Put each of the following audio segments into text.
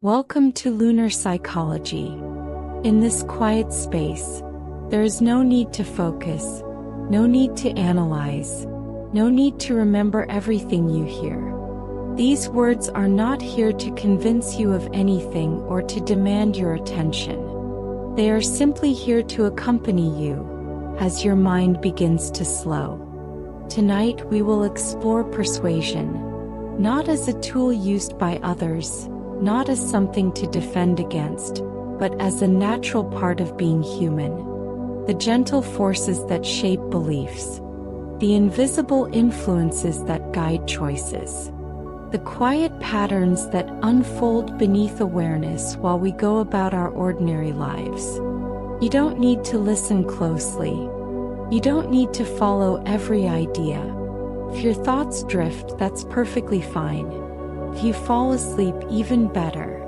Welcome to Lunar Psychology. In this quiet space, there is no need to focus, no need to analyze, no need to remember everything you hear. These words are not here to convince you of anything or to demand your attention. They are simply here to accompany you as your mind begins to slow. Tonight we will explore persuasion, not as a tool used by others, not as something to defend against, but as a natural part of being human. The gentle forces that shape beliefs, the invisible influences that guide choices, the quiet patterns that unfold beneath awareness while we go about our ordinary lives. You don't need to listen closely. You don't need to follow every idea. If your thoughts drift, that's perfectly fine. If you fall asleep, even better.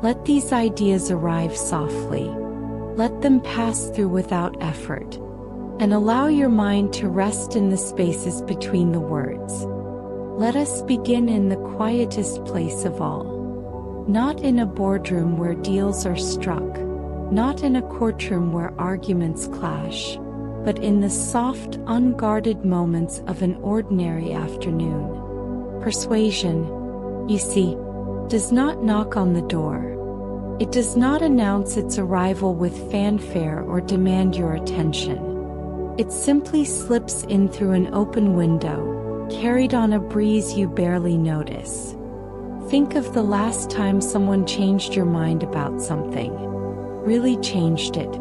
Let these ideas arrive softly. Let them pass through without effort. And allow your mind to rest in the spaces between the words. Let us begin in the quietest place of all. Not in a boardroom where deals are struck. Not in a courtroom where arguments clash. But in the soft, unguarded moments of an ordinary afternoon. Persuasion, you see, does not knock on the door. It does not announce its arrival with fanfare or demand your attention. It simply slips in through an open window, carried on a breeze you barely notice. Think of the last time someone changed your mind about something. Really changed it.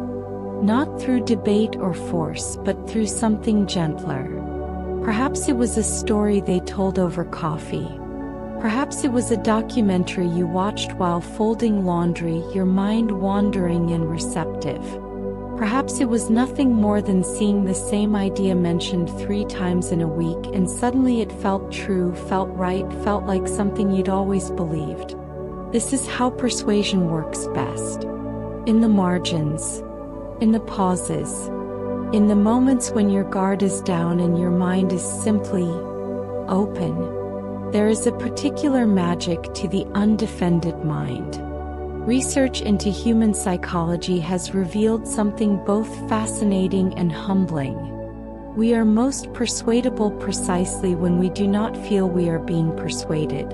Not through debate or force, but through something gentler. Perhaps it was a story they told over coffee. Perhaps it was a documentary you watched while folding laundry, your mind wandering and receptive. Perhaps it was nothing more than seeing the same idea mentioned 3 times in a week and suddenly it felt true, felt right, felt like something you'd always believed. This is how persuasion works best. In the margins. In the pauses. In the moments when your guard is down and your mind is simply open. There is a particular magic to the undefended mind. Research into human psychology has revealed something both fascinating and humbling. We are most persuadable precisely when we do not feel we are being persuaded.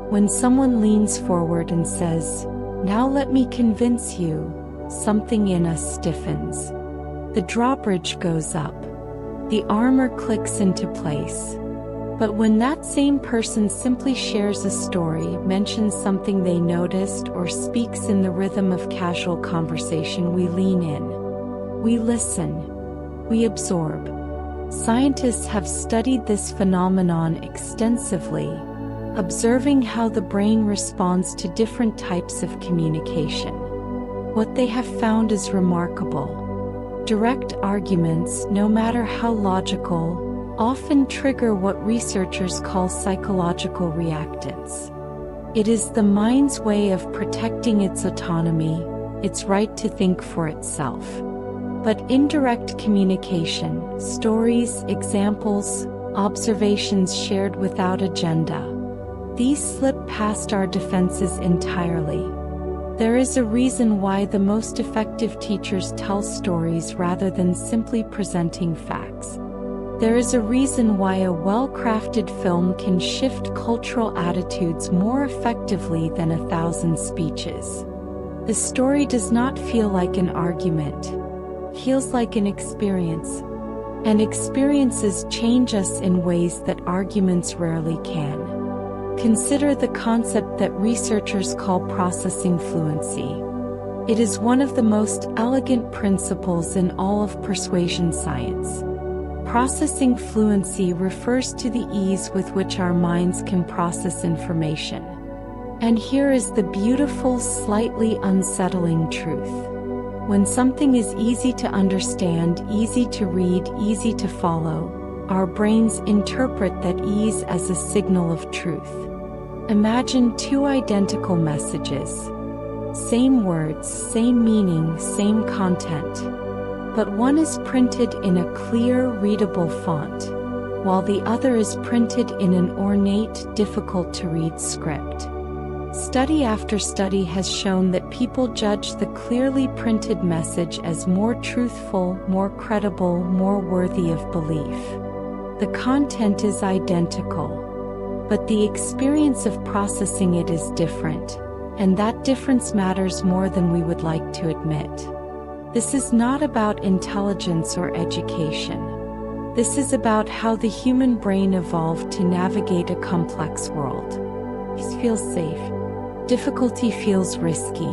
When someone leans forward and says, "Now let me convince you," something in us stiffens. The drawbridge goes up. The armor clicks into place. But when that same person simply shares a story, mentions something they noticed, or speaks in the rhythm of casual conversation, we lean in. We listen. We absorb. Scientists have studied this phenomenon extensively, observing how the brain responds to different types of communication. What they have found is remarkable. Direct arguments, no matter how logical, often trigger what researchers call psychological reactance. It is the mind's way of protecting its autonomy, its right to think for itself. But indirect communication, stories, examples, observations shared without agenda, these slip past our defenses entirely. There is a reason why the most effective teachers tell stories rather than simply presenting facts. There is a reason why a well-crafted film can shift cultural attitudes more effectively than 1,000 speeches. The story does not feel like an argument. It feels like an experience. And experiences change us in ways that arguments rarely can. Consider the concept that researchers call processing fluency. It is one of the most elegant principles in all of persuasion science. Processing fluency refers to the ease with which our minds can process information. And here is the beautiful, slightly unsettling truth. When something is easy to understand, easy to read, easy to follow, our brains interpret that ease as a signal of truth. Imagine 2 identical messages. Same words, same meaning, same content. But one is printed in a clear, readable font, while the other is printed in an ornate, difficult-to-read script. Study after study has shown that people judge the clearly printed message as more truthful, more credible, more worthy of belief. The content is identical, but the experience of processing it is different, and that difference matters more than we would like to admit. This is not about intelligence or education. This is about how the human brain evolved to navigate a complex world. Peace feels safe. Difficulty feels risky.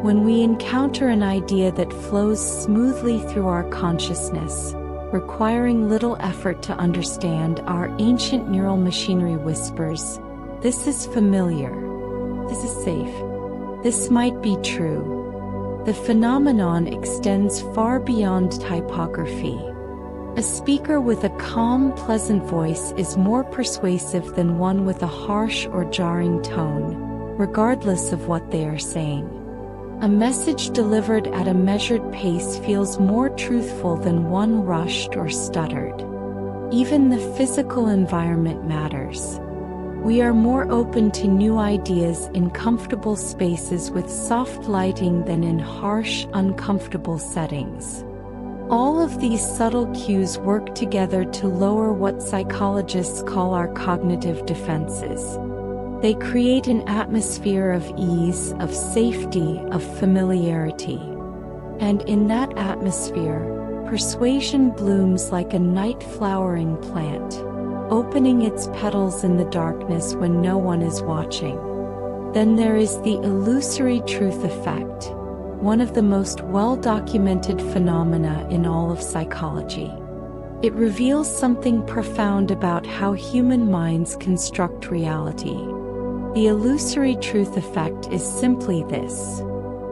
When we encounter an idea that flows smoothly through our consciousness, requiring little effort to understand, our ancient neural machinery whispers, "This is familiar. This is safe. This might be true." The phenomenon extends far beyond typography. A speaker with a calm, pleasant voice is more persuasive than one with a harsh or jarring tone, regardless of what they are saying. A message delivered at a measured pace feels more truthful than one rushed or stuttered. Even the physical environment matters. We are more open to new ideas in comfortable spaces with soft lighting than in harsh, uncomfortable settings. All of these subtle cues work together to lower what psychologists call our cognitive defenses. They create an atmosphere of ease, of safety, of familiarity. And in that atmosphere, persuasion blooms like a night-flowering plant, opening its petals in the darkness when no one is watching. Then there is the illusory truth effect, one of the most well-documented phenomena in all of psychology. It reveals something profound about how human minds construct reality. The illusory truth effect is simply this.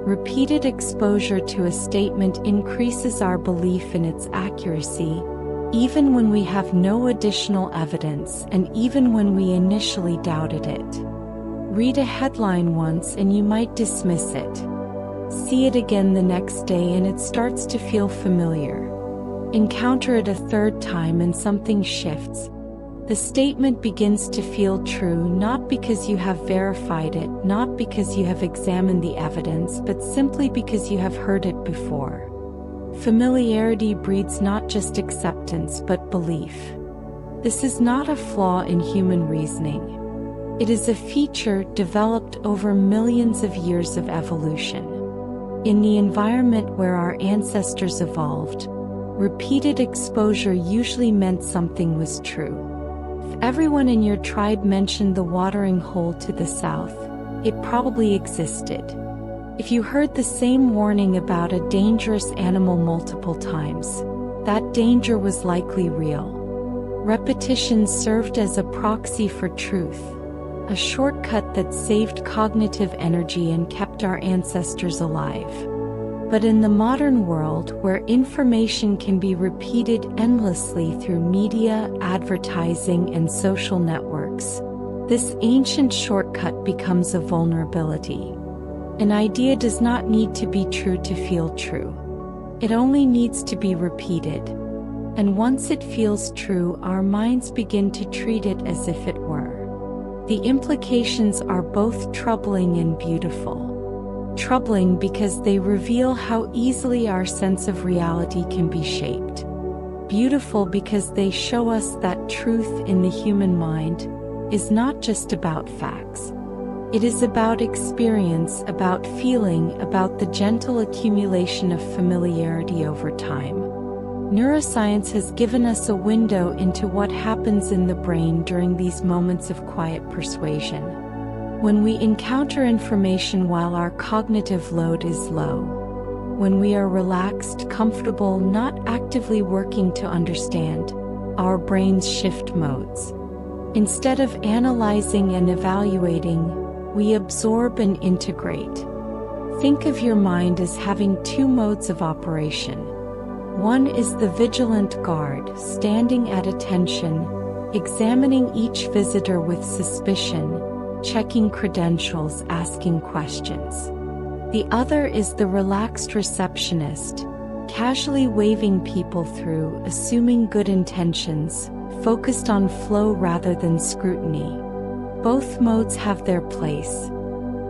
Repeated exposure to a statement increases our belief in its accuracy, even when we have no additional evidence and even when we initially doubted it. Read a headline once and you might dismiss it. See it again the next day and it starts to feel familiar. Encounter it a third time and something shifts. The statement begins to feel true not because you have verified it, not because you have examined the evidence, but simply because you have heard it before. Familiarity breeds not just acceptance but belief. This is not a flaw in human reasoning. It is a feature developed over millions of years of evolution. In the environment where our ancestors evolved, repeated exposure usually meant something was true. If everyone in your tribe mentioned the watering hole to the south, it probably existed. If you heard the same warning about a dangerous animal multiple times, that danger was likely real. Repetition served as a proxy for truth, a shortcut that saved cognitive energy and kept our ancestors alive. But in the modern world, where information can be repeated endlessly through media, advertising, and social networks, this ancient shortcut becomes a vulnerability. An idea does not need to be true to feel true. It only needs to be repeated. And once it feels true, our minds begin to treat it as if it were. The implications are both troubling and beautiful. Troubling because they reveal how easily our sense of reality can be shaped. Beautiful because they show us that truth in the human mind is not just about facts. It is about experience, about feeling, about the gentle accumulation of familiarity over time. Neuroscience has given us a window into what happens in the brain during these moments of quiet persuasion. When we encounter information while our cognitive load is low, when we are relaxed, comfortable, not actively working to understand, our brains shift modes. Instead of analyzing and evaluating, we absorb and integrate. Think of your mind as having two modes of operation. One is the vigilant guard, standing at attention, examining each visitor with suspicion, checking credentials, asking questions. The other is the relaxed receptionist, casually waving people through, assuming good intentions, focused on flow rather than scrutiny. Both modes have their place,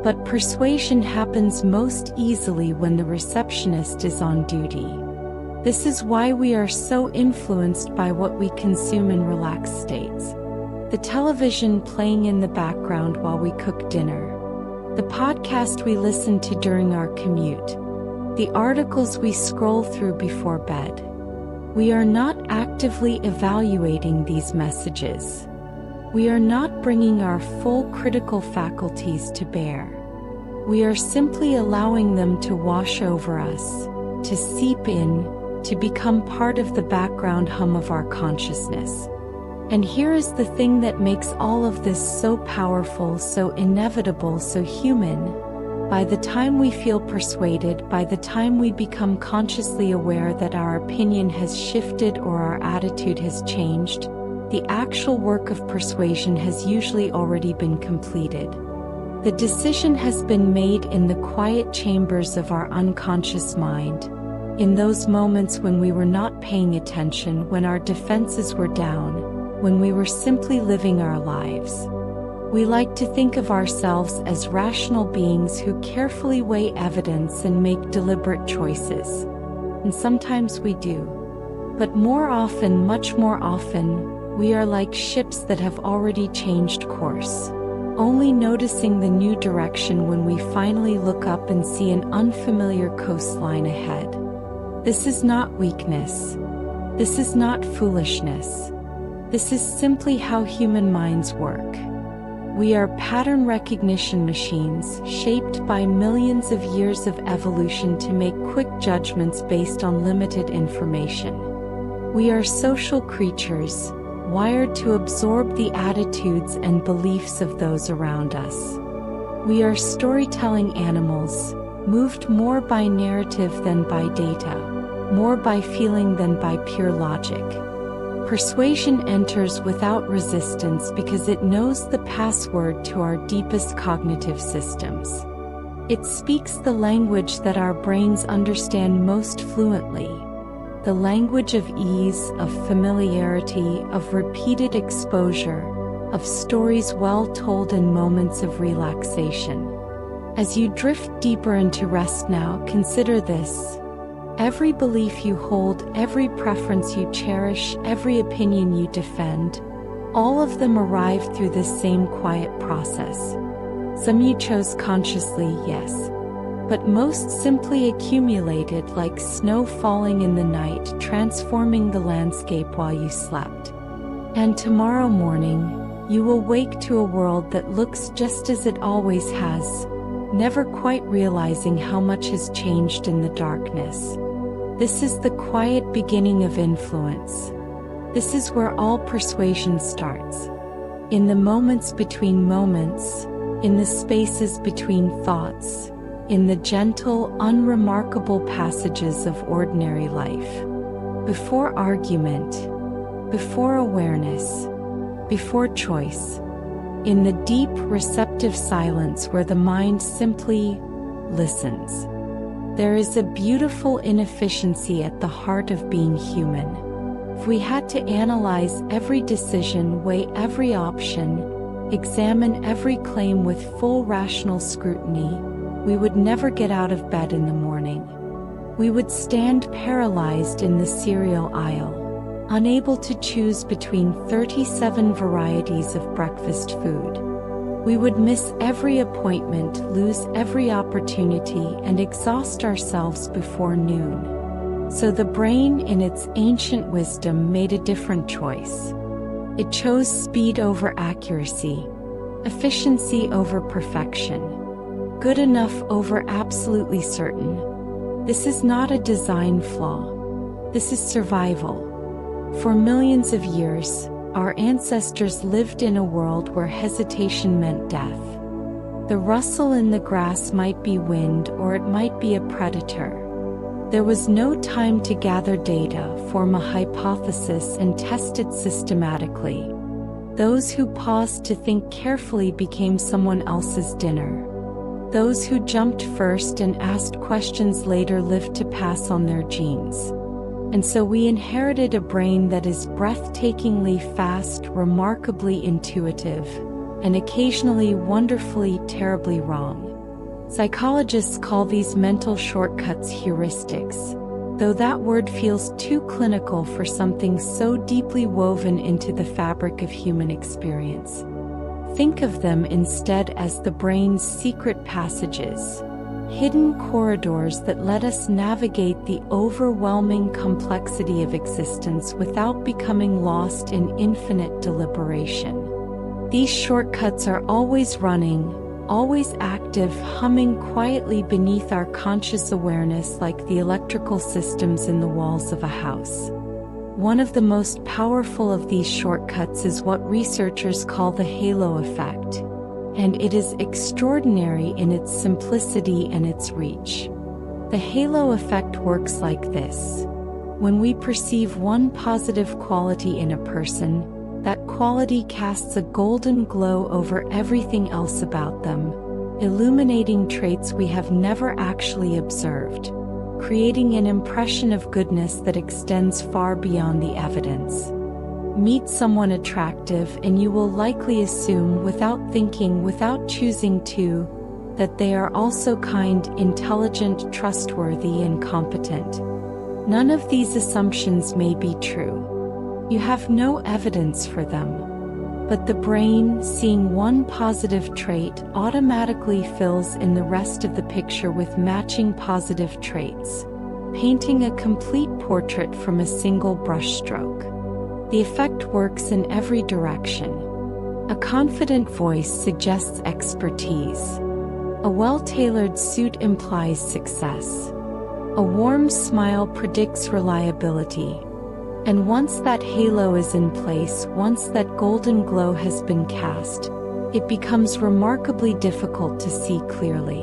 But persuasion happens most easily when the receptionist is on duty. This is why we are so influenced by what we consume in relaxed states. The television playing in the background while we cook dinner. The podcast we listen to during our commute. The articles we scroll through before bed. We are not actively evaluating these messages. We are not bringing our full critical faculties to bear. We are simply allowing them to wash over us, to seep in, to become part of the background hum of our consciousness. And here is the thing that makes all of this so powerful, so inevitable, so human. By the time we feel persuaded, by the time we become consciously aware that our opinion has shifted or our attitude has changed, the actual work of persuasion has usually already been completed. The decision has been made in the quiet chambers of our unconscious mind, in those moments when we were not paying attention, when our defenses were down, when we were simply living our lives. We like to think of ourselves as rational beings who carefully weigh evidence and make deliberate choices. And sometimes we do. But more often, much more often, we are like ships that have already changed course, only noticing the new direction when we finally look up and see an unfamiliar coastline ahead. This is not weakness. This is not foolishness. This is simply how human minds work. We are pattern recognition machines, shaped by millions of years of evolution to make quick judgments based on limited information. We are social creatures, wired to absorb the attitudes and beliefs of those around us. We are storytelling animals, moved more by narrative than by data, more by feeling than by pure logic. Persuasion enters without resistance because it knows the password to our deepest cognitive systems. It speaks the language that our brains understand most fluently, the language of ease, of familiarity, of repeated exposure, of stories well told in moments of relaxation. As you drift deeper into rest now, consider this. Every belief you hold, every preference you cherish, every opinion you defend, all of them arrive through this same quiet process. Some you chose consciously, yes, but most simply accumulated like snow falling in the night, transforming the landscape while you slept. And tomorrow morning, you will wake to a world that looks just as it always has, never quite realizing how much has changed in the darkness. This is the quiet beginning of influence. This is where all persuasion starts. In the moments between moments, in the spaces between thoughts, in the gentle, unremarkable passages of ordinary life. Before argument, before awareness, before choice. In the deep, receptive silence where the mind simply listens. There is a beautiful inefficiency at the heart of being human. If we had to analyze every decision, weigh every option, examine every claim with full rational scrutiny, we would never get out of bed in the morning. We would stand paralyzed in the cereal aisle, unable to choose between 37 varieties of breakfast food. We would miss every appointment, lose every opportunity, and exhaust ourselves before noon. So the brain, in its ancient wisdom, made a different choice. It chose speed over accuracy, efficiency over perfection, good enough over absolutely certain. This is not a design flaw. This is survival. For millions of years, our ancestors lived in a world where hesitation meant death. The rustle in the grass might be wind or it might be a predator. There was no time to gather data, form a hypothesis, and test it systematically. Those who paused to think carefully became someone else's dinner. Those who jumped first and asked questions later lived to pass on their genes. And so we inherited a brain that is breathtakingly fast, remarkably intuitive, and occasionally wonderfully, terribly wrong. Psychologists call these mental shortcuts heuristics, though that word feels too clinical for something so deeply woven into the fabric of human experience. Think of them instead as the brain's secret passages, hidden corridors that let us navigate the overwhelming complexity of existence without becoming lost in infinite deliberation. These shortcuts are always running, always active, humming quietly beneath our conscious awareness like the electrical systems in the walls of a house. One of the most powerful of these shortcuts is what researchers call the halo effect, and it is extraordinary in its simplicity and its reach. The halo effect works like this. When we perceive one positive quality in a person, that quality casts a golden glow over everything else about them, illuminating traits we have never actually observed, creating an impression of goodness that extends far beyond the evidence. Meet someone attractive and you will likely assume, without thinking, without choosing to, that they are also kind, intelligent, trustworthy, and competent. None of these assumptions may be true. You have no evidence for them. But the brain, seeing one positive trait, automatically fills in the rest of the picture with matching positive traits, painting a complete portrait from a single brushstroke. The effect works in every direction. A confident voice suggests expertise. A well-tailored suit implies success. A warm smile predicts reliability. And once that halo is in place, once that golden glow has been cast, it becomes remarkably difficult to see clearly.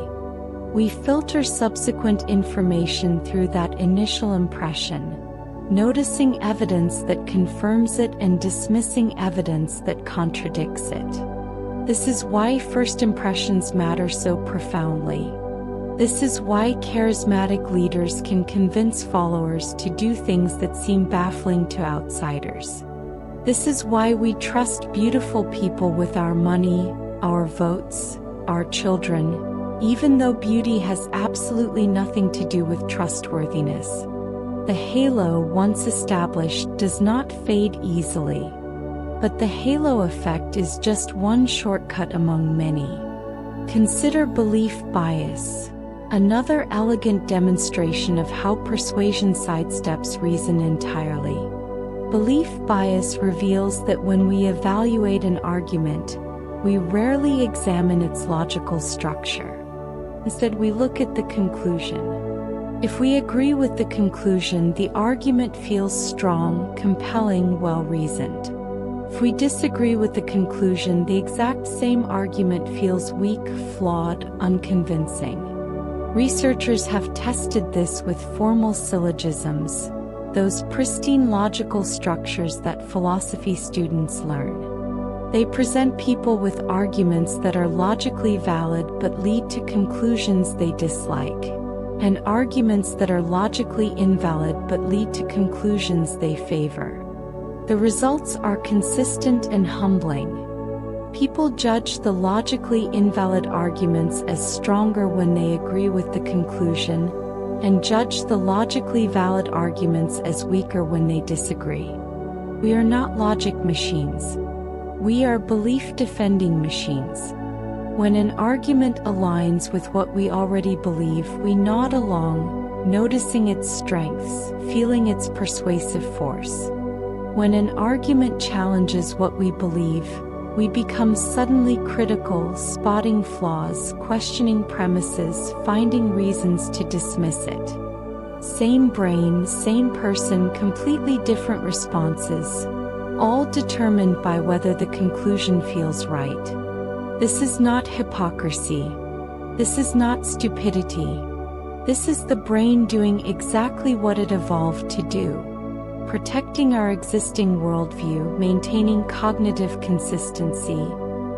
We filter subsequent information through that initial impression, noticing evidence that confirms it and dismissing evidence that contradicts it. This is why first impressions matter so profoundly. This is why charismatic leaders can convince followers to do things that seem baffling to outsiders. This is why we trust beautiful people with our money, our votes, our children, even though beauty has absolutely nothing to do with trustworthiness. The halo, once established, does not fade easily. But the halo effect is just one shortcut among many. Consider belief bias. Another elegant demonstration of how persuasion sidesteps reason entirely. Belief bias reveals that when we evaluate an argument, we rarely examine its logical structure. Instead, we look at the conclusion. If we agree with the conclusion, the argument feels strong, compelling, well-reasoned. If we disagree with the conclusion, the exact same argument feels weak, flawed, unconvincing. Researchers have tested this with formal syllogisms, those pristine logical structures that philosophy students learn. They present people with arguments that are logically valid but lead to conclusions they dislike, and arguments that are logically invalid but lead to conclusions they favor. The results are consistent and humbling. People judge the logically invalid arguments as stronger when they agree with the conclusion, and judge the logically valid arguments as weaker when they disagree. We are not logic machines. We are belief-defending machines. When an argument aligns with what we already believe, we nod along, noticing its strengths, feeling its persuasive force. When an argument challenges what we believe, we become suddenly critical, spotting flaws, questioning premises, finding reasons to dismiss it. Same brain, same person, completely different responses, all determined by whether the conclusion feels right. This is not hypocrisy. This is not stupidity. This is the brain doing exactly what it evolved to do. Protecting our existing worldview, maintaining cognitive consistency,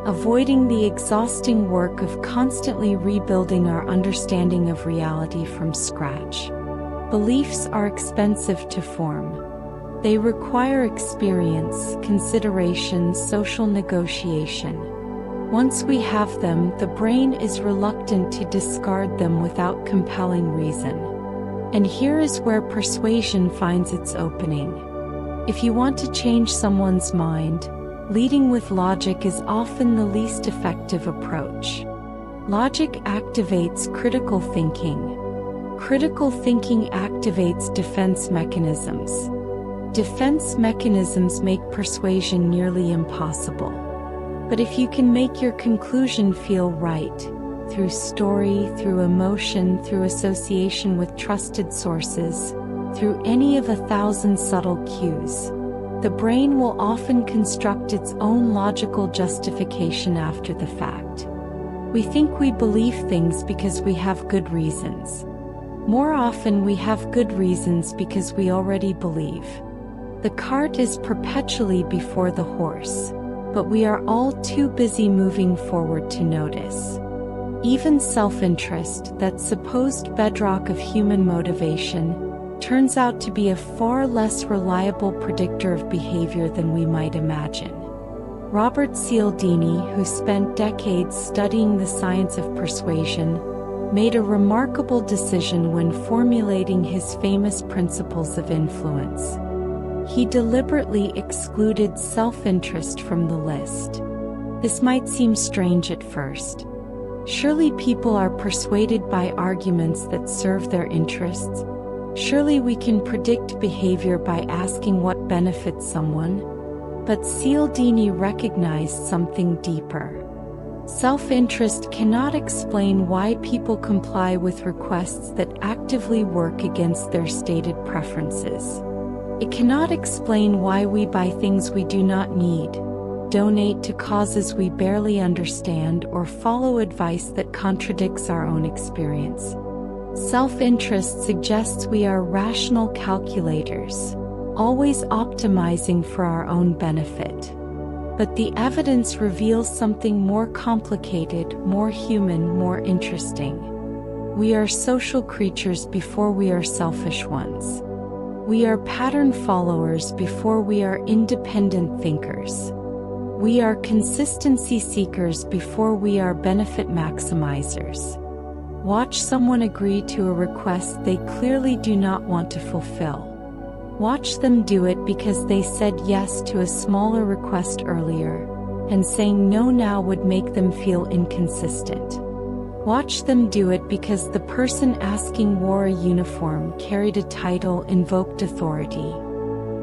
avoiding the exhausting work of constantly rebuilding our understanding of reality from scratch. Beliefs are expensive to form. They require experience, consideration, social negotiation. Once we have them, the brain is reluctant to discard them without compelling reason. And here is where persuasion finds its opening. If you want to change someone's mind, leading with logic is often the least effective approach. Logic activates critical thinking. Critical thinking activates defense mechanisms. Defense mechanisms make persuasion nearly impossible. But if you can make your conclusion feel right, through story, through emotion, through association with trusted sources, through any of 1,000 subtle cues, the brain will often construct its own logical justification after the fact. We think we believe things because we have good reasons. More often we have good reasons because we already believe. The cart is perpetually before the horse, but we are all too busy moving forward to notice. Even self-interest, that supposed bedrock of human motivation, turns out to be a far less reliable predictor of behavior than we might imagine. Robert Cialdini, who spent decades studying the science of persuasion, made a remarkable decision when formulating his famous principles of influence. He deliberately excluded self-interest from the list. This might seem strange at first. Surely people are persuaded by arguments that serve their interests. Surely we can predict behavior by asking what benefits someone. But Cialdini recognized something deeper. Self-interest cannot explain why people comply with requests that actively work against their stated preferences. It cannot explain why we buy things we do not need, donate to causes we barely understand, or follow advice that contradicts our own experience. Self-interest suggests we are rational calculators, always optimizing for our own benefit. But the evidence reveals something more complicated, more human, more interesting. We are social creatures before we are selfish ones. We are pattern followers before we are independent thinkers. We are consistency seekers before we are benefit maximizers. Watch someone agree to a request they clearly do not want to fulfill. Watch them do it because they said yes to a smaller request earlier, and saying no now would make them feel inconsistent. Watch them do it because the person asking wore a uniform, carried a title, invoked authority.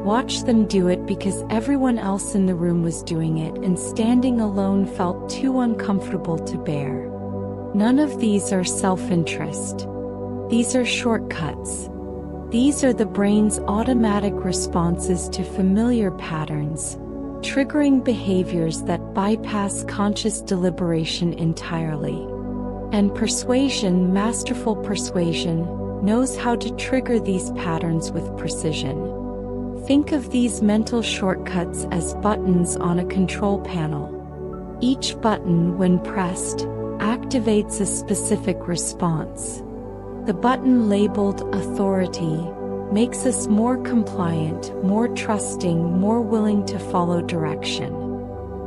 Watch them do it because everyone else in the room was doing it and standing alone felt too uncomfortable to bear. None of these are self-interest. These are shortcuts. These are the brain's automatic responses to familiar patterns, triggering behaviors that bypass conscious deliberation entirely. And persuasion, masterful persuasion, knows how to trigger these patterns with precision. Think of these mental shortcuts as buttons on a control panel. Each button, when pressed, activates a specific response. The button labeled authority makes us more compliant, more trusting, more willing to follow direction.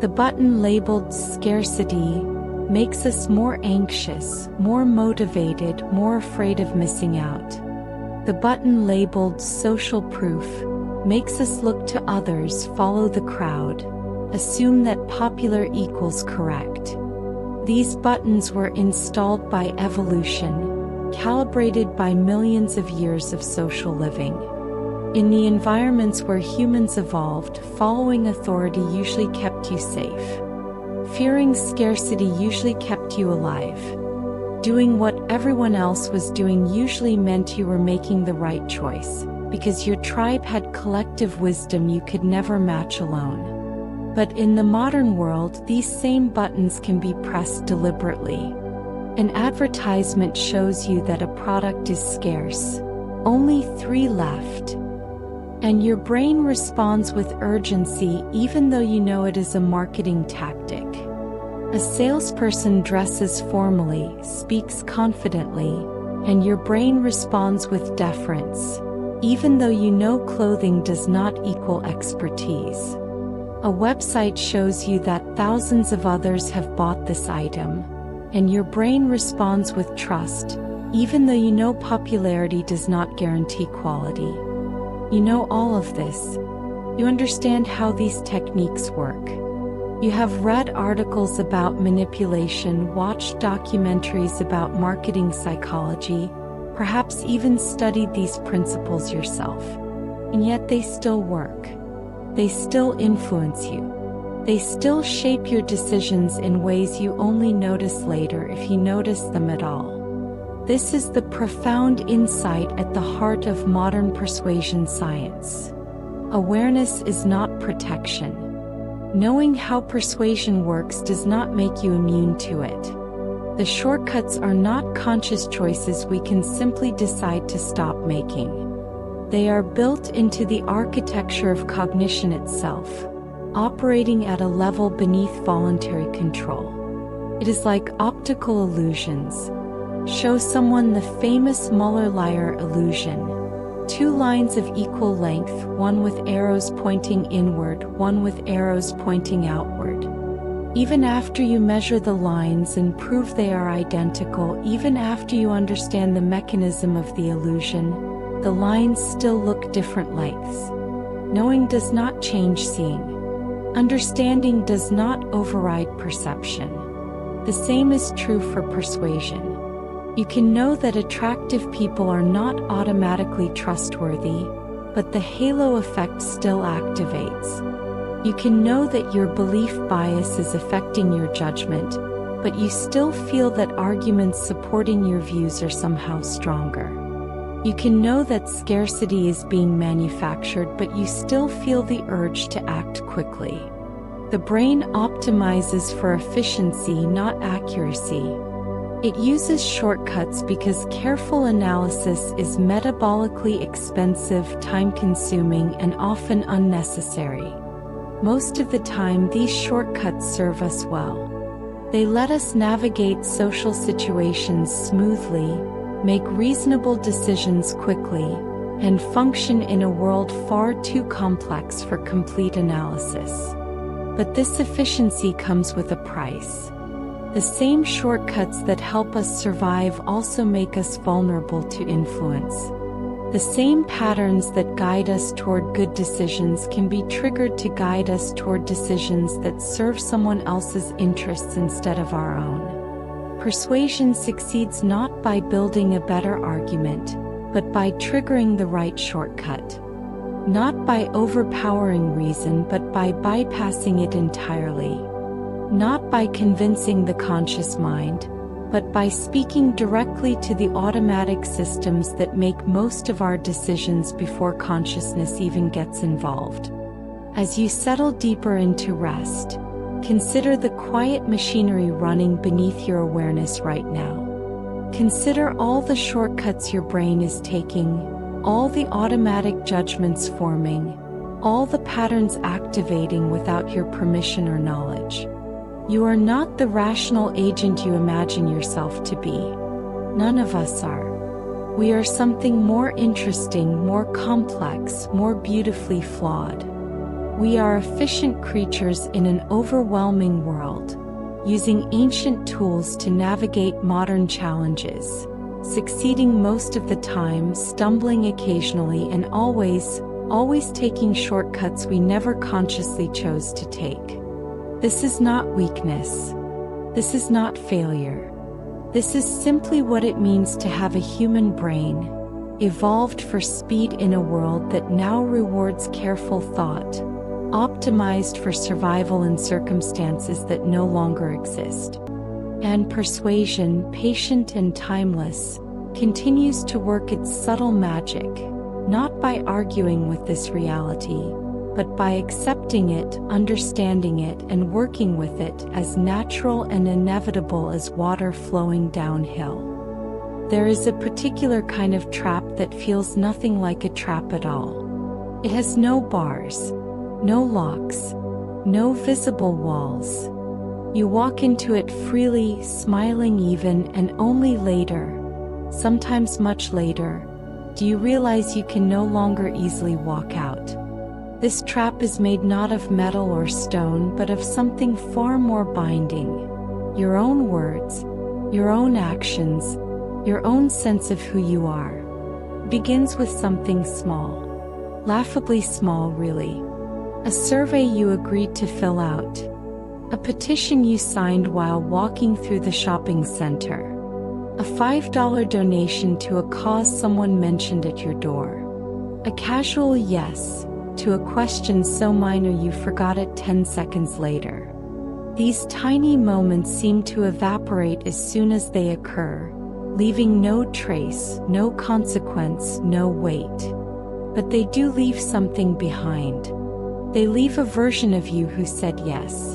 The button labeled scarcity makes us more anxious, more motivated, more afraid of missing out. The button labeled social proof makes us look to others, follow the crowd, assume that popular equals correct. These buttons were installed by evolution, calibrated by millions of years of social living. In the environments where humans evolved, following authority usually kept you safe. Fearing scarcity usually kept you alive. Doing what everyone else was doing usually meant you were making the right choice, because your tribe had collective wisdom you could never match alone. But in the modern world, these same buttons can be pressed deliberately. An advertisement shows you that a product is scarce. Only 3 left. And your brain responds with urgency even though you know it is a marketing tactic. A salesperson dresses formally, speaks confidently, and your brain responds with deference, even though you know clothing does not equal expertise. A website shows you that thousands of others have bought this item, and your brain responds with trust, even though you know popularity does not guarantee quality. You know all of this. You understand how these techniques work. You have read articles about manipulation, watched documentaries about marketing psychology, perhaps even studied these principles yourself. And yet they still work. They still influence you. They still shape your decisions in ways you only notice later if you notice them at all. This is the profound insight at the heart of modern persuasion science. Awareness is not protection. Knowing how persuasion works does not make you immune to it. The shortcuts are not conscious choices we can simply decide to stop making. They are built into the architecture of cognition itself, operating at a level beneath voluntary control. It is like optical illusions. Show someone the famous Muller-Lyer illusion. Two lines of equal length, one with arrows pointing inward, one with arrows pointing outward. Even after you measure the lines and prove they are identical, even after you understand the mechanism of the illusion, the lines still look different lengths. Knowing does not change seeing. Understanding does not override perception. The same is true for persuasion. You can know that attractive people are not automatically trustworthy, but the halo effect still activates. You can know that your belief bias is affecting your judgment, but you still feel that arguments supporting your views are somehow stronger. You can know that scarcity is being manufactured, but you still feel the urge to act quickly. The brain optimizes for efficiency, not accuracy. It uses shortcuts because careful analysis is metabolically expensive, time-consuming, and often unnecessary. Most of the time, these shortcuts serve us well. They let us navigate social situations smoothly, make reasonable decisions quickly, and function in a world far too complex for complete analysis. But this efficiency comes with a price. The same shortcuts that help us survive also make us vulnerable to influence. The same patterns that guide us toward good decisions can be triggered to guide us toward decisions that serve someone else's interests instead of our own. Persuasion succeeds not by building a better argument, but by triggering the right shortcut. Not by overpowering reason, but by bypassing it entirely. Not by convincing the conscious mind, but by speaking directly to the automatic systems that make most of our decisions before consciousness even gets involved. As you settle deeper into rest, consider the quiet machinery running beneath your awareness right now. Consider all the shortcuts your brain is taking, all the automatic judgments forming, all the patterns activating without your permission or knowledge. You are not the rational agent you imagine yourself to be. None of us are. We are something more interesting, more complex, more beautifully flawed. We are efficient creatures in an overwhelming world, using ancient tools to navigate modern challenges, succeeding most of the time, stumbling occasionally, and always taking shortcuts we never consciously chose to take. This is not weakness. This is not failure. This is simply what it means to have a human brain, evolved for speed in a world that now rewards careful thought, optimized for survival in circumstances that no longer exist. And persuasion, patient and timeless, continues to work its subtle magic, not by arguing with this reality, but by accepting it, understanding it, and working with it as natural and inevitable as water flowing downhill. There is a particular kind of trap that feels nothing like a trap at all. It has no bars, no locks, no visible walls. You walk into it freely, smiling even, and only later, sometimes much later, do you realize you can no longer easily walk out. This trap is made not of metal or stone but of something far more binding. Your own words, your own actions, your own sense of who you are. It begins with something small. Laughably small, really. A survey you agreed to fill out. A petition you signed while walking through the shopping center. A $5 donation to a cause someone mentioned at your door. A casual yes to a question so minor you forgot it 10 seconds later. These tiny moments seem to evaporate as soon as they occur, leaving no trace, no consequence, no weight. But they do leave something behind. They leave a version of you who said yes.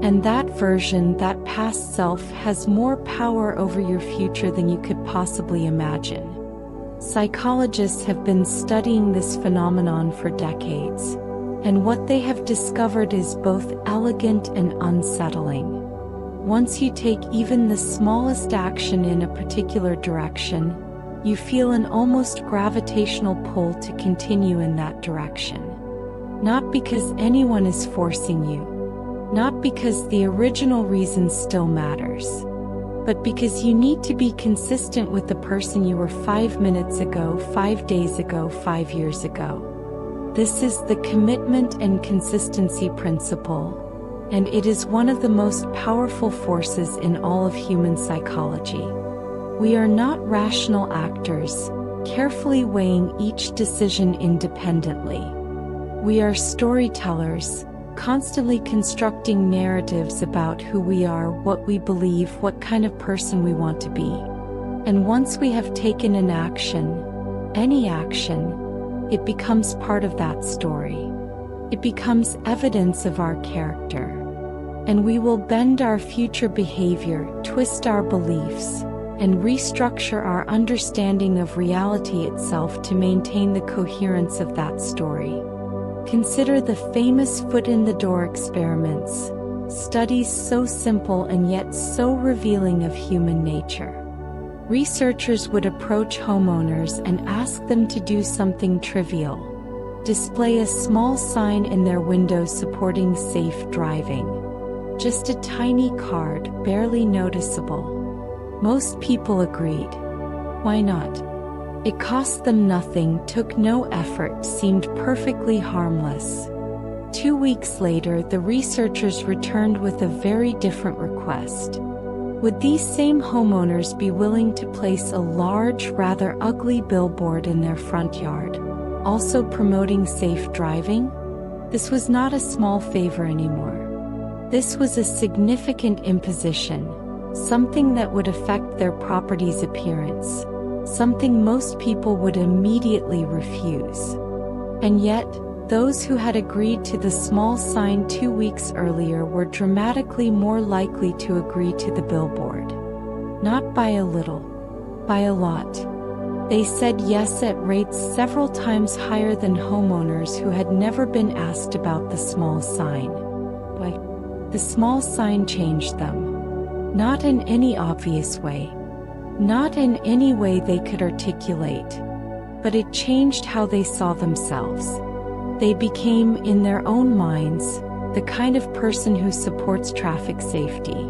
And that version, that past self, has more power over your future than you could possibly imagine. Psychologists have been studying this phenomenon for decades, and what they have discovered is both elegant and unsettling. Once you take even the smallest action in a particular direction, you feel an almost gravitational pull to continue in that direction. Not because anyone is forcing you, not because the original reason still matters, but because you need to be consistent with the person you were 5 minutes ago, 5 days ago, 5 years ago. This is the commitment and consistency principle, and it is one of the most powerful forces in all of human psychology. We are not rational actors, carefully weighing each decision independently. We are storytellers, constantly constructing narratives about who we are, what we believe, what kind of person we want to be. And once we have taken an action, any action, it becomes part of that story. It becomes evidence of our character. And we will bend our future behavior, twist our beliefs, and restructure our understanding of reality itself to maintain the coherence of that story. Consider the famous foot-in-the-door experiments, studies so simple and yet so revealing of human nature. Researchers would approach homeowners and ask them to do something trivial. Display a small sign in their window supporting safe driving. Just a tiny card, barely noticeable. Most people agreed. Why not? It cost them nothing, took no effort, seemed perfectly harmless. 2 weeks later, the researchers returned with a very different request. Would these same homeowners be willing to place a large, rather ugly billboard in their front yard, also promoting safe driving? This was not a small favor anymore. This was a significant imposition, something that would affect their property's appearance. Something most people would immediately refuse. And yet, those who had agreed to the small sign 2 weeks earlier were dramatically more likely to agree to the billboard. Not by a little, by a lot. They said yes at rates several times higher than homeowners who had never been asked about the small sign. But the small sign changed them. Not in any obvious way. Not in any way they could articulate, but it changed how they saw themselves. They became, in their own minds, the kind of person who supports traffic safety,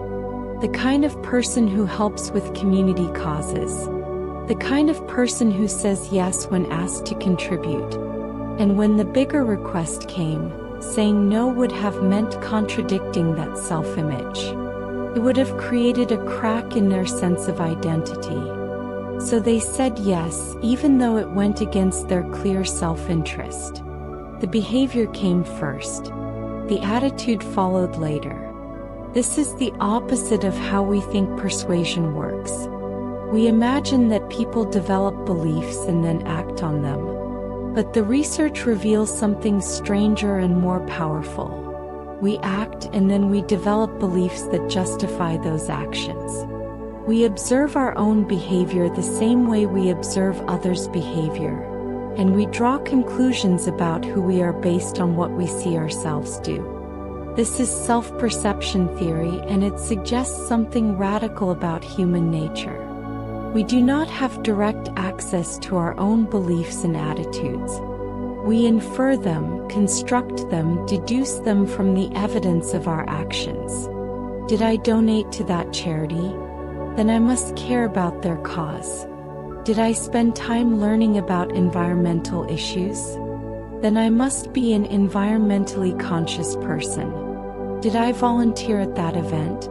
the kind of person who helps with community causes, the kind of person who says yes when asked to contribute. And when the bigger request came, saying no would have meant contradicting that self-image. It would have created a crack in their sense of identity. So they said yes, even though it went against their clear self-interest. The behavior came first. The attitude followed later. This is the opposite of how we think persuasion works. We imagine that people develop beliefs and then act on them. But the research reveals something stranger and more powerful. We act and then we develop beliefs that justify those actions. We observe our own behavior the same way we observe others' behavior, and we draw conclusions about who we are based on what we see ourselves do. This is self-perception theory, and it suggests something radical about human nature. We do not have direct access to our own beliefs and attitudes. We infer them, construct them, deduce them from the evidence of our actions. Did I donate to that charity? Then I must care about their cause. Did I spend time learning about environmental issues? Then I must be an environmentally conscious person. Did I volunteer at that event?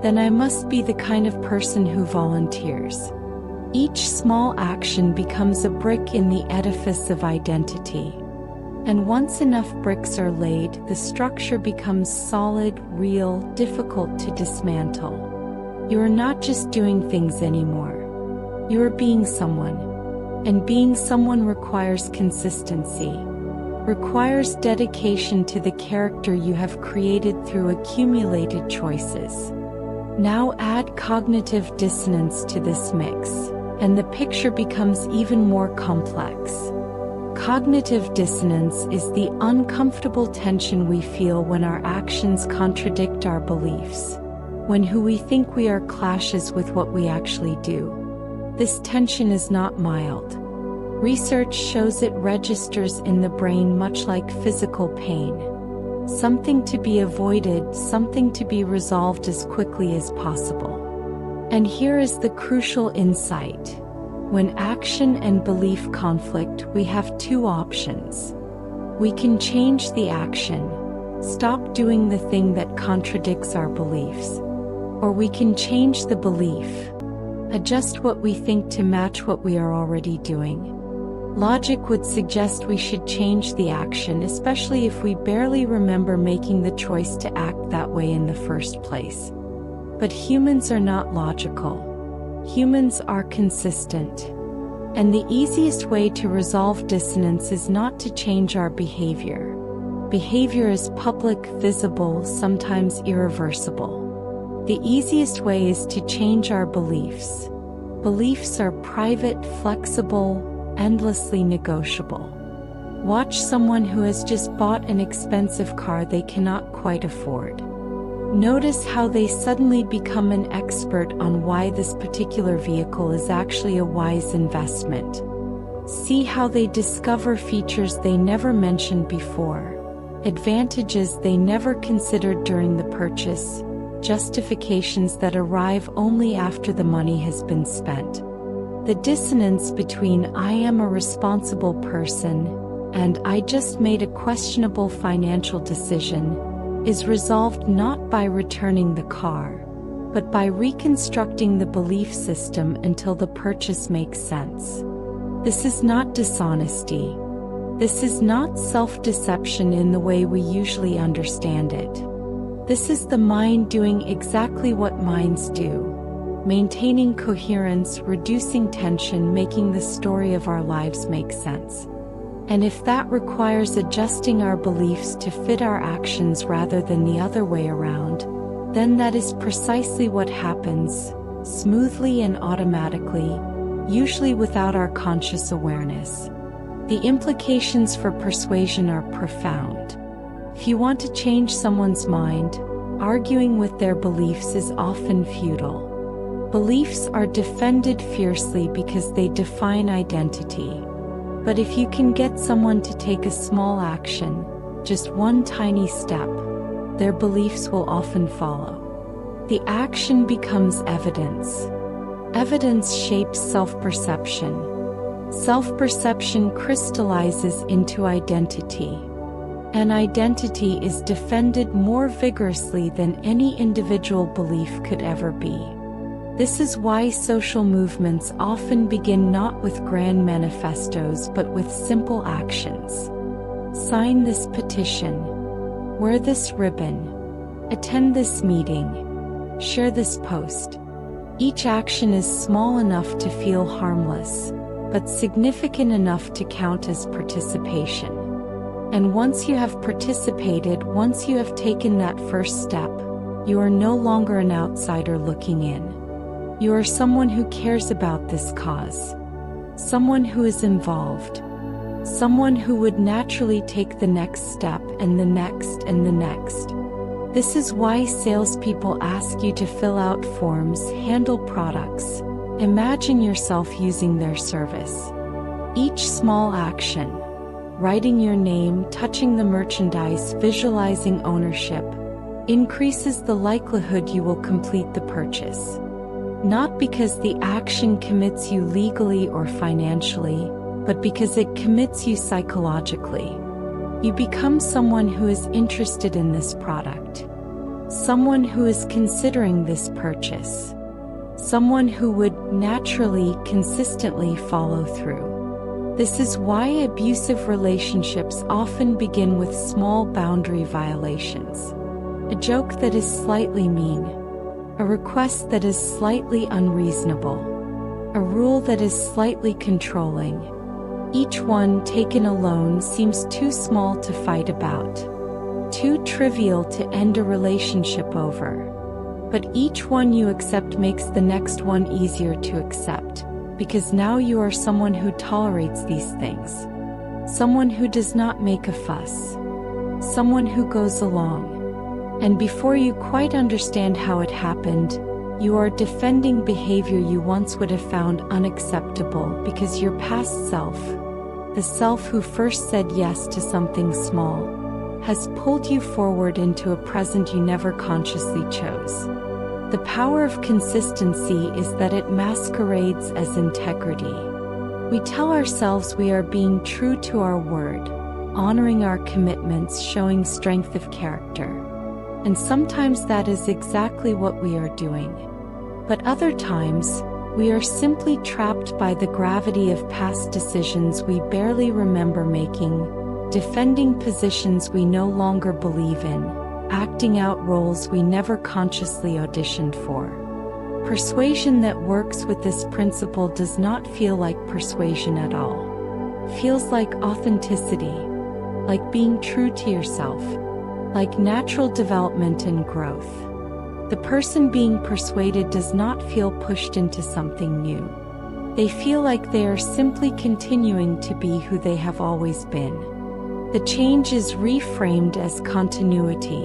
Then I must be the kind of person who volunteers. Each small action becomes a brick in the edifice of identity. And once enough bricks are laid, the structure becomes solid, real, difficult to dismantle. You are not just doing things anymore. You are being someone. And being someone requires consistency, requires dedication to the character you have created through accumulated choices. Now add cognitive dissonance to this mix, and the picture becomes even more complex. Cognitive dissonance is the uncomfortable tension we feel when our actions contradict our beliefs, when who we think we are clashes with what we actually do. This tension is not mild. Research shows it registers in the brain much like physical pain. Something to be avoided, something to be resolved as quickly as possible. And here is the crucial insight. When action and belief conflict, we have two options. We can change the action, stop doing the thing that contradicts our beliefs. Or we can change the belief, adjust what we think to match what we are already doing. Logic would suggest we should change the action, especially if we barely remember making the choice to act that way in the first place. But humans are not logical. Humans are consistent. And the easiest way to resolve dissonance is not to change our behavior. Behavior is public, visible, sometimes irreversible. The easiest way is to change our beliefs. Beliefs are private, flexible, endlessly negotiable. Watch someone who has just bought an expensive car they cannot quite afford. Notice how they suddenly become an expert on why this particular vehicle is actually a wise investment. See how they discover features they never mentioned before, advantages they never considered during the purchase, justifications that arrive only after the money has been spent. The dissonance between "I am a responsible person" and "I just made a questionable financial decision" is resolved not by returning the car, but by reconstructing the belief system until the purchase makes sense. This is not dishonesty. This is not self-deception in the way we usually understand it. This is the mind doing exactly what minds do. Maintaining coherence, reducing tension, making the story of our lives make sense. And if that requires adjusting our beliefs to fit our actions rather than the other way around, then that is precisely what happens, smoothly and automatically, usually without our conscious awareness. The implications for persuasion are profound. If you want to change someone's mind, arguing with their beliefs is often futile. Beliefs are defended fiercely because they define identity. But if you can get someone to take a small action, just one tiny step, their beliefs will often follow. The action becomes evidence. Evidence shapes self-perception. Self-perception crystallizes into identity. And identity is defended more vigorously than any individual belief could ever be. This is why social movements often begin not with grand manifestos but with simple actions. Sign this petition. Wear this ribbon. Attend this meeting. Share this post. Each action is small enough to feel harmless, but significant enough to count as participation. And once you have participated, once you have taken that first step, you are no longer an outsider looking in. You are someone who cares about this cause. Someone who is involved. Someone who would naturally take the next step and the next and the next. This is why salespeople ask you to fill out forms, handle products. Imagine yourself using their service. Each small action, writing your name, touching the merchandise, visualizing ownership, increases the likelihood you will complete the purchase. Not because the action commits you legally or financially, but because it commits you psychologically. You become someone who is interested in this product, someone who is considering this purchase, someone who would naturally, consistently follow through. This is why abusive relationships often begin with small boundary violations. A joke that is slightly mean, a request that is slightly unreasonable, a rule that is slightly controlling. Each one taken alone seems too small to fight about, too trivial to end a relationship over. But each one you accept makes the next one easier to accept, because now you are someone who tolerates these things, someone who does not make a fuss, someone who goes along. And before you quite understand how it happened, you are defending behavior you once would have found unacceptable because your past self, the self who first said yes to something small, has pulled you forward into a present you never consciously chose. The power of consistency is that it masquerades as integrity. We tell ourselves we are being true to our word, honoring our commitments, showing strength of character. And sometimes that is exactly what we are doing. But other times, we are simply trapped by the gravity of past decisions we barely remember making, defending positions we no longer believe in, acting out roles we never consciously auditioned for. Persuasion that works with this principle does not feel like persuasion at all. It feels like authenticity, like being true to yourself, like natural development and growth. The person being persuaded does not feel pushed into something new. They feel like they are simply continuing to be who they have always been. The change is reframed as continuity.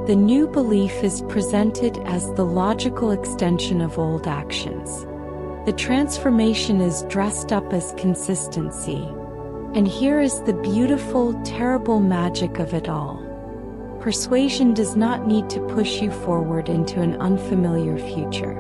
The new belief is presented as the logical extension of old actions. The transformation is dressed up as consistency. And here is the beautiful, terrible magic of it all. Persuasion does not need to push you forward into an unfamiliar future.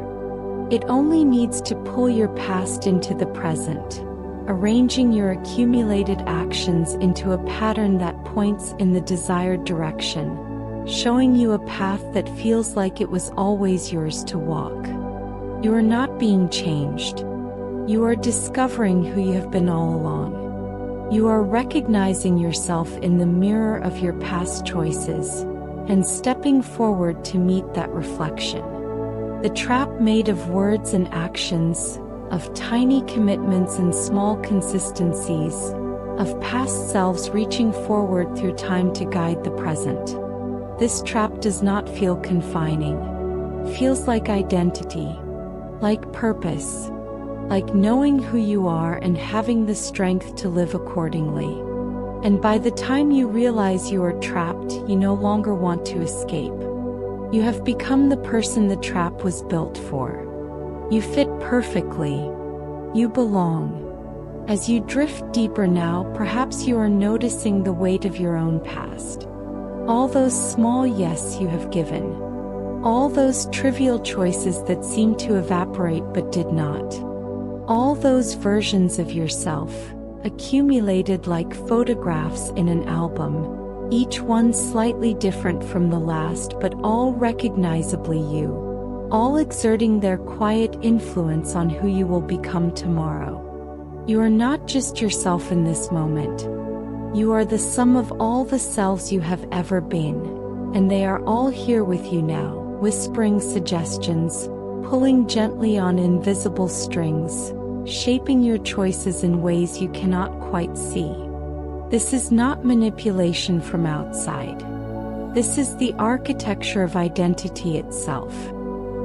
It only needs to pull your past into the present, arranging your accumulated actions into a pattern that points in the desired direction, showing you a path that feels like it was always yours to walk. You are not being changed. You are discovering who you have been all along. You are recognizing yourself in the mirror of your past choices and stepping forward to meet that reflection. The trap made of words and actions, of tiny commitments and small consistencies, of past selves reaching forward through time to guide the present. This trap does not feel confining. It feels like identity, like purpose, like knowing who you are and having the strength to live accordingly. And by the time you realize you are trapped, you no longer want to escape. You have become the person the trap was built for. You fit perfectly. You belong. As you drift deeper now, perhaps you are noticing the weight of your own past. All those small yes you have given. All those trivial choices that seemed to evaporate but did not. All those versions of yourself, accumulated like photographs in an album, each one slightly different from the last but all recognizably you, all exerting their quiet influence on who you will become tomorrow. You are not just yourself in this moment. You are the sum of all the selves you have ever been, and they are all here with you now, whispering suggestions, pulling gently on invisible strings, shaping your choices in ways you cannot quite see. This is not manipulation from outside. This is the architecture of identity itself.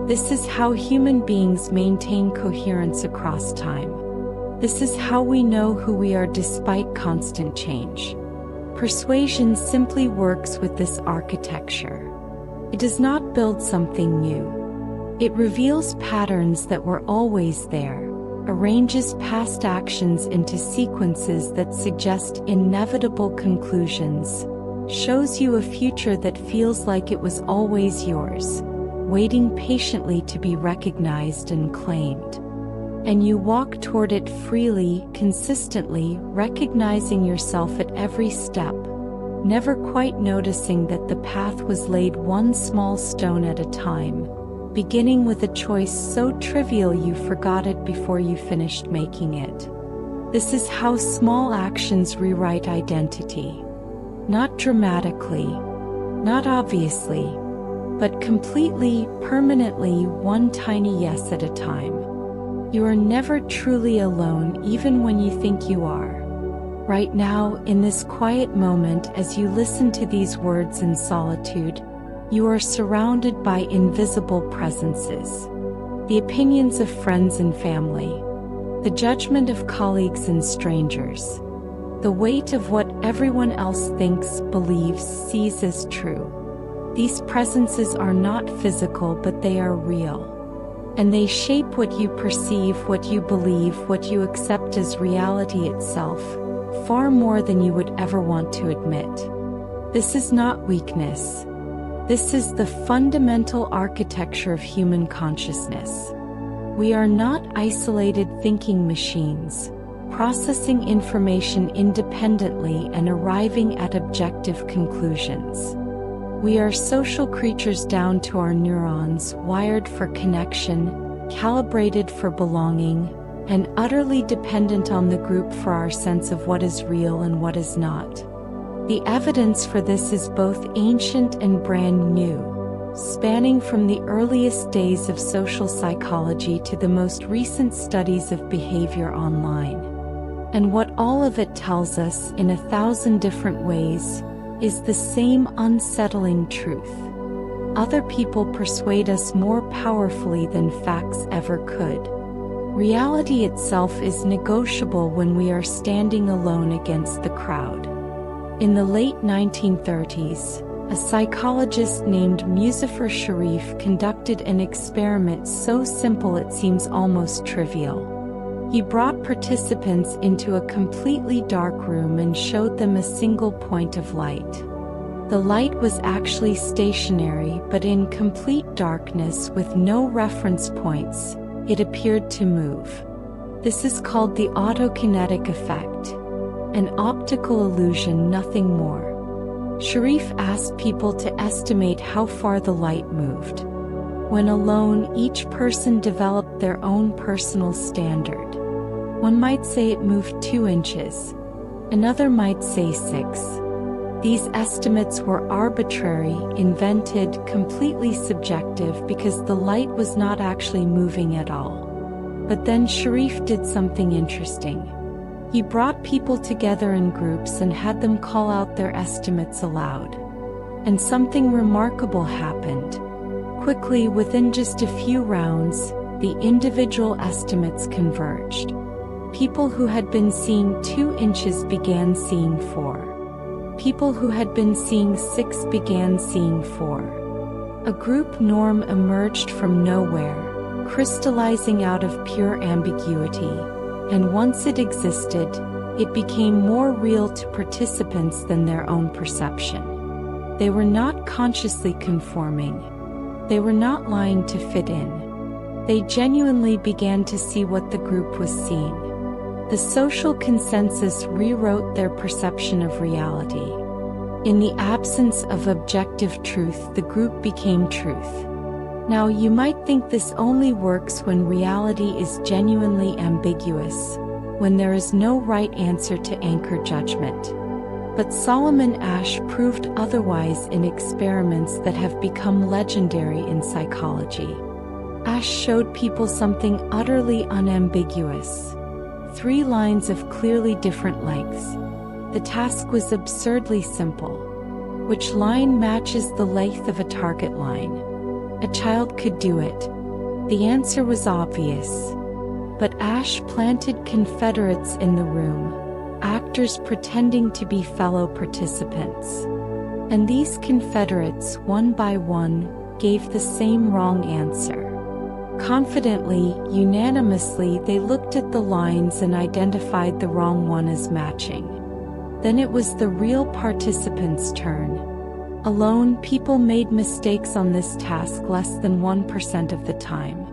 This is how human beings maintain coherence across time. This is how we know who we are despite constant change. Persuasion simply works with this architecture. It does not build something new. It reveals patterns that were always there, arranges past actions into sequences that suggest inevitable conclusions, shows you a future that feels like it was always yours, waiting patiently to be recognized and claimed. And you walk toward it freely, consistently, recognizing yourself at every step, never quite noticing that the path was laid one small stone at a time, beginning with a choice so trivial you forgot it before you finished making it. This is how small actions rewrite identity. Not dramatically, not obviously, but completely, permanently, one tiny yes at a time. You are never truly alone even when you think you are. Right now, in this quiet moment as you listen to these words in solitude, you are surrounded by invisible presences. The opinions of friends and family, the judgment of colleagues and strangers, the weight of what everyone else thinks, believes, sees as true. These presences are not physical, but they are real. And they shape what you perceive, what you believe, what you accept as reality itself, far more than you would ever want to admit. This is not weakness. This is the fundamental architecture of human consciousness. We are not isolated thinking machines, processing information independently and arriving at objective conclusions. We are social creatures down to our neurons, wired for connection, calibrated for belonging, and utterly dependent on the group for our sense of what is real and what is not. The evidence for this is both ancient and brand new, spanning from the earliest days of social psychology to the most recent studies of behavior online. And what all of it tells us, in 1,000 different ways, is the same unsettling truth. Other people persuade us more powerfully than facts ever could. Reality itself is negotiable when we are standing alone against the crowd. In the late 1930s, a psychologist named Muzaffar Sharif conducted an experiment so simple it seems almost trivial. He brought participants into a completely dark room and showed them a single point of light. The light was actually stationary, but in complete darkness with no reference points, it appeared to move. This is called the autokinetic effect. An optical illusion, nothing more. Sharif asked people to estimate how far the light moved. When alone, each person developed their own personal standard. One might say it moved 2 inches. Another might say 6. These estimates were arbitrary, invented, completely subjective because the light was not actually moving at all. But then Sharif did something interesting. He brought people together in groups and had them call out their estimates aloud. And something remarkable happened. Quickly, within just a few rounds, the individual estimates converged. People who had been seeing 2 inches began seeing 4. People who had been seeing 6 began seeing 4. A group norm emerged from nowhere, crystallizing out of pure ambiguity, and once it existed, it became more real to participants than their own perception. They were not consciously conforming. They were not lying to fit in. They genuinely began to see what the group was seeing. The social consensus rewrote their perception of reality. In the absence of objective truth, the group became truth. Now, you might think this only works when reality is genuinely ambiguous, when there is no right answer to anchor judgment. But Solomon Asch proved otherwise in experiments that have become legendary in psychology. Asch showed people something utterly unambiguous. 3 lines of clearly different lengths. The task was absurdly simple. Which line matches the length of a target line? A child could do it. The answer was obvious. But Asch planted Confederates in the room, actors pretending to be fellow participants. And these Confederates, one by one, gave the same wrong answer. Confidently, unanimously, they looked at the lines and identified the wrong one as matching. Then it was the real participants' turn. Alone, people made mistakes on this task less than 1% of the time.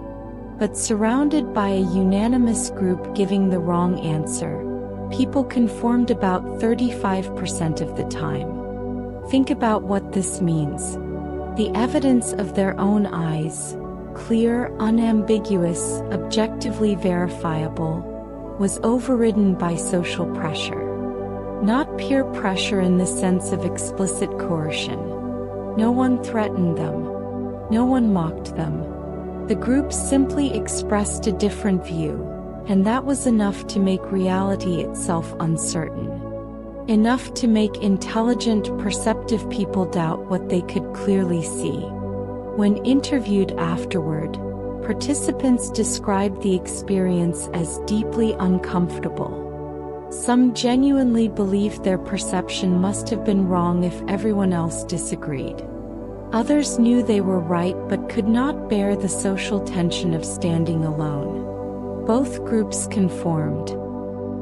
But surrounded by a unanimous group giving the wrong answer, people conformed about 35% of the time. Think about what this means. The evidence of their own eyes, clear, unambiguous, objectively verifiable, was overridden by social pressure. Not peer pressure in the sense of explicit coercion. No one threatened them. No one mocked them. The group simply expressed a different view, and that was enough to make reality itself uncertain. Enough to make intelligent, perceptive people doubt what they could clearly see. When interviewed afterward, participants described the experience as deeply uncomfortable. Some genuinely believed their perception must have been wrong if everyone else disagreed. Others knew they were right but could not bear the social tension of standing alone. Both groups conformed.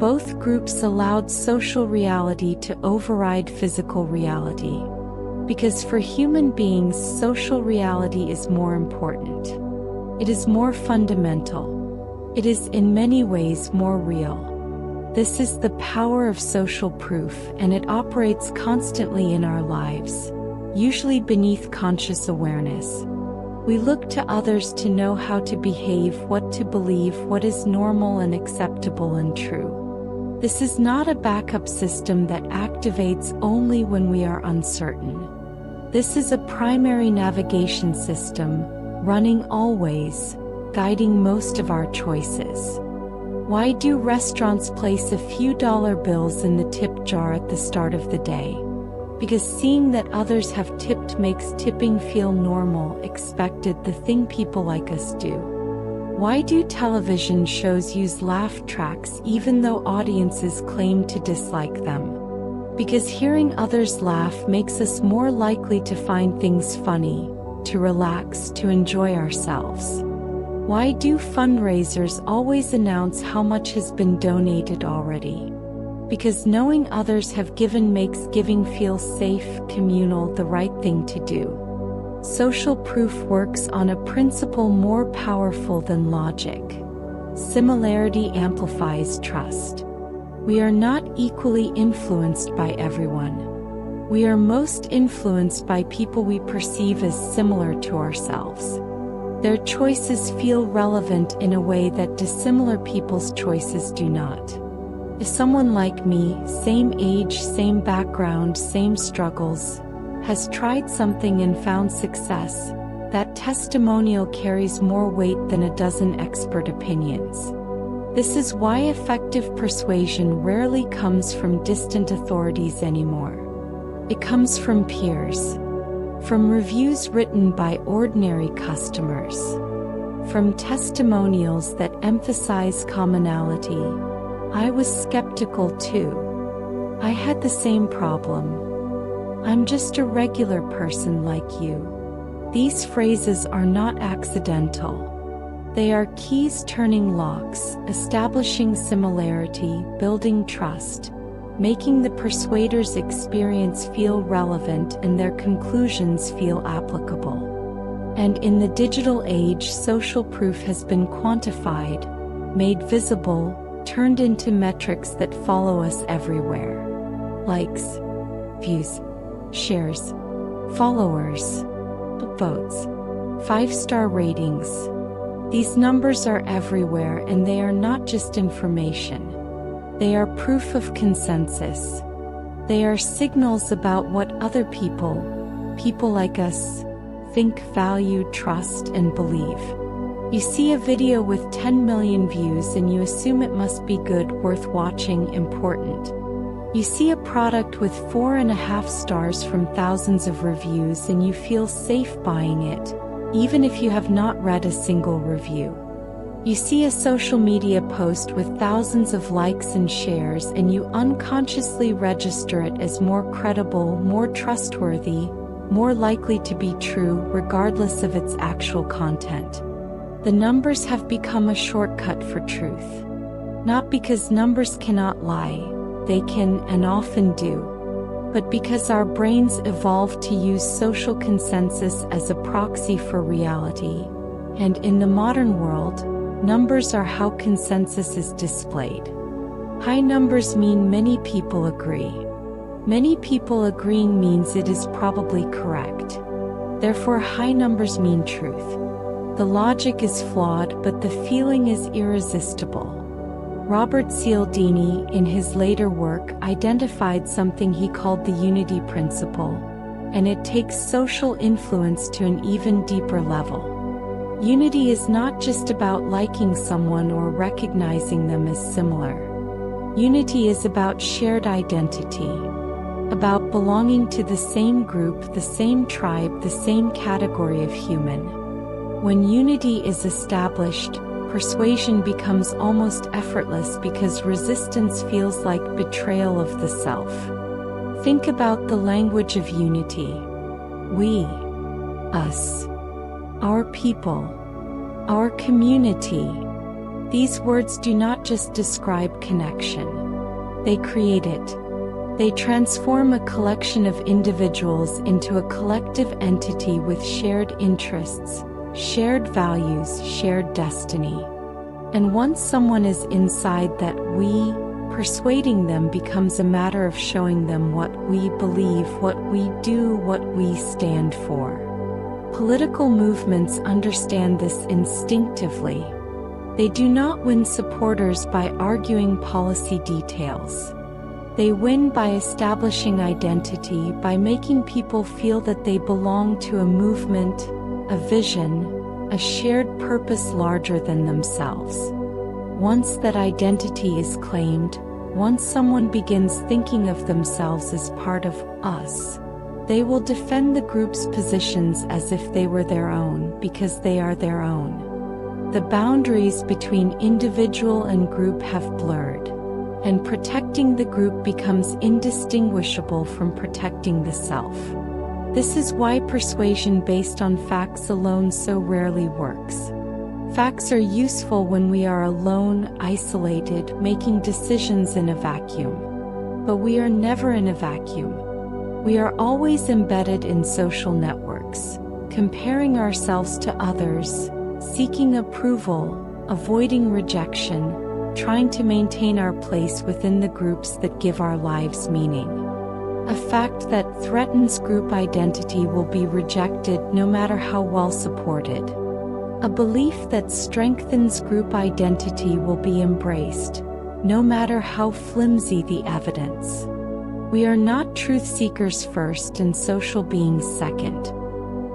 Both groups allowed social reality to override physical reality. Because for human beings, social reality is more important. It is more fundamental. It is in many ways more real. This is the power of social proof, and it operates constantly in our lives, usually beneath conscious awareness. We look to others to know how to behave, what to believe, what is normal and acceptable and true. This is not a backup system that activates only when we are uncertain. This is a primary navigation system, running always, guiding most of our choices. Why do restaurants place a few dollar bills in the tip jar at the start of the day? Because seeing that others have tipped makes tipping feel normal, expected, the thing people like us do. Why do television shows use laugh tracks even though audiences claim to dislike them? Because hearing others laugh makes us more likely to find things funny, to relax, to enjoy ourselves. Why do fundraisers always announce how much has been donated already? Because knowing others have given makes giving feel safe, communal, the right thing to do. Social proof works on a principle more powerful than logic. Similarity amplifies trust. We are not equally influenced by everyone. We are most influenced by people we perceive as similar to ourselves. Their choices feel relevant in a way that dissimilar people's choices do not. If someone like me, same age, same background, same struggles, has tried something and found success, that testimonial carries more weight than a dozen expert opinions. This is why effective persuasion rarely comes from distant authorities anymore. It comes from peers. From reviews written by ordinary customers. From testimonials that emphasize commonality. I was skeptical too. I had the same problem. I'm just a regular person like you. These phrases are not accidental. They are keys turning locks, establishing similarity, building trust, making the persuader's experience feel relevant and their conclusions feel applicable. And in the digital age, social proof has been quantified, made visible, turned into metrics that follow us everywhere. Likes, views, shares, followers, votes, 5-star ratings. These numbers are everywhere, and they are not just information. They are proof of consensus. They are signals about what other people like us, think, value, trust, and believe. You see a video with 10 million views and you assume it must be good, worth watching, important. You see a product with 4.5 stars from thousands of reviews and you feel safe buying it, even if you have not read a single review. You see a social media post with thousands of likes and shares and you unconsciously register it as more credible, more trustworthy, more likely to be true, regardless of its actual content. The numbers have become a shortcut for truth. Not because numbers cannot lie, they can and often do, but because our brains evolved to use social consensus as a proxy for reality. And in the modern world, numbers are how consensus is displayed. High numbers mean many people agree. Many people agreeing means it is probably correct. Therefore, high numbers mean truth. The logic is flawed, but the feeling is irresistible. Robert Cialdini, in his later work, identified something he called the unity principle, and it takes social influence to an even deeper level. Unity is not just about liking someone or recognizing them as similar. Unity is about shared identity, about belonging to the same group, the same tribe, the same category of human. When unity is established, persuasion becomes almost effortless because resistance feels like betrayal of the self. Think about the language of unity. We, us, our people, our community. These words do not just describe connection. They create it. They transform a collection of individuals into a collective entity with shared interests, shared values, shared destiny. And once someone is inside that we, persuading them becomes a matter of showing them what we believe, what we do, what we stand for. Political movements understand this instinctively. They do not win supporters by arguing policy details. They win by establishing identity, by making people feel that they belong to a movement, a vision, a shared purpose larger than themselves. Once that identity is claimed, once someone begins thinking of themselves as part of us, they will defend the group's positions as if they were their own, because they are their own. The boundaries between individual and group have blurred, and protecting the group becomes indistinguishable from protecting the self. This is why persuasion based on facts alone so rarely works. Facts are useful when we are alone, isolated, making decisions in a vacuum. But we are never in a vacuum. We are always embedded in social networks, comparing ourselves to others, seeking approval, avoiding rejection, trying to maintain our place within the groups that give our lives meaning. A fact that threatens group identity will be rejected no matter how well supported. A belief that strengthens group identity will be embraced, no matter how flimsy the evidence. We are not truth seekers first and social beings second.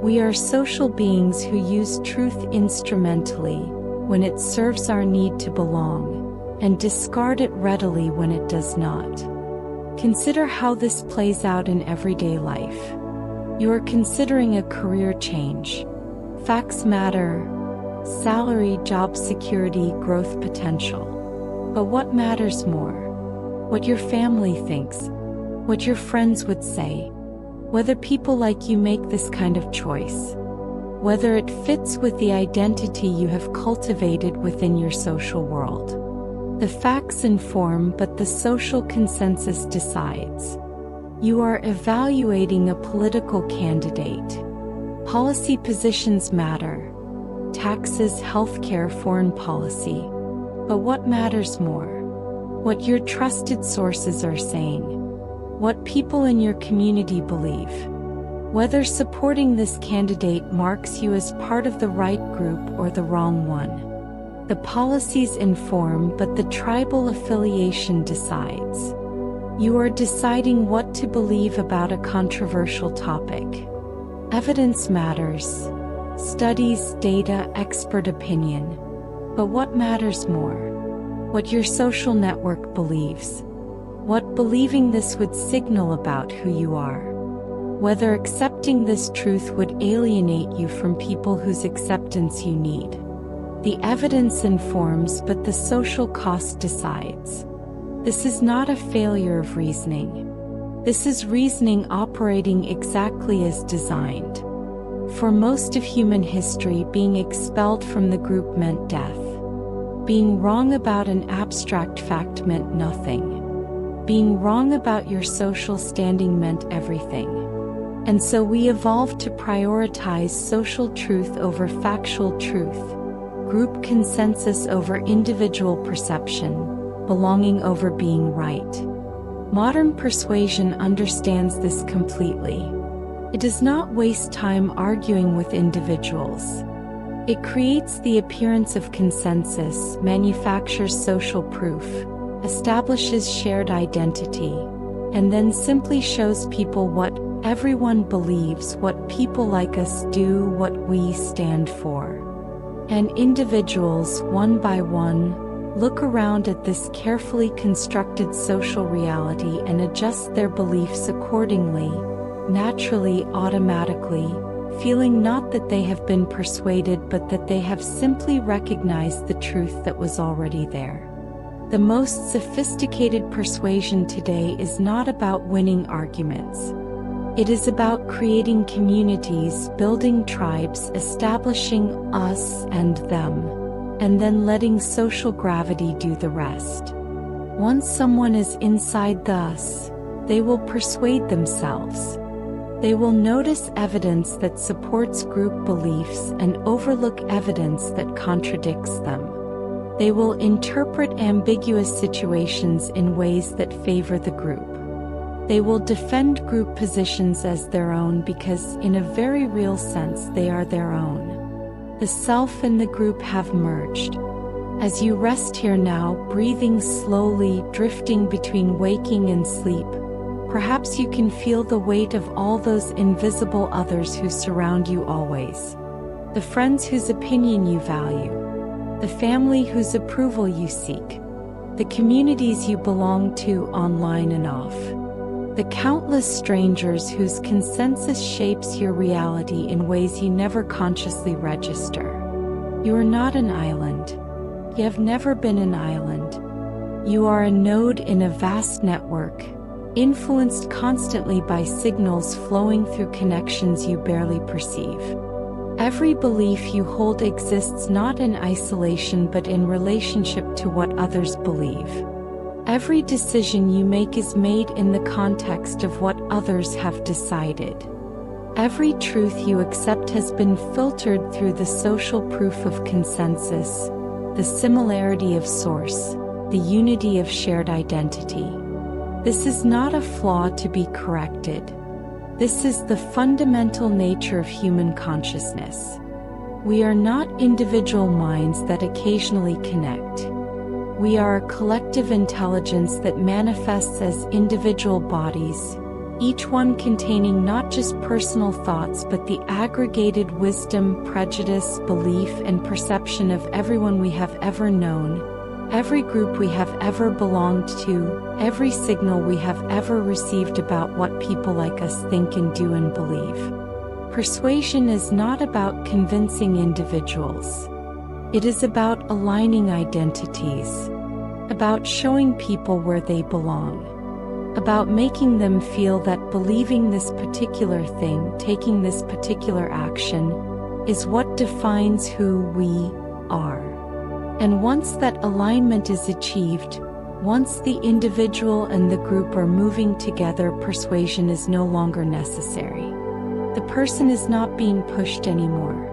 We are social beings who use truth instrumentally, when it serves our need to belong, and discard it readily when it does not. Consider how this plays out in everyday life. You are considering a career change. Facts matter: salary, job security, growth potential. But what matters more? What your family thinks, what your friends would say, whether people like you make this kind of choice, whether it fits with the identity you have cultivated within your social world. The facts inform, but the social consensus decides. You are evaluating a political candidate. Policy positions matter: taxes, healthcare, foreign policy. But what matters more? What your trusted sources are saying. What people in your community believe. Whether supporting this candidate marks you as part of the right group or the wrong one. The policies inform, but the tribal affiliation decides. You are deciding what to believe about a controversial topic. Evidence matters: studies, data, expert opinion. But what matters more? What your social network believes. What believing this would signal about who you are. Whether accepting this truth would alienate you from people whose acceptance you need. The evidence informs, but the social cost decides. This is not a failure of reasoning. This is reasoning operating exactly as designed. for most of human history, being expelled from the group meant death. Being wrong about an abstract fact meant nothing. Being wrong about your social standing meant everything. And so we evolved to prioritize social truth over factual truth, group consensus over individual perception, belonging over being right. Modern persuasion understands this completely. It does not waste time arguing with individuals. It creates the appearance of consensus, manufactures social proof, establishes shared identity, and then simply shows people what everyone believes, what people like us do, what we stand for. And individuals, one by one, look around at this carefully constructed social reality and adjust their beliefs accordingly, naturally, automatically, feeling not that they have been persuaded but that they have simply recognized the truth that was already there. The most sophisticated persuasion today is not about winning arguments. It is about creating communities, building tribes, establishing us and them, and then letting social gravity do the rest. Once someone is inside the us, they will persuade themselves. They will notice evidence that supports group beliefs and overlook evidence that contradicts them. They will interpret ambiguous situations in ways that favor the group. They will defend group positions as their own because, in a very real sense, they are their own. The self and the group have merged. As you rest here now, breathing slowly, drifting between waking and sleep, perhaps you can feel the weight of all those invisible others who surround you always. The friends whose opinion you value. The family whose approval you seek. The communities you belong to online and off. The countless strangers whose consensus shapes your reality in ways you never consciously register. You are not an island. You have never been an island. You are a node in a vast network, influenced constantly by signals flowing through connections you barely perceive. Every belief you hold exists not in isolation but in relationship to what others believe. Every decision you make is made in the context of what others have decided. Every truth you accept has been filtered through the social proof of consensus, the similarity of source, the unity of shared identity. This is not a flaw to be corrected. This is the fundamental nature of human consciousness. We are not individual minds that occasionally connect. We are a collective intelligence that manifests as individual bodies, each one containing not just personal thoughts but the aggregated wisdom, prejudice, belief, and perception of everyone we have ever known, every group we have ever belonged to, every signal we have ever received about what people like us think and do and believe. Persuasion is not about convincing individuals. It is about aligning identities, about showing people where they belong, about making them feel that believing this particular thing, taking this particular action, is what defines who we are. And once that alignment is achieved, once the individual and the group are moving together, persuasion is no longer necessary. The person is not being pushed anymore.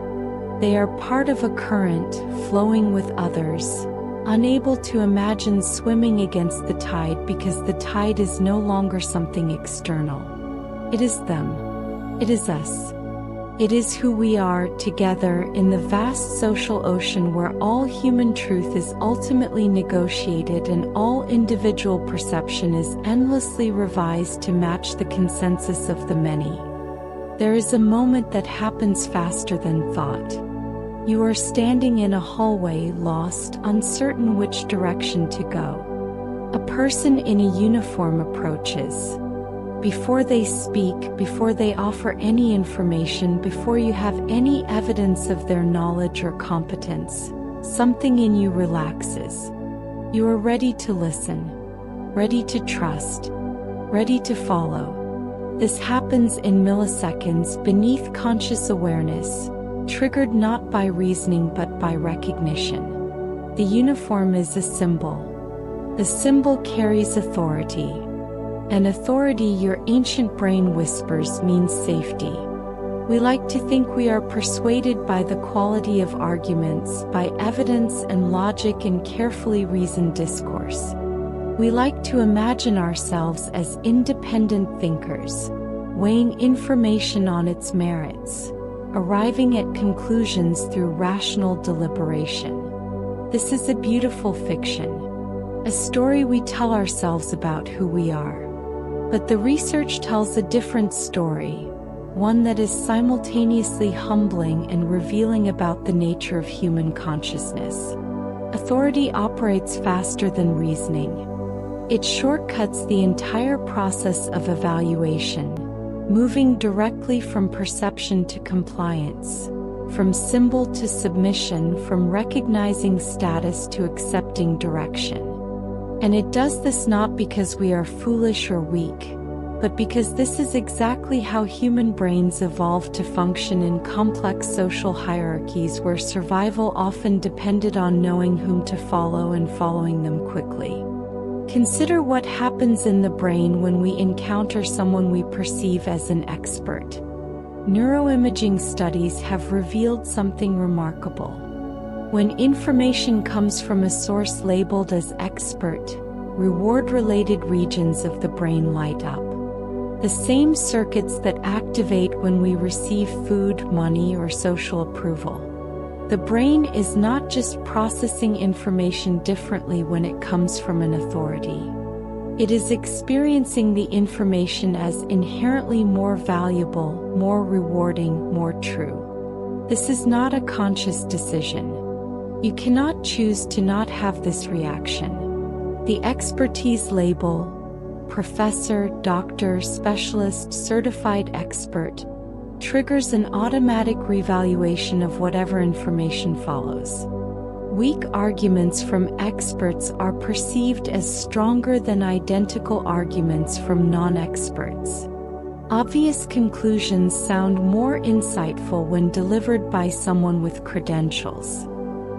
They are part of a current, flowing with others, unable to imagine swimming against the tide because the tide is no longer something external. It is them. It is us. It is who we are together in the vast social ocean where all human truth is ultimately negotiated and all individual perception is endlessly revised to match the consensus of the many. There is a moment that happens faster than thought. You are standing in a hallway, lost, uncertain which direction to go. A person in a uniform approaches. Before they speak, before they offer any information, before you have any evidence of their knowledge or competence, something in you relaxes. You are ready to listen, ready to trust, ready to follow. This happens in milliseconds beneath conscious awareness, triggered not by reasoning but by recognition. The uniform is a symbol. The symbol carries authority. And authority, your ancient brain whispers, means safety. We like to think we are persuaded by the quality of arguments, by evidence and logic and carefully reasoned discourse. We like to imagine ourselves as independent thinkers, weighing information on its merits, arriving at conclusions through rational deliberation. This is a beautiful fiction, a story we tell ourselves about who we are. But the research tells a different story, one that is simultaneously humbling and revealing about the nature of human consciousness. Authority operates faster than reasoning. It shortcuts the entire process of evaluation, moving directly from perception to compliance, from symbol to submission, from recognizing status to accepting direction. And it does this not because we are foolish or weak, but because this is exactly how human brains evolved to function in complex social hierarchies where survival often depended on knowing whom to follow and following them quickly. Consider what happens in the brain when we encounter someone we perceive as an expert. Neuroimaging studies have revealed something remarkable. When information comes from a source labeled as expert, reward-related regions of the brain light up. The same circuits that activate when we receive food, money, or social approval. The brain is not just processing information differently when it comes from an authority. It is experiencing the information as inherently more valuable, more rewarding, more true. This is not a conscious decision. You cannot choose to not have this reaction. The expertise label, professor, doctor, specialist, certified expert, triggers an automatic revaluation of whatever information follows. Weak arguments from experts are perceived as stronger than identical arguments from non-experts. Obvious conclusions sound more insightful when delivered by someone with credentials.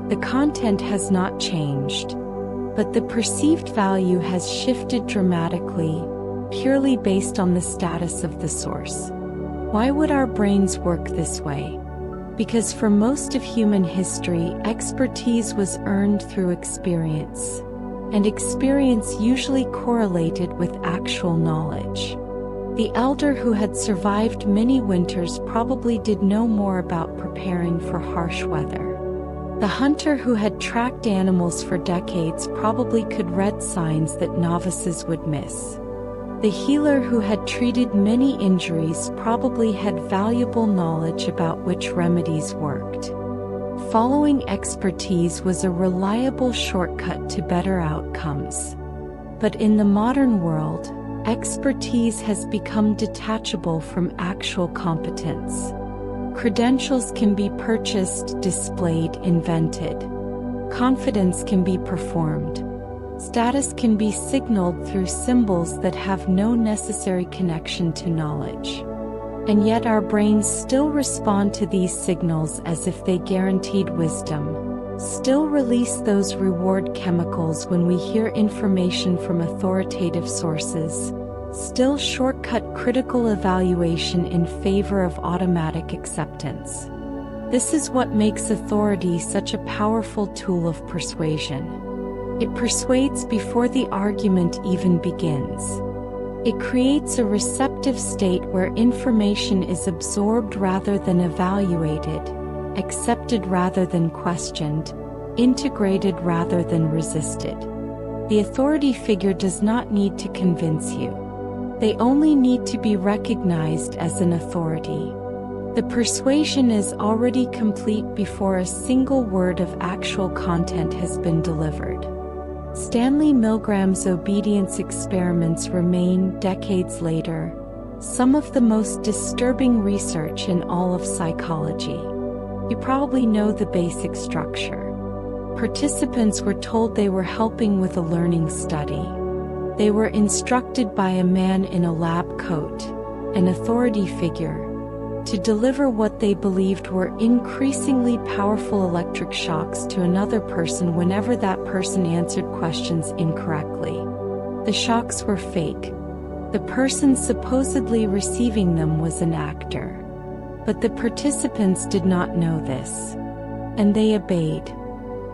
The content has not changed, but the perceived value has shifted dramatically, purely based on the status of the source. Why would our brains work this way? Because for most of human history, expertise was earned through experience, and experience usually correlated with actual knowledge. The elder who had survived many winters probably did know more about preparing for harsh weather. The hunter who had tracked animals for decades probably could read signs that novices would miss. The healer who had treated many injuries probably had valuable knowledge about which remedies worked. Following expertise was a reliable shortcut to better outcomes. But in the modern world, expertise has become detachable from actual competence. Credentials can be purchased, displayed, invented. Confidence can be performed. Status can be signaled through symbols that have no necessary connection to knowledge. And yet our brains still respond to these signals as if they guaranteed wisdom, still release those reward chemicals when we hear information from authoritative sources, still shortcut critical evaluation in favor of automatic acceptance. This is what makes authority such a powerful tool of persuasion. It persuades before the argument even begins. It creates a receptive state where information is absorbed rather than evaluated, accepted rather than questioned, integrated rather than resisted. The authority figure does not need to convince you. They only need to be recognized as an authority. The persuasion is already complete before a single word of actual content has been delivered. Stanley Milgram's obedience experiments remain, decades later, some of the most disturbing research in all of psychology. You probably know the basic structure. Participants were told they were helping with a learning study. They were instructed by a man in a lab coat. an authority figure, to deliver what they believed were increasingly powerful electric shocks to another person whenever that person answered questions incorrectly. The shocks were fake. The person supposedly receiving them was an actor. But the participants did not know this. And they obeyed.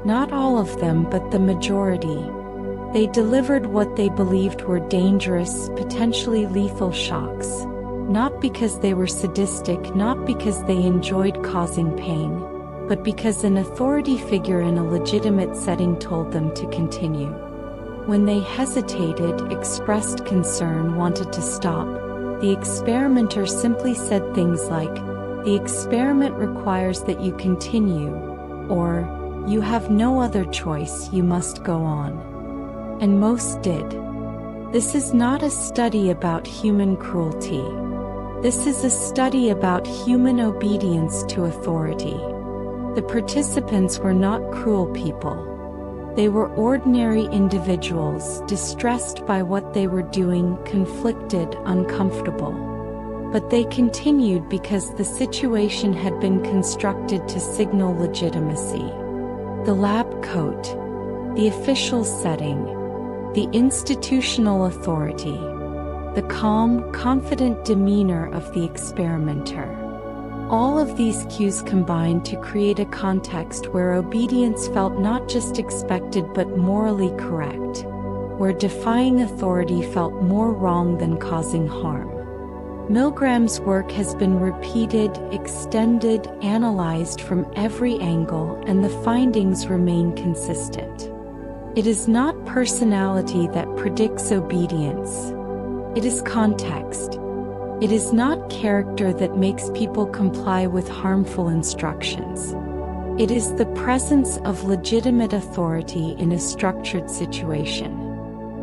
Not all of them, but the majority. They delivered what they believed were dangerous, potentially lethal shocks. Not because they were sadistic, not because they enjoyed causing pain, but because an authority figure in a legitimate setting told them to continue. When they hesitated, expressed concern, wanted to stop, the experimenter simply said things like, "The experiment requires that you continue," or, "You have no other choice, you must go on." And most did. This is not a study about human cruelty. This is a study about human obedience to authority. The participants were not cruel people. They were ordinary individuals, distressed by what they were doing, conflicted, uncomfortable. But they continued because the situation had been constructed to signal legitimacy. The lab coat, the official setting, the institutional authority, the calm, confident demeanor of the experimenter. All of these cues combined to create a context where obedience felt not just expected but morally correct, where defying authority felt more wrong than causing harm. Milgram's work has been repeated, extended, analyzed from every angle, and the findings remain consistent. It is not personality that predicts obedience. It is context. It is not character that makes people comply with harmful instructions. It is the presence of legitimate authority in a structured situation.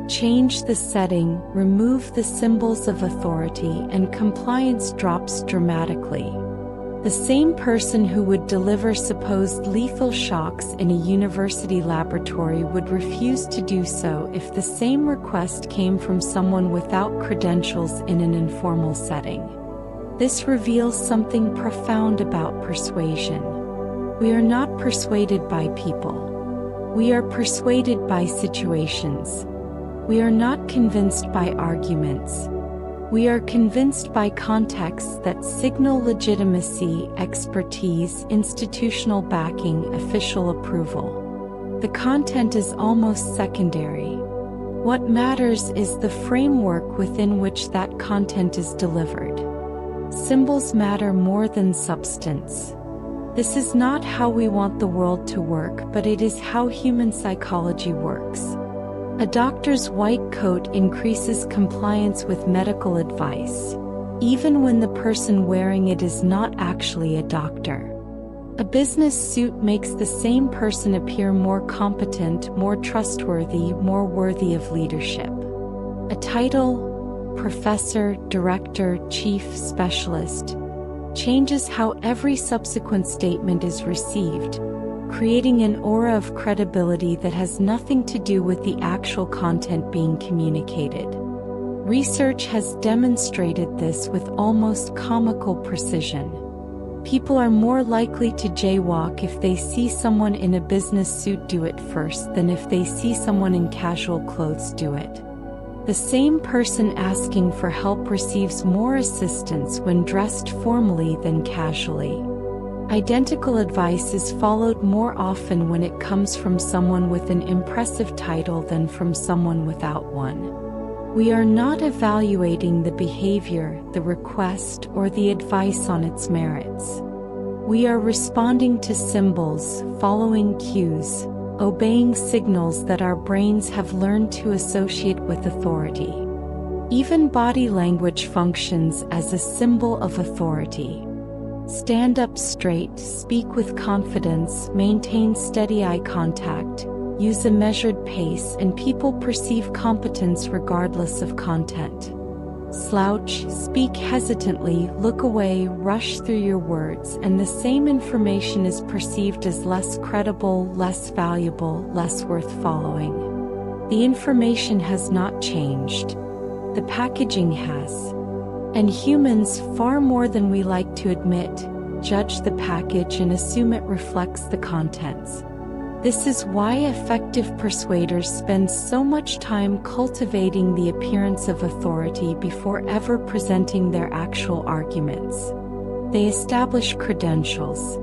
Change the setting, remove the symbols of authority, and compliance drops dramatically. The same person who would deliver supposed lethal shocks in a university laboratory would refuse to do so if the same request came from someone without credentials in an informal setting. This reveals something profound about persuasion. We are not persuaded by people. We are persuaded by situations. We are not convinced by arguments. We are convinced by contexts that signal legitimacy, expertise, institutional backing, official approval. The content is almost secondary. What matters is the framework within which that content is delivered. Symbols matter more than substance. This is not how we want the world to work, but it is how human psychology works. A doctor's white coat increases compliance with medical advice, even when the person wearing it is not actually a doctor. A business suit makes the same person appear more competent, more trustworthy, more worthy of leadership. A title, professor, director, chief, specialist, changes how every subsequent statement is received, creating an aura of credibility that has nothing to do with the actual content being communicated. Research has demonstrated this with almost comical precision. People are more likely to jaywalk if they see someone in a business suit do it first than if they see someone in casual clothes do it. The same person asking for help receives more assistance when dressed formally than casually. Identical advice is followed more often when it comes from someone with an impressive title than from someone without one. We are not evaluating the behavior, the request, or the advice on its merits. We are responding to symbols, following cues, obeying signals that our brains have learned to associate with authority. Even body language functions as a symbol of authority. Stand up straight, speak with confidence, maintain steady eye contact, use a measured pace, and people perceive competence regardless of content. Slouch, speak hesitantly, look away, rush through your words, and the same information is perceived as less credible, less valuable, less worth following. The information has not changed. The packaging has. And humans, far more than we like to admit, judge the package and assume it reflects the contents. This is why effective persuaders spend so much time cultivating the appearance of authority before ever presenting their actual arguments. They establish credentials.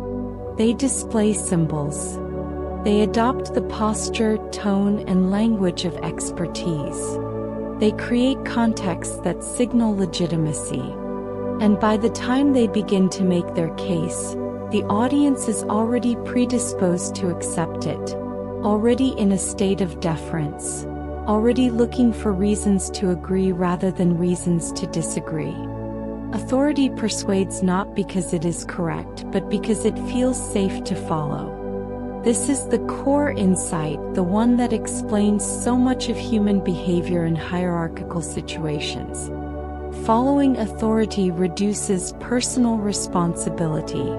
They display symbols. They adopt the posture, tone, and language of expertise. They create contexts that signal legitimacy. And by the time they begin to make their case, the audience is already predisposed to accept it, already in a state of deference, already looking for reasons to agree rather than reasons to disagree. Authority persuades not because it is correct, but because it feels safe to follow. This is the core insight, the one that explains so much of human behavior in hierarchical situations. Following authority reduces personal responsibility.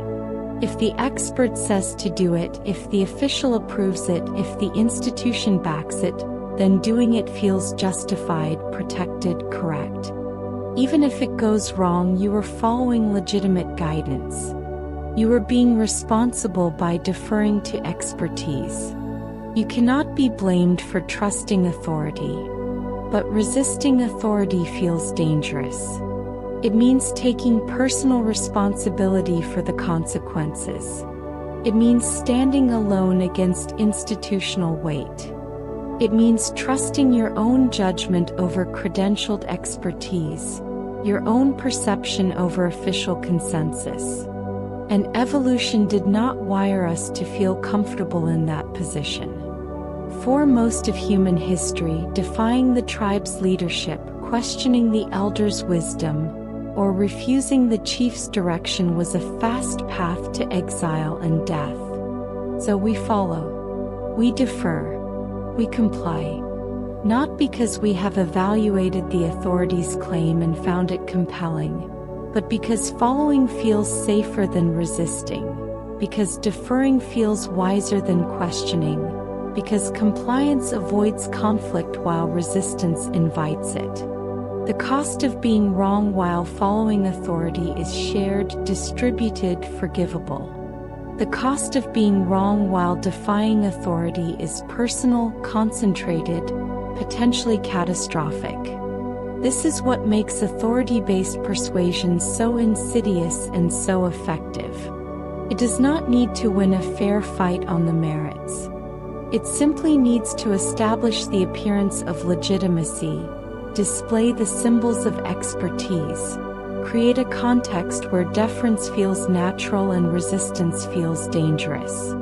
If the expert says to do it, if the official approves it, if the institution backs it, then doing it feels justified, protected, correct. Even if it goes wrong, you are following legitimate guidance. You are being responsible by deferring to expertise. You cannot be blamed for trusting authority. But resisting authority feels dangerous. It means taking personal responsibility for the consequences. It means standing alone against institutional weight. It means trusting your own judgment over credentialed expertise, your own perception over official consensus. And evolution did not wire us to feel comfortable in that position. For most of human history, defying the tribe's leadership, questioning the elders' wisdom, or refusing the chief's direction was a fast path to exile and death. So we follow. We defer. We comply. Not because we have evaluated the authority's claim and found it compelling, but because following feels safer than resisting, because deferring feels wiser than questioning, because compliance avoids conflict while resistance invites it. The cost of being wrong while following authority is shared, distributed, forgivable. The cost of being wrong while defying authority is personal, concentrated, potentially catastrophic. This is what makes authority-based persuasion so insidious and so effective. It does not need to win a fair fight on the merits. It simply needs to establish the appearance of legitimacy, display the symbols of expertise, create a context where deference feels natural and resistance feels dangerous.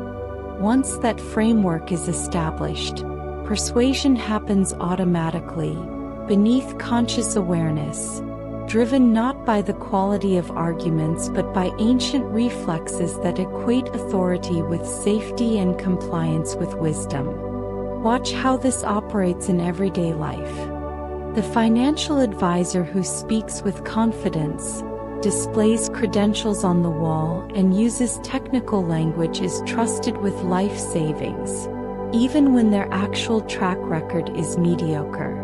Once that framework is established, persuasion happens automatically, beneath conscious awareness, driven not by the quality of arguments but by ancient reflexes that equate authority with safety and compliance with wisdom. Watch how this operates in everyday life. The financial advisor who speaks with confidence, displays credentials on the wall, and uses technical language is trusted with life savings, even when their actual track record is mediocre.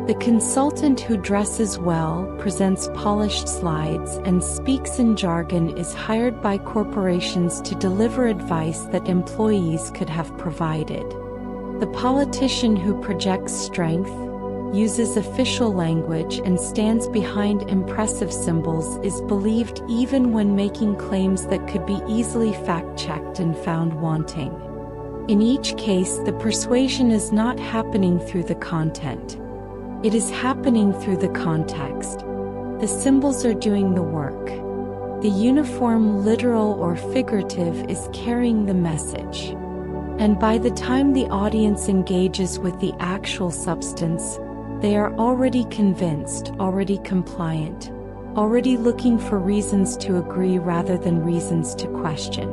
The consultant who dresses well, presents polished slides, and speaks in jargon is hired by corporations to deliver advice that employees could have provided. The politician who projects strength, uses official language, and stands behind impressive symbols is believed even when making claims that could be easily fact-checked and found wanting. In each case, the persuasion is not happening through the content. It is happening through the context. The symbols are doing the work. The uniform, literal or figurative, is carrying the message. And by the time the audience engages with the actual substance, they are already convinced, already compliant, already looking for reasons to agree rather than reasons to question.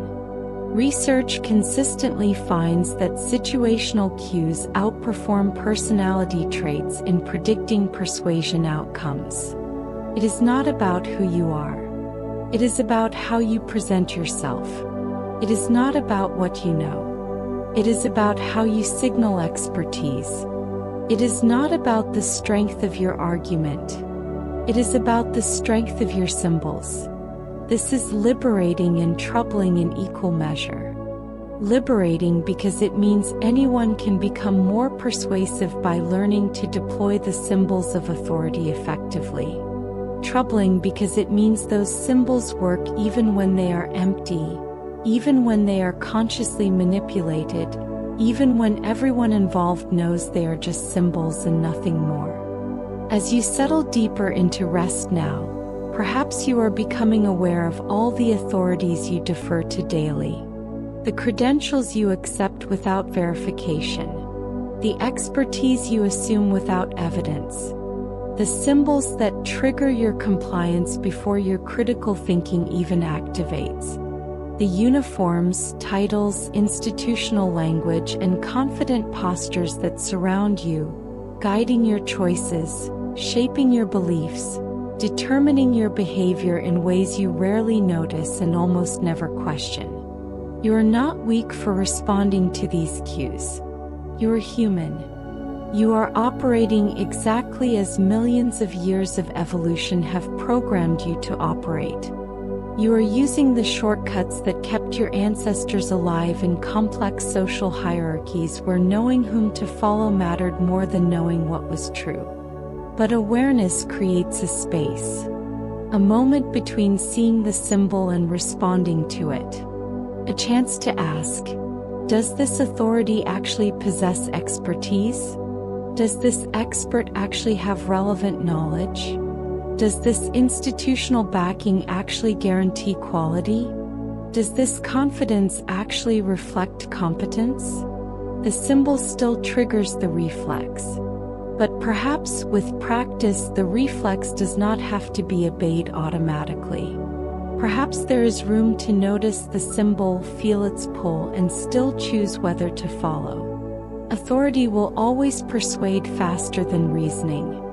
Research consistently finds that situational cues outperform personality traits in predicting persuasion outcomes. It is not about who you are. It is about how you present yourself. It is not about what you know. It is about how you signal expertise. It is not about the strength of your argument. It is about the strength of your symbols. This is liberating and troubling in equal measure. Liberating because it means anyone can become more persuasive by learning to deploy the symbols of authority effectively. Troubling because it means those symbols work even when they are empty, even when they are consciously manipulated, even when everyone involved knows they are just symbols and nothing more. As you settle deeper into rest now, perhaps you are becoming aware of all the authorities you defer to daily. The credentials you accept without verification. The expertise you assume without evidence. The symbols that trigger your compliance before your critical thinking even activates. The uniforms, titles, institutional language, and confident postures that surround you, guiding your choices, shaping your beliefs, determining your behavior in ways you rarely notice and almost never question. You are not weak for responding to these cues. You are human. You are operating exactly as millions of years of evolution have programmed you to operate. You are using the shortcuts that kept your ancestors alive in complex social hierarchies where knowing whom to follow mattered more than knowing what was true. But awareness creates a space. A moment between seeing the symbol and responding to it. A chance to ask, does this authority actually possess expertise? Does this expert actually have relevant knowledge? Does this institutional backing actually guarantee quality? Does this confidence actually reflect competence? The symbol still triggers the reflex. But perhaps with practice the reflex does not have to be obeyed automatically. Perhaps there is room to notice the symbol, feel its pull, and still choose whether to follow. Authority will always persuade faster than reasoning.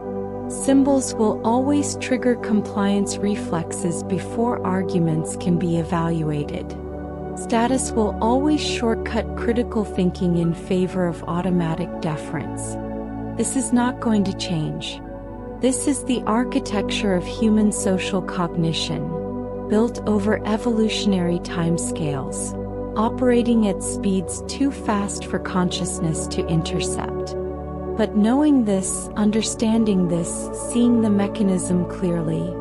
Symbols will always trigger compliance reflexes before arguments can be evaluated. Status will always shortcut critical thinking in favor of automatic deference. This is not going to change. This is the architecture of human social cognition, built over evolutionary timescales, operating at speeds too fast for consciousness to intercept. But knowing this, understanding this, seeing the mechanism clearly,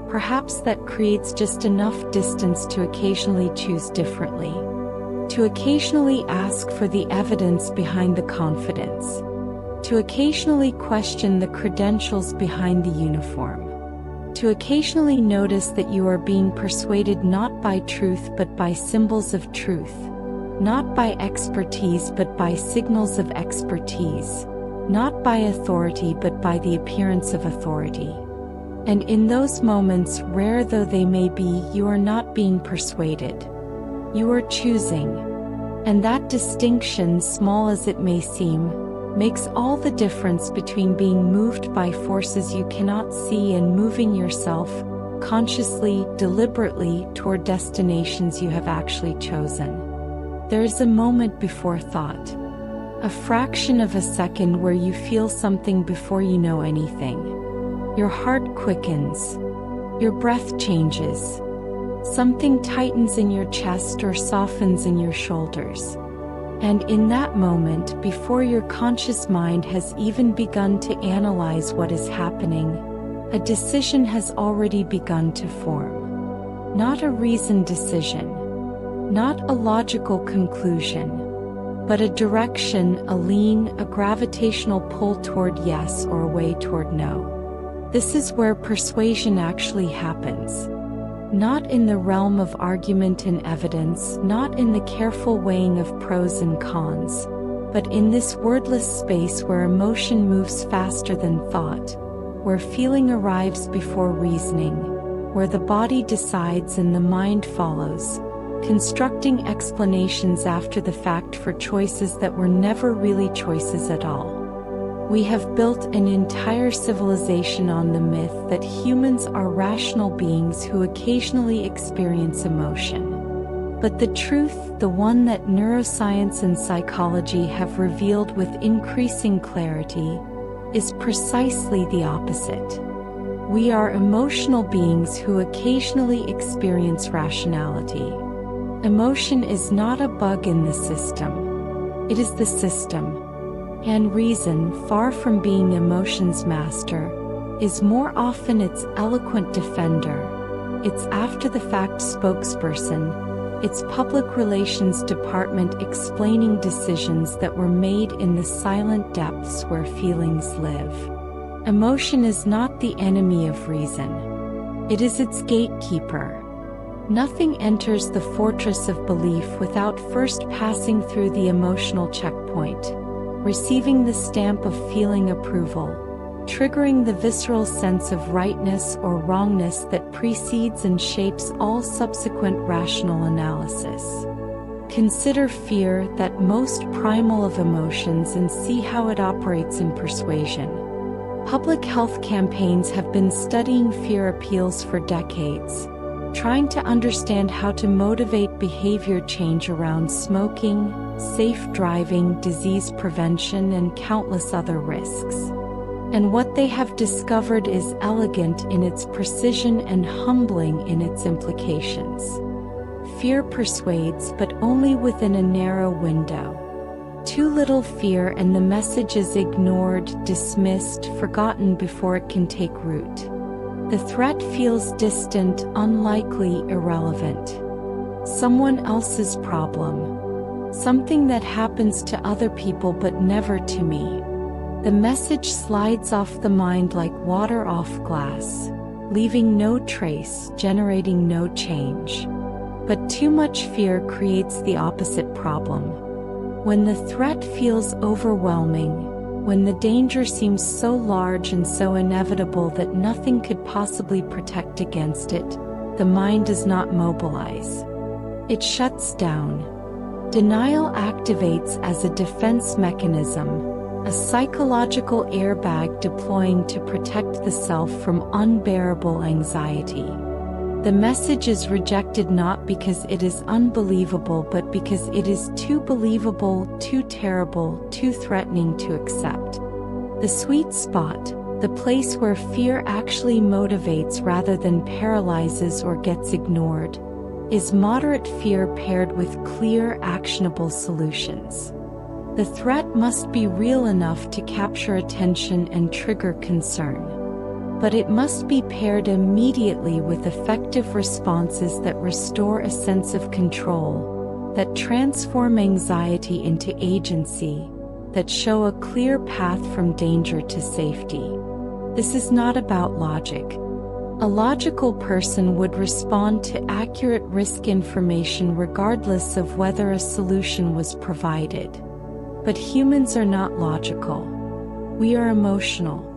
perhaps that creates just enough distance to occasionally choose differently. To occasionally ask for the evidence behind the confidence. To occasionally question the credentials behind the uniform. To occasionally notice that you are being persuaded not by truth but by symbols of truth, not by expertise but by signals of expertise, not by authority but by the appearance of authority. And in those moments, rare though they may be, you are not being persuaded. You are choosing. And that distinction, small as it may seem, makes all the difference between being moved by forces you cannot see and moving yourself, consciously, deliberately, toward destinations you have actually chosen. There is a moment before thought. A fraction of a second where you feel something before you know anything. Your heart quickens. Your breath changes. Something tightens in your chest or softens in your shoulders. And in that moment, before your conscious mind has even begun to analyze what is happening, a decision has already begun to form. Not a reasoned decision. Not a logical conclusion. But a direction, a lean, a gravitational pull toward yes or away toward no. This is where persuasion actually happens. Not in the realm of argument and evidence, not in the careful weighing of pros and cons, but in this wordless space where emotion moves faster than thought, where feeling arrives before reasoning, where the body decides and the mind follows, constructing explanations after the fact for choices that were never really choices at all. We have built an entire civilization on the myth that humans are rational beings who occasionally experience emotion. But the truth, the one that neuroscience and psychology have revealed with increasing clarity, is precisely the opposite. We are emotional beings who occasionally experience rationality. Emotion is not a bug in the system. It is the system. And reason, far from being emotion's master, is more often its eloquent defender, its after-the-fact spokesperson, its public relations department explaining decisions that were made in the silent depths where feelings live. Emotion is not the enemy of reason. It is its gatekeeper. Nothing enters the fortress of belief without first passing through the emotional checkpoint, receiving the stamp of feeling approval, triggering the visceral sense of rightness or wrongness that precedes and shapes all subsequent rational analysis. Consider fear, that most primal of emotions, and see how it operates in persuasion. Public health campaigns have been studying fear appeals for decades, trying to understand how to motivate behavior change around smoking, safe driving, disease prevention, and countless other risks. And what they have discovered is elegant in its precision and humbling in its implications. Fear persuades, but only within a narrow window. Too little fear and the message is ignored, dismissed, forgotten before it can take root. The threat feels distant, unlikely, irrelevant. Someone else's problem. Something that happens to other people but never to me. The message slides off the mind like water off glass, leaving no trace, generating no change. But too much fear creates the opposite problem. When the threat feels overwhelming, when the danger seems so large and so inevitable that nothing could possibly protect against it, the mind does not mobilize. It shuts down. Denial activates as a defense mechanism, a psychological airbag deploying to protect the self from unbearable anxiety. The message is rejected not because it is unbelievable but because it is too believable, too terrible, too threatening to accept. The sweet spot, the place where fear actually motivates rather than paralyzes or gets ignored, is moderate fear paired with clear, actionable solutions. The threat must be real enough to capture attention and trigger concern. But it must be paired immediately with effective responses that restore a sense of control, that transform anxiety into agency, that show a clear path from danger to safety. This is not about logic. A logical person would respond to accurate risk information regardless of whether a solution was provided. But humans are not logical. We are emotional.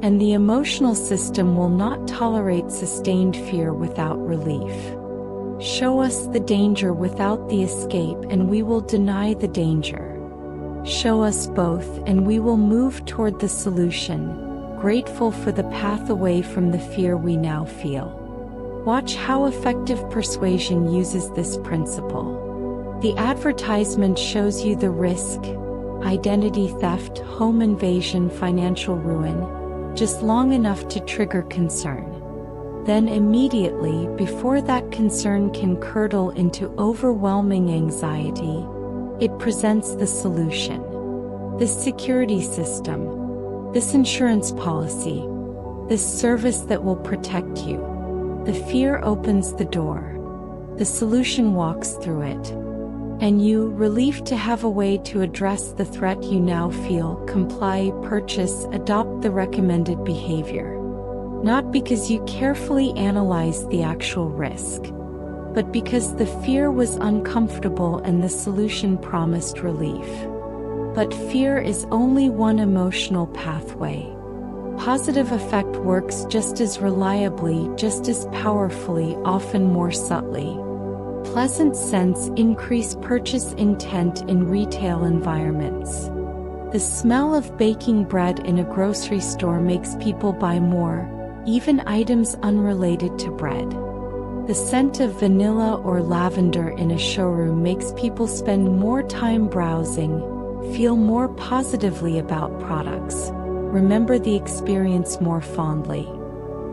And the emotional system will not tolerate sustained fear without relief. Show us the danger without the escape and we will deny the danger. Show us both and we will move toward the solution, grateful for the path away from the fear we now feel. Watch how effective persuasion uses this principle. The advertisement shows you the risk, identity theft, home invasion, financial ruin, just long enough to trigger concern. Then immediately, before that concern can curdle into overwhelming anxiety, it presents the solution. This security system, this insurance policy, this service that will protect you. The fear opens the door. The solution walks through it. And you, relieved to have a way to address the threat you now feel, comply, purchase, adopt the recommended behavior. Not because you carefully analyzed the actual risk, but because the fear was uncomfortable and the solution promised relief. But fear is only one emotional pathway. Positive affect works just as reliably, just as powerfully, often more subtly. Pleasant scents increase purchase intent in retail environments. The smell of baking bread in a grocery store makes people buy more, even items unrelated to bread. The scent of vanilla or lavender in a showroom makes people spend more time browsing, feel more positively about products, remember the experience more fondly.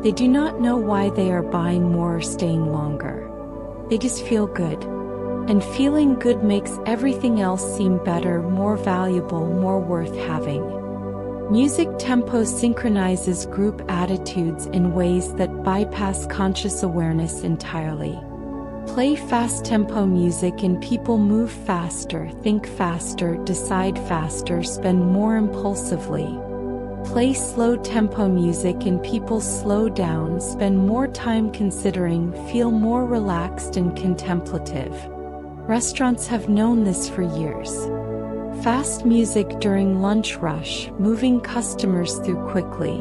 They do not know why they are buying more or staying longer. They just feel good. And feeling good makes everything else seem better, more valuable, more worth having. Music tempo synchronizes group attitudes in ways that bypass conscious awareness entirely. Play fast-tempo music and people move faster, think faster, decide faster, spend more impulsively. Play slow-tempo music and people slow down, spend more time considering, feel more relaxed and contemplative. Restaurants have known this for years. Fast music during lunch rush, moving customers through quickly.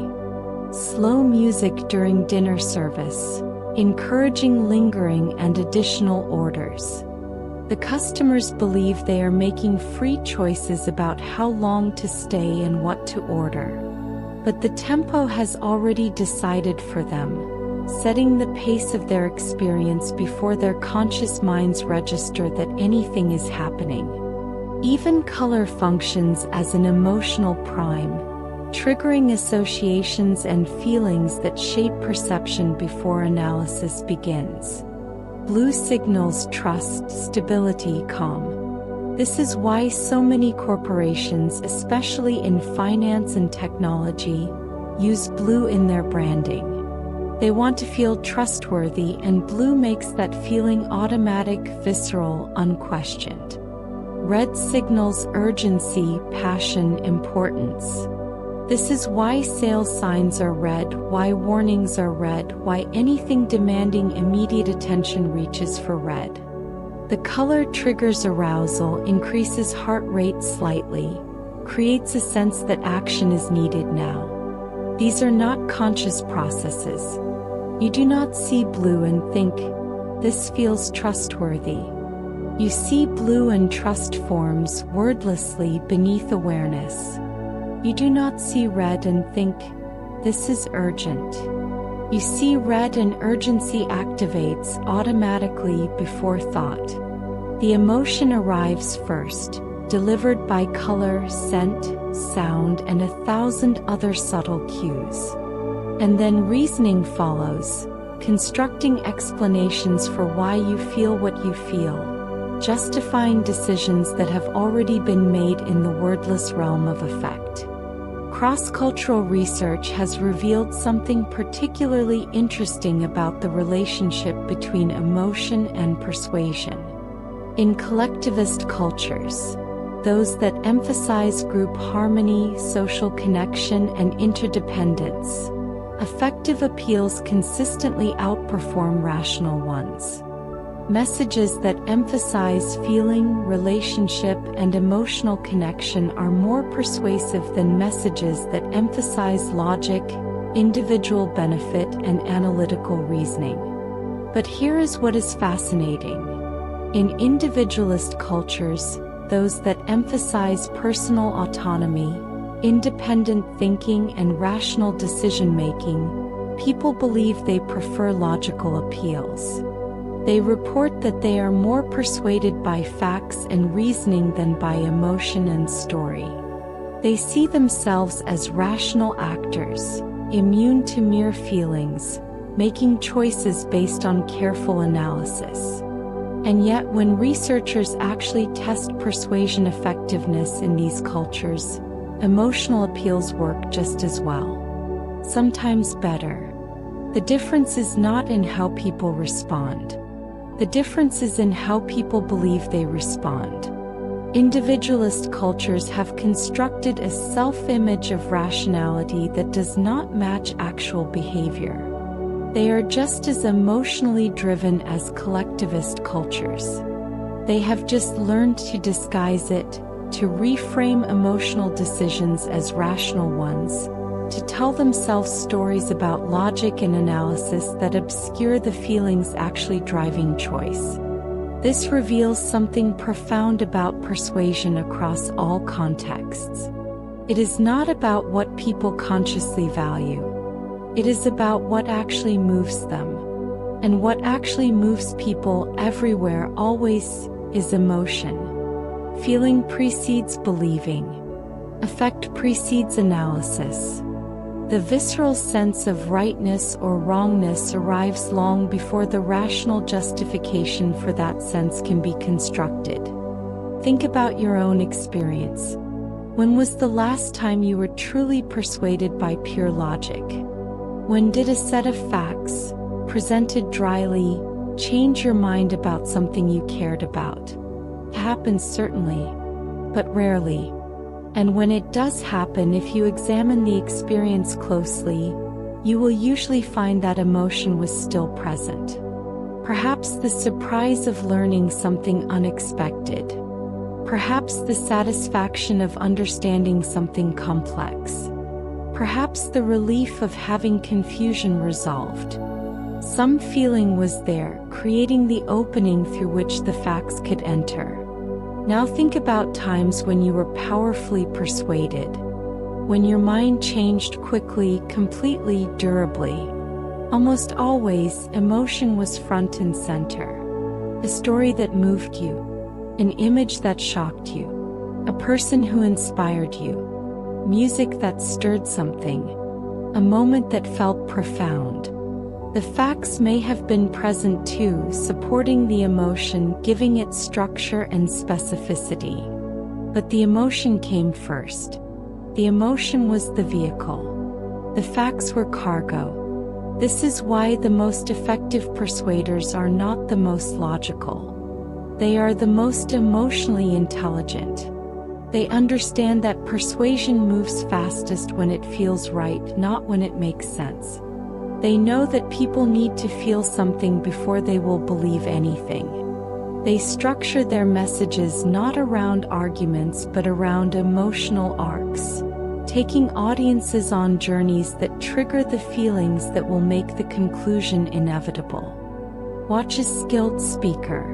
Slow music during dinner service, encouraging lingering and additional orders. The customers believe they are making free choices about how long to stay and what to order. But the tempo has already decided for them, setting the pace of their experience before their conscious minds register that anything is happening. Even color functions as an emotional prime, triggering associations and feelings that shape perception before analysis begins. Blue signals trust, stability, calm. This is why so many corporations, especially in finance and technology, use blue in their branding. They want to feel trustworthy, and blue makes that feeling automatic, visceral, unquestioned. Red signals urgency, passion, importance. This is why sales signs are red, why warnings are red, why anything demanding immediate attention reaches for red. The color triggers arousal, increases heart rate slightly, creates a sense that action is needed now. These are not conscious processes. You do not see blue and think, "This feels trustworthy." You see blue and trust forms wordlessly beneath awareness. You do not see red and think, "This is urgent." You see red and urgency activates automatically before thought. The emotion arrives first, delivered by color, scent, sound, and 1,000 other subtle cues. And then reasoning follows, constructing explanations for why you feel what you feel, justifying decisions that have already been made in the wordless realm of affect. Cross-cultural research has revealed something particularly interesting about the relationship between emotion and persuasion. In collectivist cultures, those that emphasize group harmony, social connection, and interdependence, effective appeals consistently outperform rational ones. Messages that emphasize feeling, relationship, and emotional connection are more persuasive than messages that emphasize logic, individual benefit, and analytical reasoning. But here is what is fascinating. In individualist cultures, those that emphasize personal autonomy, independent thinking, and rational decision-making, people believe they prefer logical appeals. They report that they are more persuaded by facts and reasoning than by emotion and story. They see themselves as rational actors, immune to mere feelings, making choices based on careful analysis. And yet, when researchers actually test persuasion effectiveness in these cultures, emotional appeals work just as well. Sometimes better. The difference is not in how people respond. The difference is in how people believe they respond. Individualist cultures have constructed a self-image of rationality that does not match actual behavior. They are just as emotionally driven as collectivist cultures. They have just learned to disguise it, to reframe emotional decisions as rational ones, to tell themselves stories about logic and analysis that obscure the feelings actually driving choice. This reveals something profound about persuasion across all contexts. It is not about what people consciously value. It is about what actually moves them. And what actually moves people everywhere always is emotion. Feeling precedes believing. Affect precedes analysis. The visceral sense of rightness or wrongness arrives long before the rational justification for that sense can be constructed. Think about your own experience. When was the last time you were truly persuaded by pure logic? When did a set of facts, presented dryly, change your mind about something you cared about? It happens certainly, but rarely. And when it does happen, if you examine the experience closely, you will usually find that emotion was still present. Perhaps the surprise of learning something unexpected. Perhaps the satisfaction of understanding something complex. Perhaps the relief of having confusion resolved. Some feeling was there, creating the opening through which the facts could enter. Now think about times when you were powerfully persuaded. When your mind changed quickly, completely, durably. Almost always, emotion was front and center. A story that moved you. An image that shocked you. A person who inspired you. Music that stirred something. A moment that felt profound. The facts may have been present too, supporting the emotion, giving it structure and specificity. But the emotion came first. The emotion was the vehicle. The facts were cargo. This is why the most effective persuaders are not the most logical. They are the most emotionally intelligent. They understand that persuasion moves fastest when it feels right, not when it makes sense. They know that people need to feel something before they will believe anything. They structure their messages not around arguments but around emotional arcs, taking audiences on journeys that trigger the feelings that will make the conclusion inevitable. Watch a skilled speaker.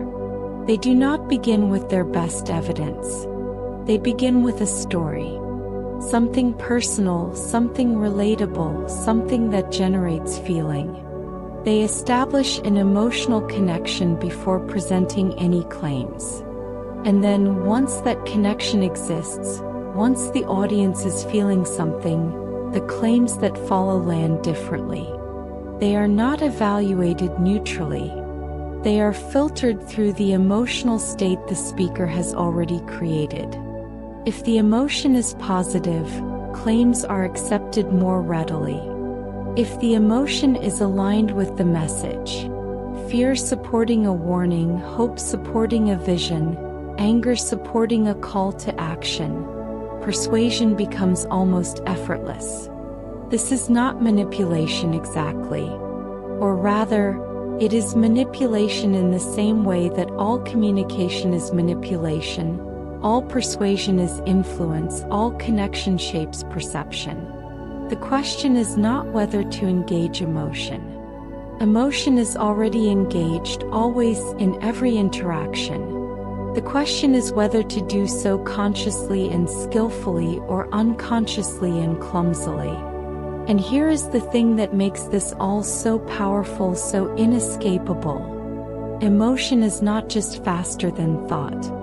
They do not begin with their best evidence. They begin with a story. Something personal, something relatable, something that generates feeling. They establish an emotional connection before presenting any claims. And then, once that connection exists, once the audience is feeling something, the claims that follow land differently. They are not evaluated neutrally. They are filtered through the emotional state the speaker has already created. If the emotion is positive, claims are accepted more readily. If the emotion is aligned with the message, fear supporting a warning, hope supporting a vision, anger supporting a call to action, persuasion becomes almost effortless. This is not manipulation exactly. Or rather, it is manipulation in the same way that all communication is manipulation. All persuasion is influence, all connection shapes perception. The question is not whether to engage emotion. Emotion is already engaged, always, in every interaction. The question is whether to do so consciously and skillfully or unconsciously and clumsily. And here is the thing that makes this all so powerful, so inescapable. Emotion is not just faster than thought.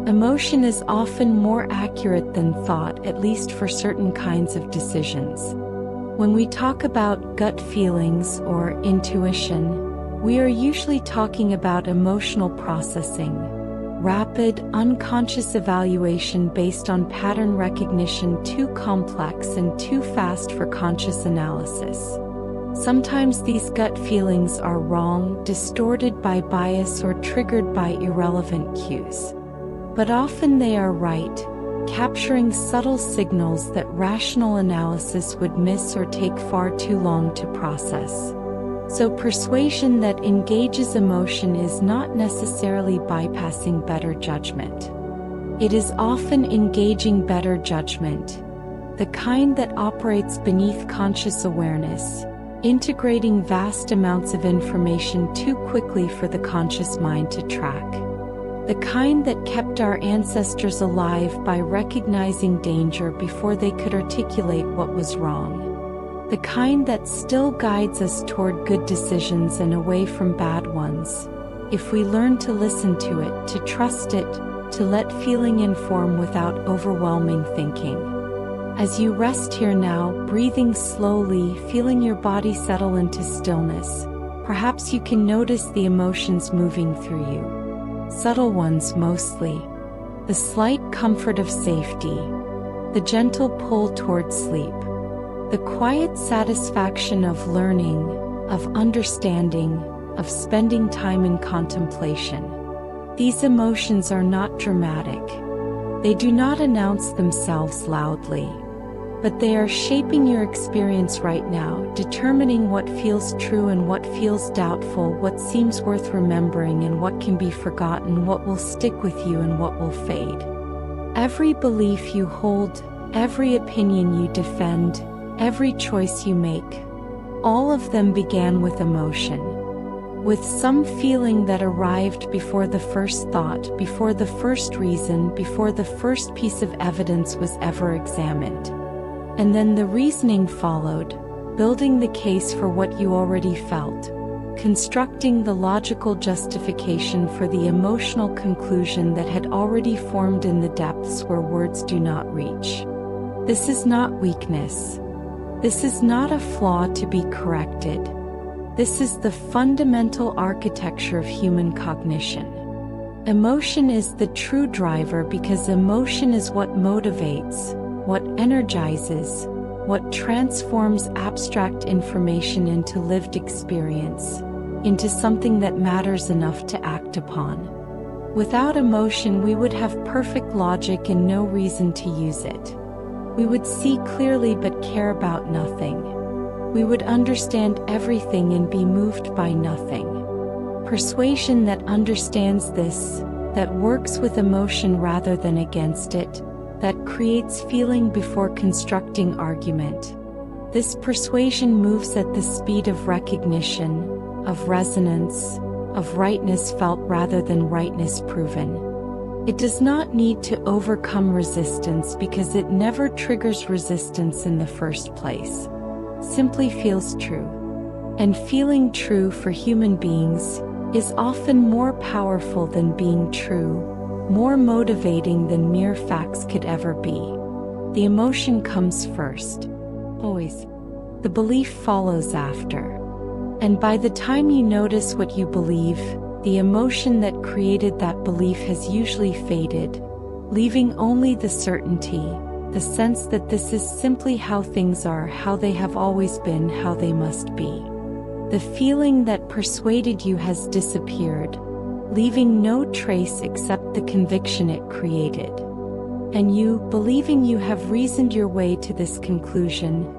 Emotion is often more accurate than thought, at least for certain kinds of decisions. When we talk about gut feelings or intuition, we are usually talking about emotional processing, rapid, unconscious evaluation based on pattern recognition too complex and too fast for conscious analysis. Sometimes these gut feelings are wrong, distorted by bias or triggered by irrelevant cues. But often they are right, capturing subtle signals that rational analysis would miss or take far too long to process. So persuasion that engages emotion is not necessarily bypassing better judgment. It is often engaging better judgment, the kind that operates beneath conscious awareness, integrating vast amounts of information too quickly for the conscious mind to track. The kind that kept our ancestors alive by recognizing danger before they could articulate what was wrong. The kind that still guides us toward good decisions and away from bad ones, if we learn to listen to it, to trust it, to let feeling inform without overwhelming thinking. As you rest here now, breathing slowly, feeling your body settle into stillness, perhaps you can notice the emotions moving through you. Subtle ones mostly. The slight comfort of safety. The gentle pull towards sleep. The quiet satisfaction of learning, of understanding, of spending time in contemplation. These emotions are not dramatic. They do not announce themselves loudly. But they are shaping your experience right now, determining what feels true and what feels doubtful, what seems worth remembering and what can be forgotten, what will stick with you and what will fade. Every belief you hold, every opinion you defend, every choice you make, all of them began with emotion. With some feeling that arrived before the first thought, before the first reason, before the first piece of evidence was ever examined. And then the reasoning followed, building the case for what you already felt, constructing the logical justification for the emotional conclusion that had already formed in the depths where words do not reach. This is not weakness. This is not a flaw to be corrected. This is the fundamental architecture of human cognition. Emotion is the true driver because emotion is what motivates, what energizes, what transforms abstract information into lived experience, into something that matters enough to act upon. Without emotion, we would have perfect logic and no reason to use it. We would see clearly but care about nothing. We would understand everything and be moved by nothing. Persuasion that understands this, that works with emotion rather than against it, that creates feeling before constructing argument. This persuasion moves at the speed of recognition, of resonance, of rightness felt rather than rightness proven. It does not need to overcome resistance because it never triggers resistance in the first place. Simply feels true. And feeling true for human beings is often more powerful than being true, more motivating than mere facts could ever be. The emotion comes first. Always. The belief follows after. And by the time you notice what you believe, the emotion that created that belief has usually faded, leaving only the certainty, the sense that this is simply how things are, how they have always been, how they must be. The feeling that persuaded you has disappeared, leaving no trace except the conviction it created. And you, believing you have reasoned your way to this conclusion,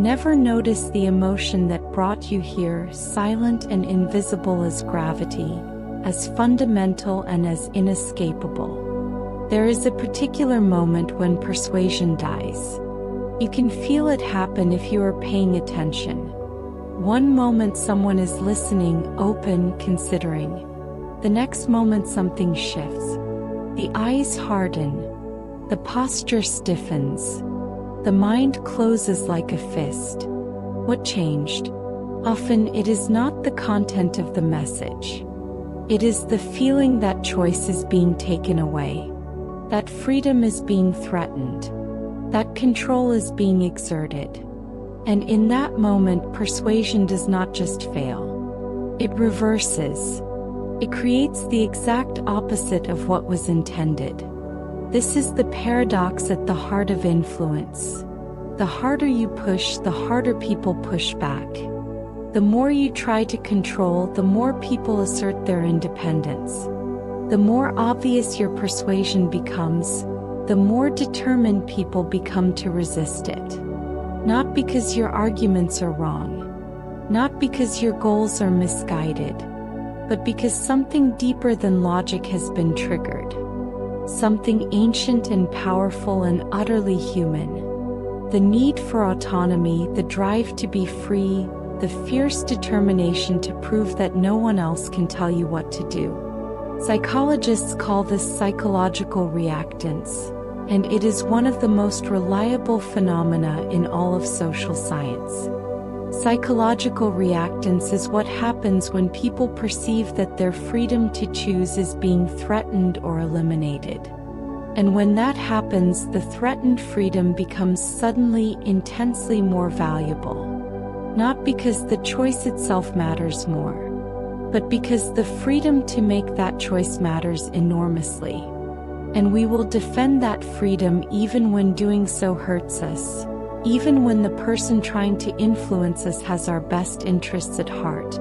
never notice the emotion that brought you here, silent and invisible as gravity, as fundamental and as inescapable. There is a particular moment when persuasion dies. You can feel it happen if you are paying attention. One moment someone is listening, open, considering. The next moment something shifts. The eyes harden. The posture stiffens. The mind closes like a fist. What changed? Often it is not the content of the message. It is the feeling that choice is being taken away, that freedom is being threatened, that control is being exerted. And in that moment, persuasion does not just fail. It reverses. It creates the exact opposite of what was intended. This is the paradox at the heart of influence. The harder you push, the harder people push back. The more you try to control, the more people assert their independence. The more obvious your persuasion becomes, the more determined people become to resist it. Not because your arguments are wrong, not because your goals are misguided, but because something deeper than logic has been triggered. Something ancient and powerful and utterly human. The need for autonomy, the drive to be free, the fierce determination to prove that no one else can tell you what to do. Psychologists call this psychological reactance, and it is one of the most reliable phenomena in all of social science. Psychological reactance is what happens when people perceive that their freedom to choose is being threatened or eliminated. And when that happens, the threatened freedom becomes suddenly intensely more valuable. Not because the choice itself matters more, but because the freedom to make that choice matters enormously. And we will defend that freedom even when doing so hurts us, even when the person trying to influence us has our best interests at heart,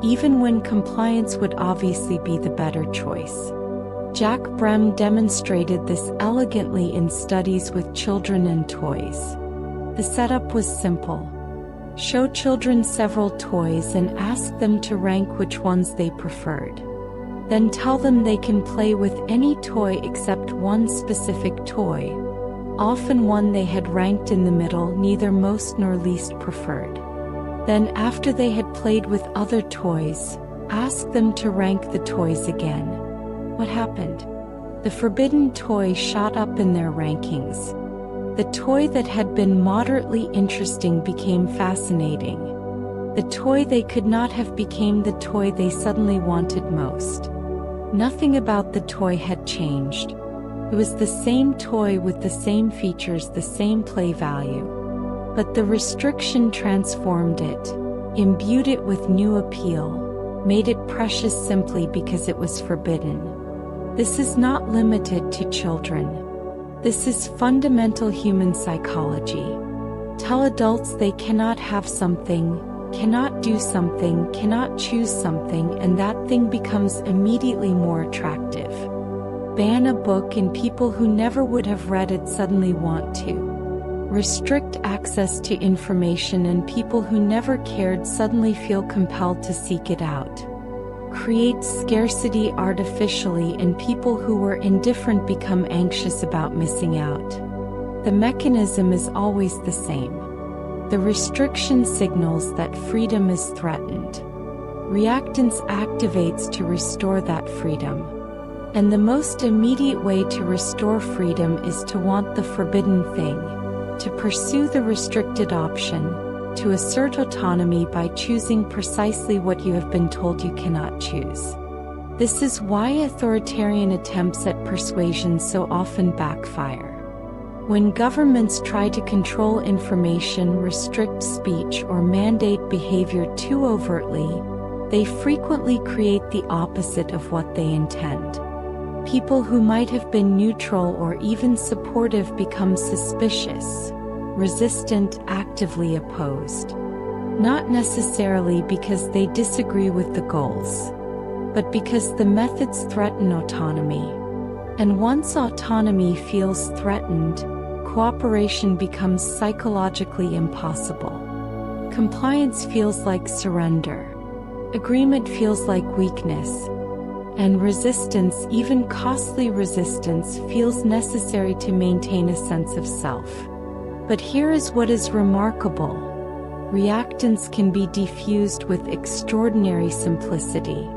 even when compliance would obviously be the better choice. Jack Brem demonstrated this elegantly in studies with children and toys. The setup was simple. Show children several toys and ask them to rank which ones they preferred. Then tell them they can play with any toy except one specific toy, often one they had ranked in the middle, neither most nor least preferred. Then, after they had played with other toys, ask them to rank the toys again. What happened? The forbidden toy shot up in their rankings. The toy that had been moderately interesting became fascinating. The toy they could not have became the toy they suddenly wanted most. Nothing about the toy had changed. It was the same toy with the same features, the same play value. But the restriction transformed it, imbued it with new appeal, made it precious simply because it was forbidden. This is not limited to children. This is fundamental human psychology. Tell adults they cannot have something, cannot do something, cannot choose something, and that thing becomes immediately more attractive. Ban a book and people who never would have read it suddenly want to. Restrict access to information and people who never cared suddenly feel compelled to seek it out. Create scarcity artificially and people who were indifferent become anxious about missing out. The mechanism is always the same. The restriction signals that freedom is threatened. Reactance activates to restore that freedom. And the most immediate way to restore freedom is to want the forbidden thing, to pursue the restricted option, to assert autonomy by choosing precisely what you have been told you cannot choose. This is why authoritarian attempts at persuasion so often backfire. When governments try to control information, restrict speech, or mandate behavior too overtly, they frequently create the opposite of what they intend. People who might have been neutral or even supportive become suspicious, resistant, actively opposed. Not necessarily because they disagree with the goals, but because the methods threaten autonomy. And once autonomy feels threatened, cooperation becomes psychologically impossible. Compliance feels like surrender. Agreement feels like weakness. And resistance, even costly resistance, feels necessary to maintain a sense of self. But here is what is remarkable. Reactance can be diffused with extraordinary simplicity.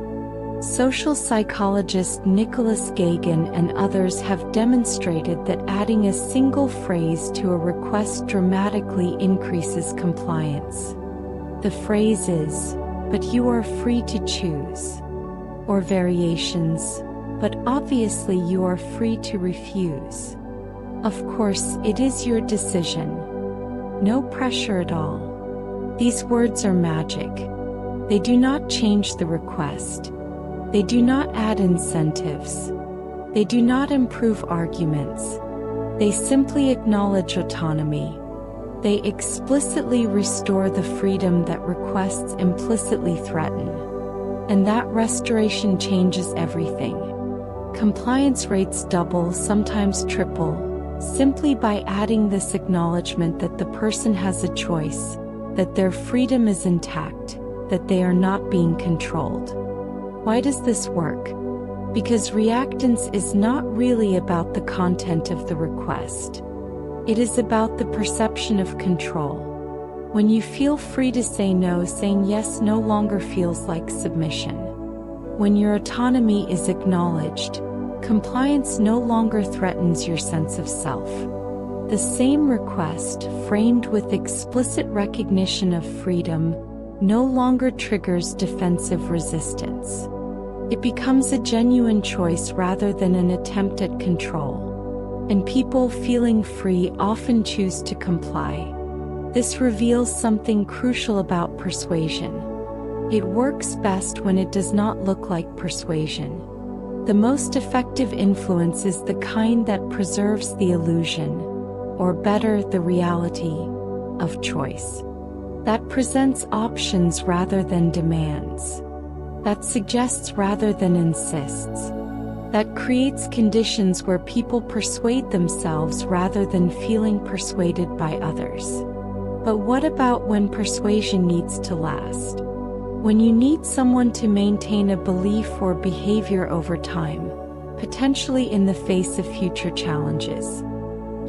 Social psychologist Nicholas Gagin and others have demonstrated that adding a single phrase to a request dramatically increases compliance. The phrase is, "But you are free to choose," or variations, "But obviously you are free to refuse. Of course, it is your decision. No pressure at all." These words are magic. They do not change the request. They do not add incentives. They do not improve arguments. They simply acknowledge autonomy. They explicitly restore the freedom that requests implicitly threaten. And that restoration changes everything. Compliance rates double, sometimes triple, simply by adding this acknowledgement that the person has a choice, that their freedom is intact, that they are not being controlled. Why does this work? Because reactance is not really about the content of the request. It is about the perception of control. When you feel free to say no, saying yes no longer feels like submission. When your autonomy is acknowledged, compliance no longer threatens your sense of self. The same request, framed with explicit recognition of freedom, no longer triggers defensive resistance. It becomes a genuine choice rather than an attempt at control. and people feeling free often choose to comply. This reveals something crucial about persuasion. It works best when it does not look like persuasion. The most effective influence is the kind that preserves the illusion, or better, the reality, of choice. That presents options rather than demands. That suggests rather than insists. That creates conditions where people persuade themselves rather than feeling persuaded by others. But what about when persuasion needs to last? When you need someone to maintain a belief or behavior over time, potentially in the face of future challenges.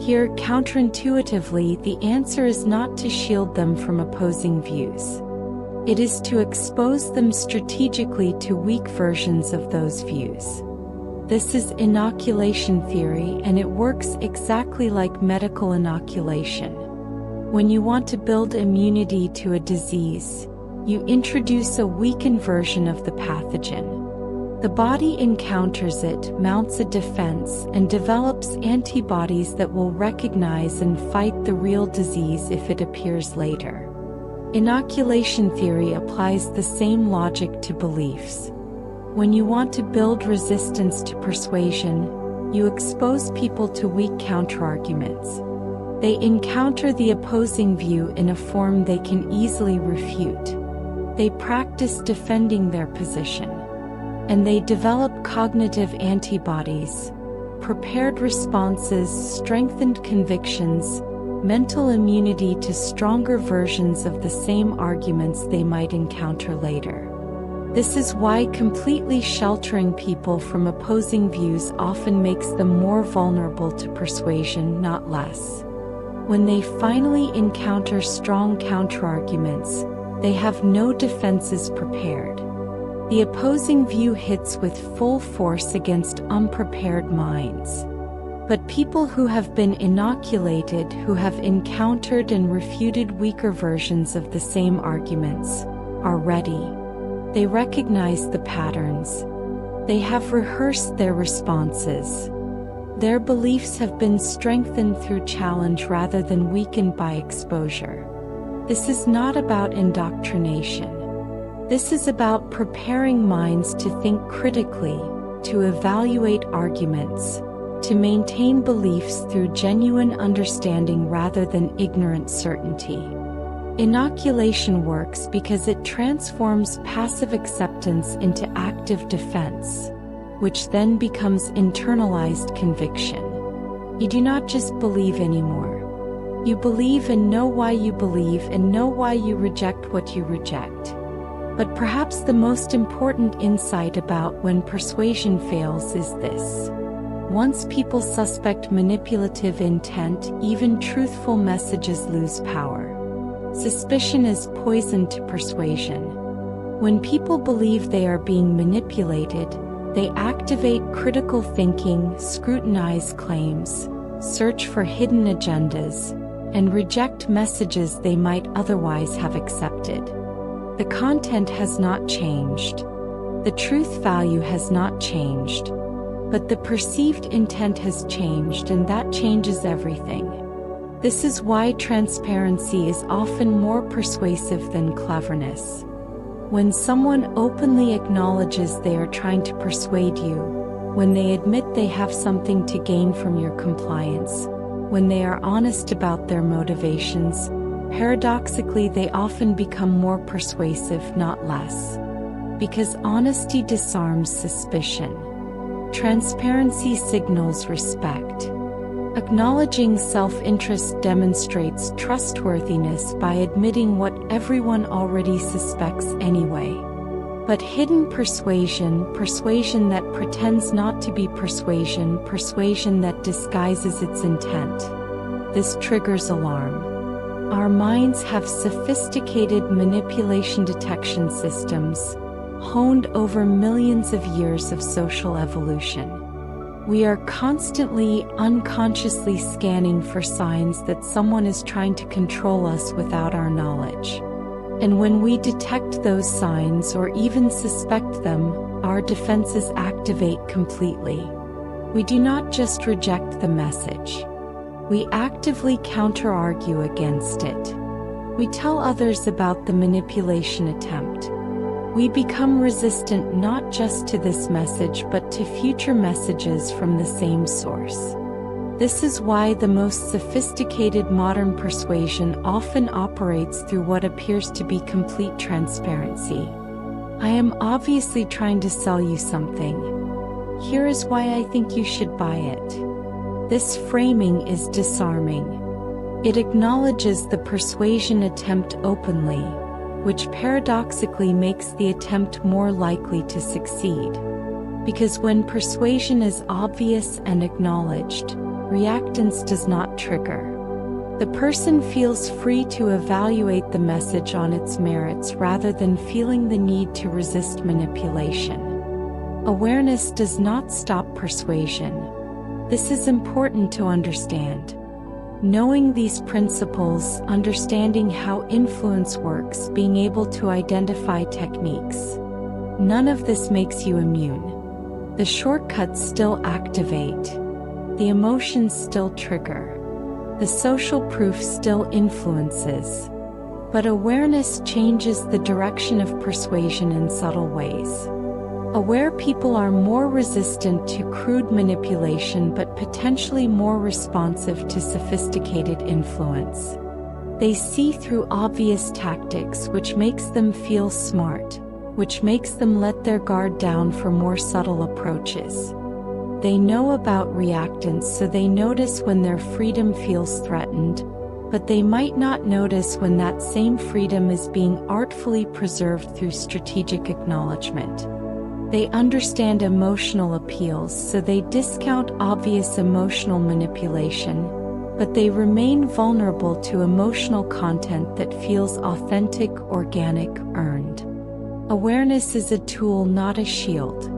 Here, counterintuitively, the answer is not to shield them from opposing views. It is to expose them strategically to weak versions of those views. This is inoculation theory, and it works exactly like medical inoculation. When you want to build immunity to a disease, you introduce a weakened version of the pathogen. The body encounters it, mounts a defense, and develops antibodies that will recognize and fight the real disease if it appears later. Inoculation theory applies the same logic to beliefs. When you want to build resistance to persuasion, you expose people to weak counterarguments. They encounter the opposing view in a form they can easily refute. They practice defending their position. And they develop cognitive antibodies, prepared responses, strengthened convictions, mental immunity to stronger versions of the same arguments they might encounter later. This is why completely sheltering people from opposing views often makes them more vulnerable to persuasion, not less. When they finally encounter strong counterarguments, they have no defenses prepared. The opposing view hits with full force against unprepared minds. But people who have been inoculated, who have encountered and refuted weaker versions of the same arguments, are ready. They recognize the patterns. They have rehearsed their responses. Their beliefs have been strengthened through challenge rather than weakened by exposure. This is not about indoctrination. This is about preparing minds to think critically, to evaluate arguments, to maintain beliefs through genuine understanding rather than ignorant certainty. Inoculation works because it transforms passive acceptance into active defense, which then becomes internalized conviction. You do not just believe anymore. You believe and know why you believe and know why you reject what you reject. But perhaps the most important insight about when persuasion fails is this. Once people suspect manipulative intent, even truthful messages lose power. Suspicion is poison to persuasion. When people believe they are being manipulated, they activate critical thinking, scrutinize claims, search for hidden agendas, and reject messages they might otherwise have accepted. The content has not changed. The truth value has not changed. But the perceived intent has changed, and that changes everything. This is why transparency is often more persuasive than cleverness. When someone openly acknowledges they are trying to persuade you, when they admit they have something to gain from your compliance, when they are honest about their motivations, paradoxically they often become more persuasive, not less. Because honesty disarms suspicion. Transparency signals respect. Acknowledging self-interest demonstrates trustworthiness by admitting what everyone already suspects anyway. But hidden persuasion, persuasion that pretends not to be persuasion, persuasion that disguises its intent, this triggers alarm. Our minds have sophisticated manipulation detection systems, honed over millions of years of social evolution. We are constantly, unconsciously scanning for signs that someone is trying to control us without our knowledge. And when we detect those signs or even suspect them, our defenses activate completely. We do not just reject the message. We actively counter-argue against it. We tell others about the manipulation attempt. We become resistant not just to this message but to future messages from the same source. This is why the most sophisticated modern persuasion often operates through what appears to be complete transparency. I am obviously trying to sell you something. Here is why I think you should buy it. This framing is disarming. It acknowledges the persuasion attempt openly, which paradoxically makes the attempt more likely to succeed. Because when persuasion is obvious and acknowledged, reactance does not trigger. The person feels free to evaluate the message on its merits rather than feeling the need to resist manipulation. Awareness does not stop persuasion. This is important to understand. Knowing these principles, understanding how influence works, being able to identify techniques. None of this makes you immune. The shortcuts still activate. The emotions still trigger. The social proof still influences. But awareness changes the direction of persuasion in subtle ways. Aware people are more resistant to crude manipulation but potentially more responsive to sophisticated influence. They see through obvious tactics, which makes them feel smart, which makes them let their guard down for more subtle approaches. They know about reactance, so they notice when their freedom feels threatened, but they might not notice when that same freedom is being artfully preserved through strategic acknowledgement. They understand emotional appeals, so they discount obvious emotional manipulation, but they remain vulnerable to emotional content that feels authentic, organic, earned. Awareness is a tool, not a shield.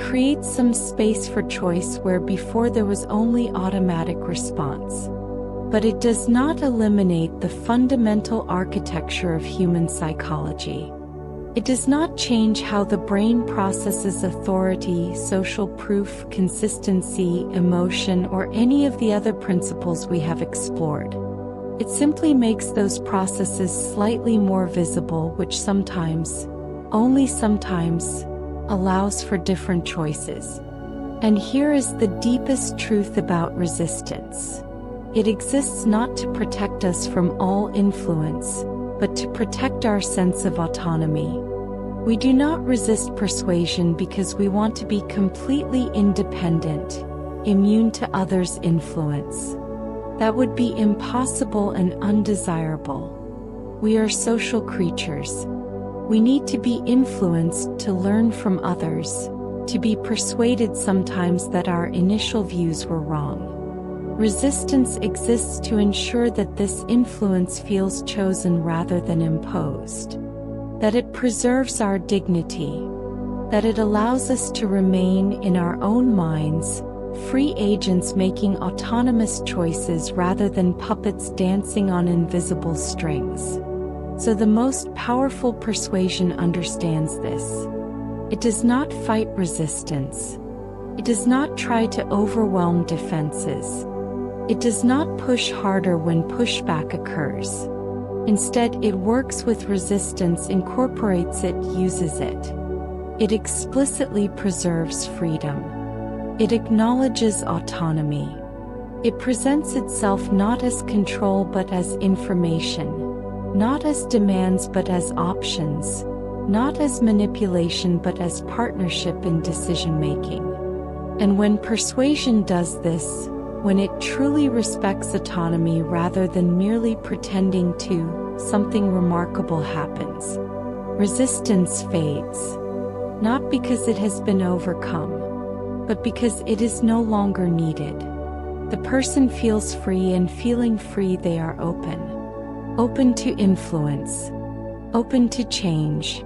Create some space for choice where before there was only automatic response. But it does not eliminate the fundamental architecture of human psychology. It does not change how the brain processes authority, social proof, consistency, emotion, or any of the other principles we have explored. It simply makes those processes slightly more visible, which sometimes, only sometimes, allows for different choices. And here is the deepest truth about resistance. It exists not to protect us from all influence, but to protect our sense of autonomy. We do not resist persuasion because we want to be completely independent, immune to others' influence. That would be impossible and undesirable. We are social creatures. We need to be influenced to learn from others, to be persuaded sometimes that our initial views were wrong. Resistance exists to ensure that this influence feels chosen rather than imposed, that it preserves our dignity, that it allows us to remain in our own minds, free agents making autonomous choices rather than puppets dancing on invisible strings. So the most powerful persuasion understands this. It does not fight resistance. It does not try to overwhelm defenses. It does not push harder when pushback occurs. Instead, it works with resistance, incorporates it, uses it. It explicitly preserves freedom. It acknowledges autonomy. It presents itself not as control but as information. Not as demands but as options, not as manipulation but as partnership in decision-making. And when persuasion does this, when it truly respects autonomy rather than merely pretending to, something remarkable happens. Resistance fades. Not because it has been overcome, but because it is no longer needed. The person feels free, and feeling free they are open. Open to influence, open to change,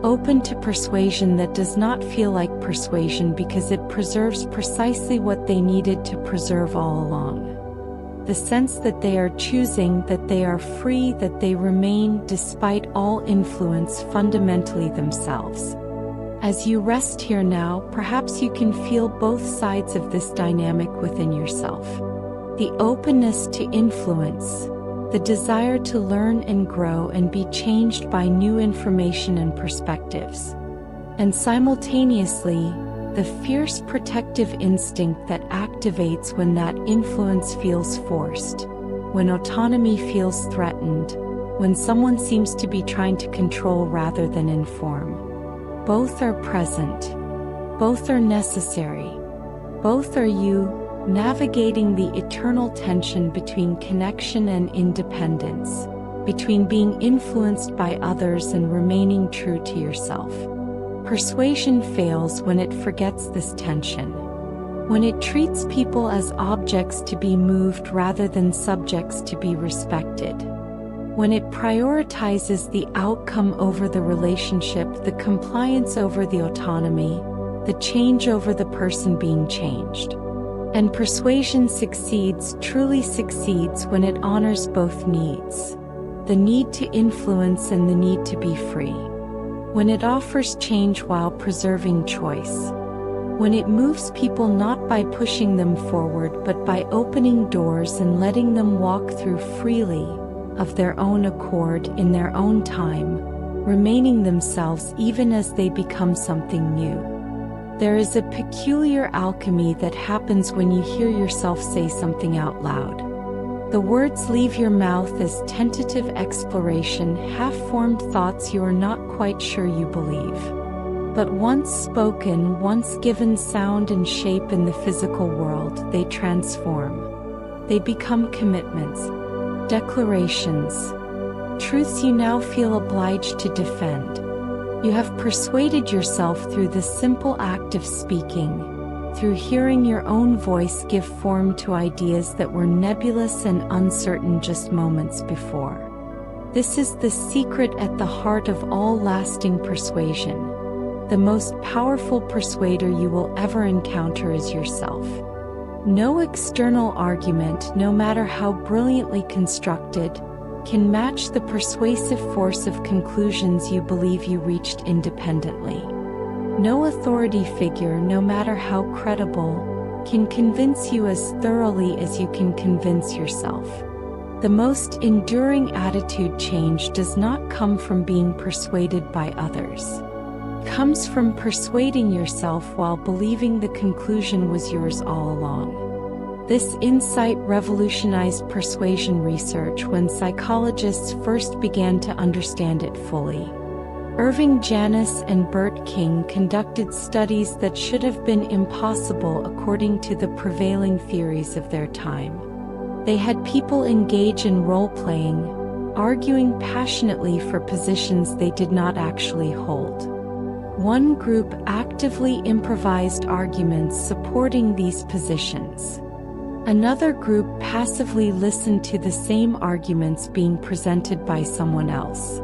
open to persuasion that does not feel like persuasion because it preserves precisely what they needed to preserve all along. The sense that they are choosing, that they are free, that they remain despite all influence fundamentally themselves. As you rest here now, perhaps you can feel both sides of this dynamic within yourself. The openness to influence, the desire to learn and grow and be changed by new information and perspectives. And simultaneously, the fierce protective instinct that activates when that influence feels forced, when autonomy feels threatened, when someone seems to be trying to control rather than inform. Both are present. Both are necessary. Both are you, navigating the eternal tension between connection and independence, between being influenced by others and remaining true to yourself. Persuasion fails when it forgets this tension, when it treats people as objects to be moved rather than subjects to be respected, when it prioritizes the outcome over the relationship, the compliance over the autonomy, the change over the person being changed. And persuasion succeeds, truly succeeds, when it honors both needs, the need to influence and the need to be free. When it offers change while preserving choice. When it moves people not by pushing them forward but by opening doors and letting them walk through freely, of their own accord in their own time, remaining themselves even as they become something new. There is a peculiar alchemy that happens when you hear yourself say something out loud. The words leave your mouth as tentative exploration, half-formed thoughts you are not quite sure you believe. But once spoken, once given sound and shape in the physical world, they transform. They become commitments, declarations, truths you now feel obliged to defend. You have persuaded yourself through the simple act of speaking, through hearing your own voice give form to ideas that were nebulous and uncertain just moments before. This is the secret at the heart of all lasting persuasion. The most powerful persuader you will ever encounter is yourself. No external argument, no matter how brilliantly constructed, can match the persuasive force of conclusions you believe you reached independently. No authority figure, no matter how credible, can convince you as thoroughly as you can convince yourself. The most enduring attitude change does not come from being persuaded by others. It comes from persuading yourself while believing the conclusion was yours all along. This insight revolutionized persuasion research when psychologists first began to understand it fully. Irving Janis and Bert King conducted studies that should have been impossible according to the prevailing theories of their time. They had people engage in role-playing, arguing passionately for positions they did not actually hold. One group actively improvised arguments supporting these positions. Another group passively listened to the same arguments being presented by someone else.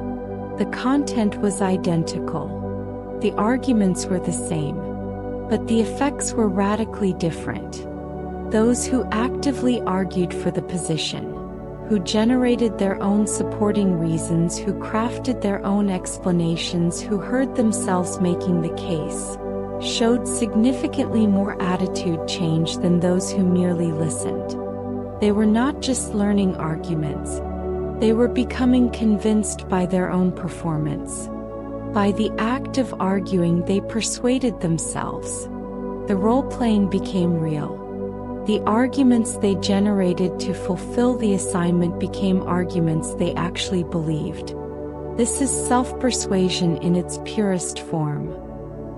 The content was identical. The arguments were the same. But the effects were radically different. Those who actively argued for the position, who generated their own supporting reasons, who crafted their own explanations, who heard themselves making the case, showed significantly more attitude change than those who merely listened. They were not just learning arguments. They were becoming convinced by their own performance. By the act of arguing, they persuaded themselves. The role-playing became real. The arguments they generated to fulfill the assignment became arguments they actually believed. This is self-persuasion in its purest form.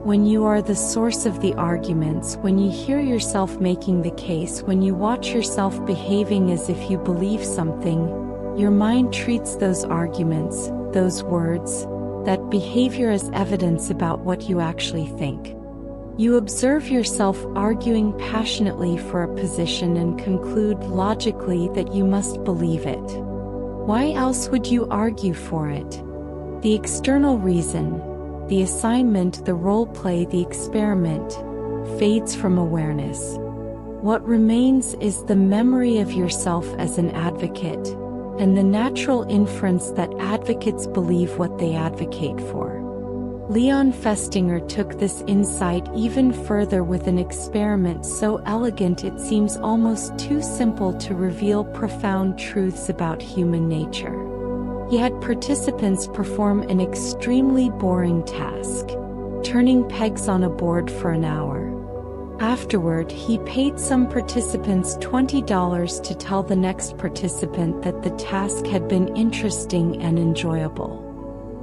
When you are the source of the arguments, when you hear yourself making the case, when you watch yourself behaving as if you believe something, your mind treats those arguments, those words, that behavior as evidence about what you actually think. You observe yourself arguing passionately for a position and conclude logically that you must believe it. Why else would you argue for it? The external reason, the assignment, the role play, the experiment, fades from awareness. What remains is the memory of yourself as an advocate, and the natural inference that advocates believe what they advocate for. Leon Festinger took this insight even further with an experiment so elegant it seems almost too simple to reveal profound truths about human nature. He had participants perform an extremely boring task, turning pegs on a board for an hour. Afterward, he paid some participants $20 to tell the next participant that the task had been interesting and enjoyable.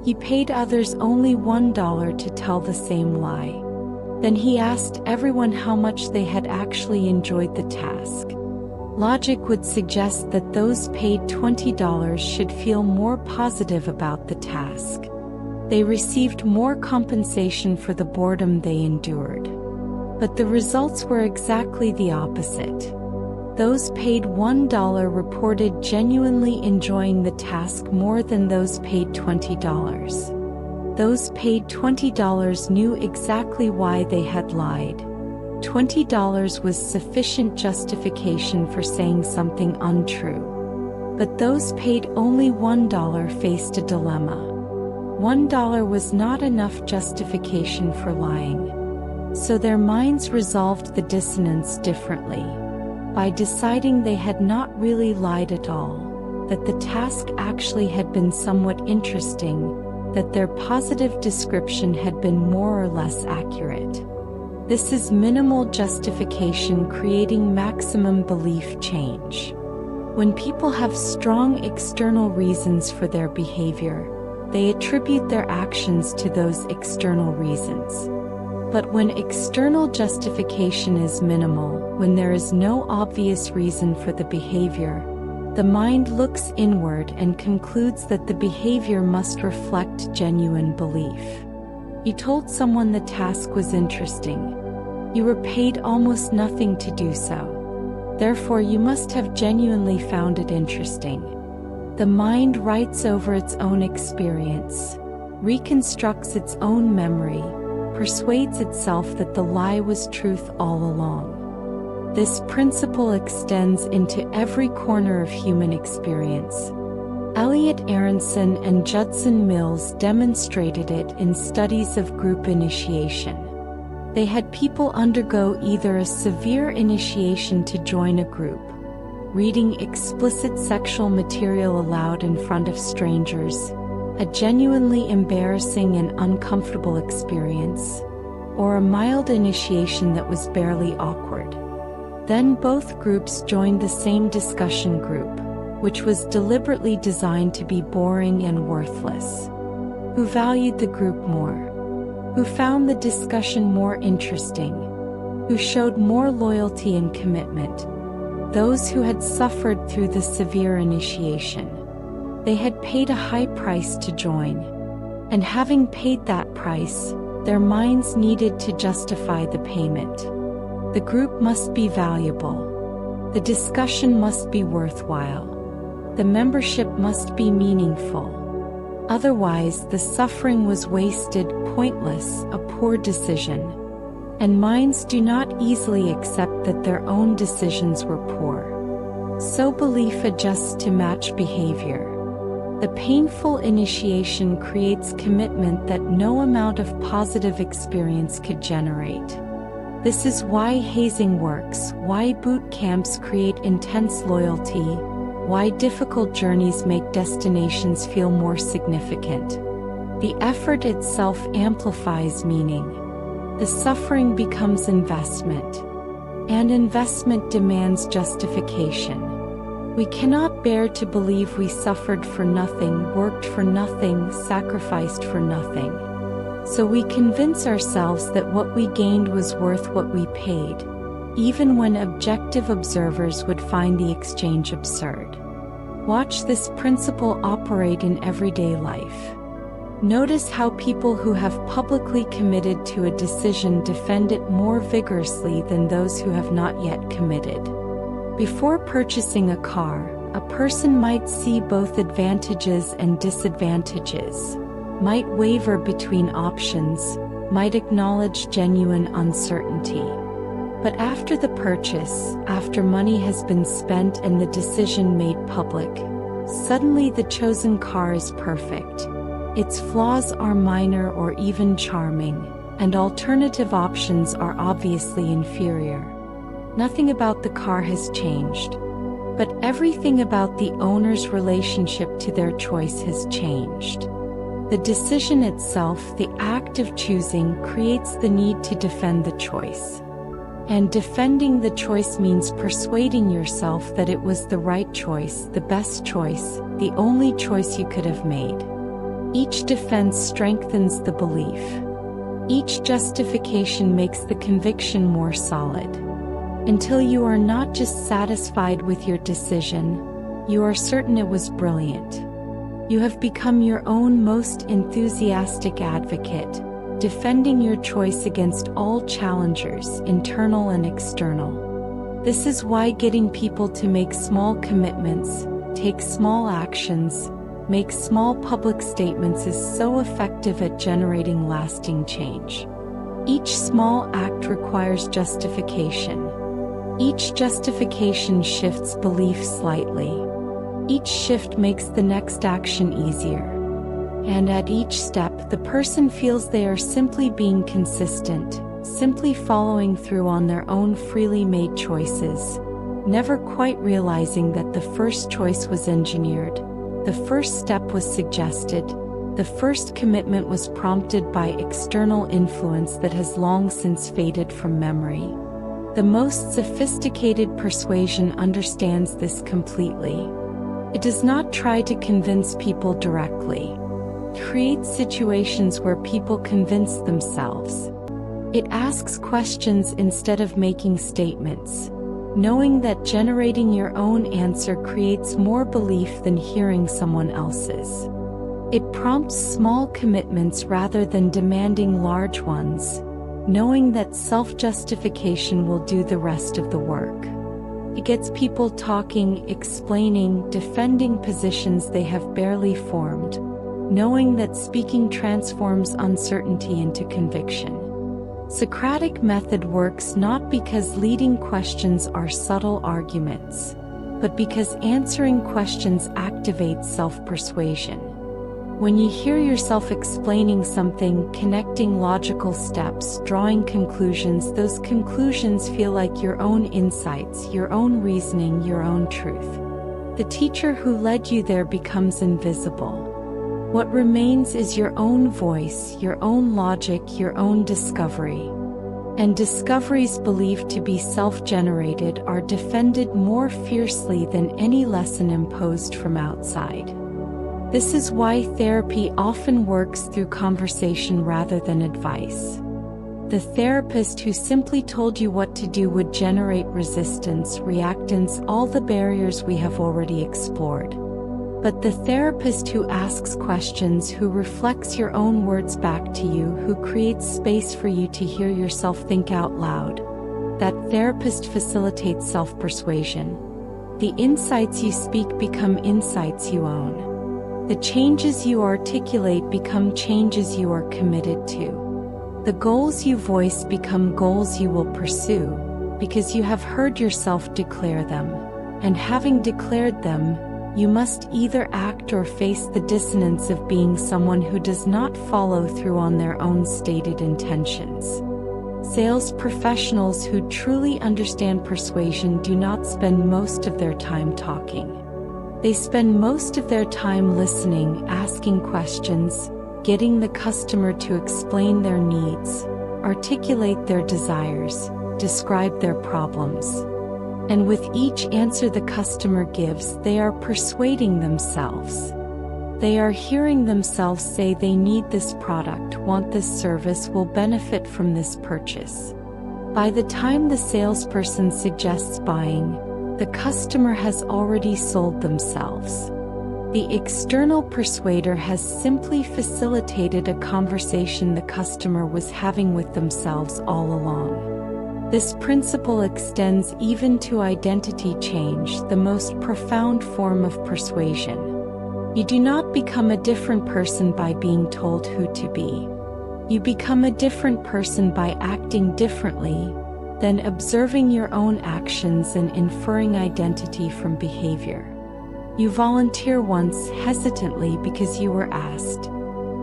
He paid others only $1 to tell the same lie. Then he asked everyone how much they had actually enjoyed the task. Logic would suggest that those paid $20 should feel more positive about the task. They received more compensation for the boredom they endured. But the results were exactly the opposite. Those paid $1 reported genuinely enjoying the task more than those paid $20. Those paid $20 knew exactly why they had lied. $20 was sufficient justification for saying something untrue. But those paid only $1 faced a dilemma. $1 was not enough justification for lying. So their minds resolved the dissonance differently. By deciding they had not really lied at all, that the task actually had been somewhat interesting, that their positive description had been more or less accurate. This is minimal justification creating maximum belief change. When people have strong external reasons for their behavior, they attribute their actions to those external reasons. But when external justification is minimal, when there is no obvious reason for the behavior, the mind looks inward and concludes that the behavior must reflect genuine belief. You told someone the task was interesting. You were paid almost nothing to do so. Therefore, you must have genuinely found it interesting. The mind writes over its own experience, reconstructs its own memory, persuades itself that the lie was truth all along. This principle extends into every corner of human experience. Elliot Aronson and Judson Mills demonstrated it in studies of group initiation. They had people undergo either a severe initiation to join a group, reading explicit sexual material aloud in front of strangers, a genuinely embarrassing and uncomfortable experience, or a mild initiation that was barely awkward. Then both groups joined the same discussion group, which was deliberately designed to be boring and worthless. Who valued the group more? Who found the discussion more interesting? Who showed more loyalty and commitment? Those who had suffered through the severe initiation. They had paid a high price to join. And having paid that price, their minds needed to justify the payment. The group must be valuable. The discussion must be worthwhile. The membership must be meaningful. Otherwise, the suffering was wasted, pointless, a poor decision. And minds do not easily accept that their own decisions were poor. So belief adjusts to match behavior. The painful initiation creates commitment that no amount of positive experience could generate. This is why hazing works, why boot camps create intense loyalty, why difficult journeys make destinations feel more significant. The effort itself amplifies meaning. The suffering becomes investment. And investment demands justification. We cannot bear to believe we suffered for nothing, worked for nothing, sacrificed for nothing. So we convince ourselves that what we gained was worth what we paid, even when objective observers would find the exchange absurd. Watch this principle operate in everyday life. Notice how people who have publicly committed to a decision defend it more vigorously than those who have not yet committed. Before purchasing a car, a person might see both advantages and disadvantages, might waver between options, might acknowledge genuine uncertainty. But after the purchase, after money has been spent and the decision made public, suddenly the chosen car is perfect. Its flaws are minor or even charming, and alternative options are obviously inferior. Nothing about the car has changed, but everything about the owner's relationship to their choice has changed. The decision itself, the act of choosing, creates the need to defend the choice. And defending the choice means persuading yourself that it was the right choice, the best choice, the only choice you could have made. Each defense strengthens the belief. Each justification makes the conviction more solid. Until you are not just satisfied with your decision, you are certain it was brilliant. You have become your own most enthusiastic advocate, defending your choice against all challengers, internal and external. This is why getting people to make small commitments, take small actions, make small public statements is so effective at generating lasting change. Each small act requires justification. Each justification shifts belief slightly. Each shift makes the next action easier. And at each step, the person feels they are simply being consistent, simply following through on their own freely made choices, never quite realizing that the first choice was engineered, the first step was suggested, the first commitment was prompted by external influence that has long since faded from memory. The most sophisticated persuasion understands this completely. It does not try to convince people directly. Creates situations where people convince themselves. It asks questions instead of making statements, knowing that generating your own answer creates more belief than hearing someone else's. It prompts small commitments rather than demanding large ones, knowing that self-justification will do the rest of the work. It gets people talking, explaining, defending positions they have barely formed, knowing that speaking transforms uncertainty into conviction. Socratic method works not because leading questions are subtle arguments, but because answering questions activates self-persuasion. When you hear yourself explaining something, connecting logical steps, drawing conclusions, those conclusions feel like your own insights, your own reasoning, your own truth. The teacher who led you there becomes invisible. What remains is your own voice, your own logic, your own discovery. And discoveries believed to be self-generated are defended more fiercely than any lesson imposed from outside. This is why therapy often works through conversation rather than advice. The therapist who simply told you what to do would generate resistance, reactance, all the barriers we have already explored. But the therapist who asks questions, who reflects your own words back to you, who creates space for you to hear yourself think out loud, that therapist facilitates self-persuasion. The insights you speak become insights you own. The changes you articulate become changes you are committed to. The goals you voice become goals you will pursue, because you have heard yourself declare them, and having declared them, you must either act or face the dissonance of being someone who does not follow through on their own stated intentions. Sales professionals who truly understand persuasion do not spend most of their time talking. They spend most of their time listening, asking questions, getting the customer to explain their needs, articulate their desires, describe their problems. And with each answer the customer gives, they are persuading themselves. They are hearing themselves say they need this product, want this service, will benefit from this purchase. By the time the salesperson suggests buying, the customer has already sold themselves. The external persuader has simply facilitated a conversation the customer was having with themselves all along. This principle extends even to identity change, the most profound form of persuasion. You do not become a different person by being told who to be. You become a different person by acting differently, then observing your own actions and inferring identity from behavior. You volunteer once hesitantly because you were asked.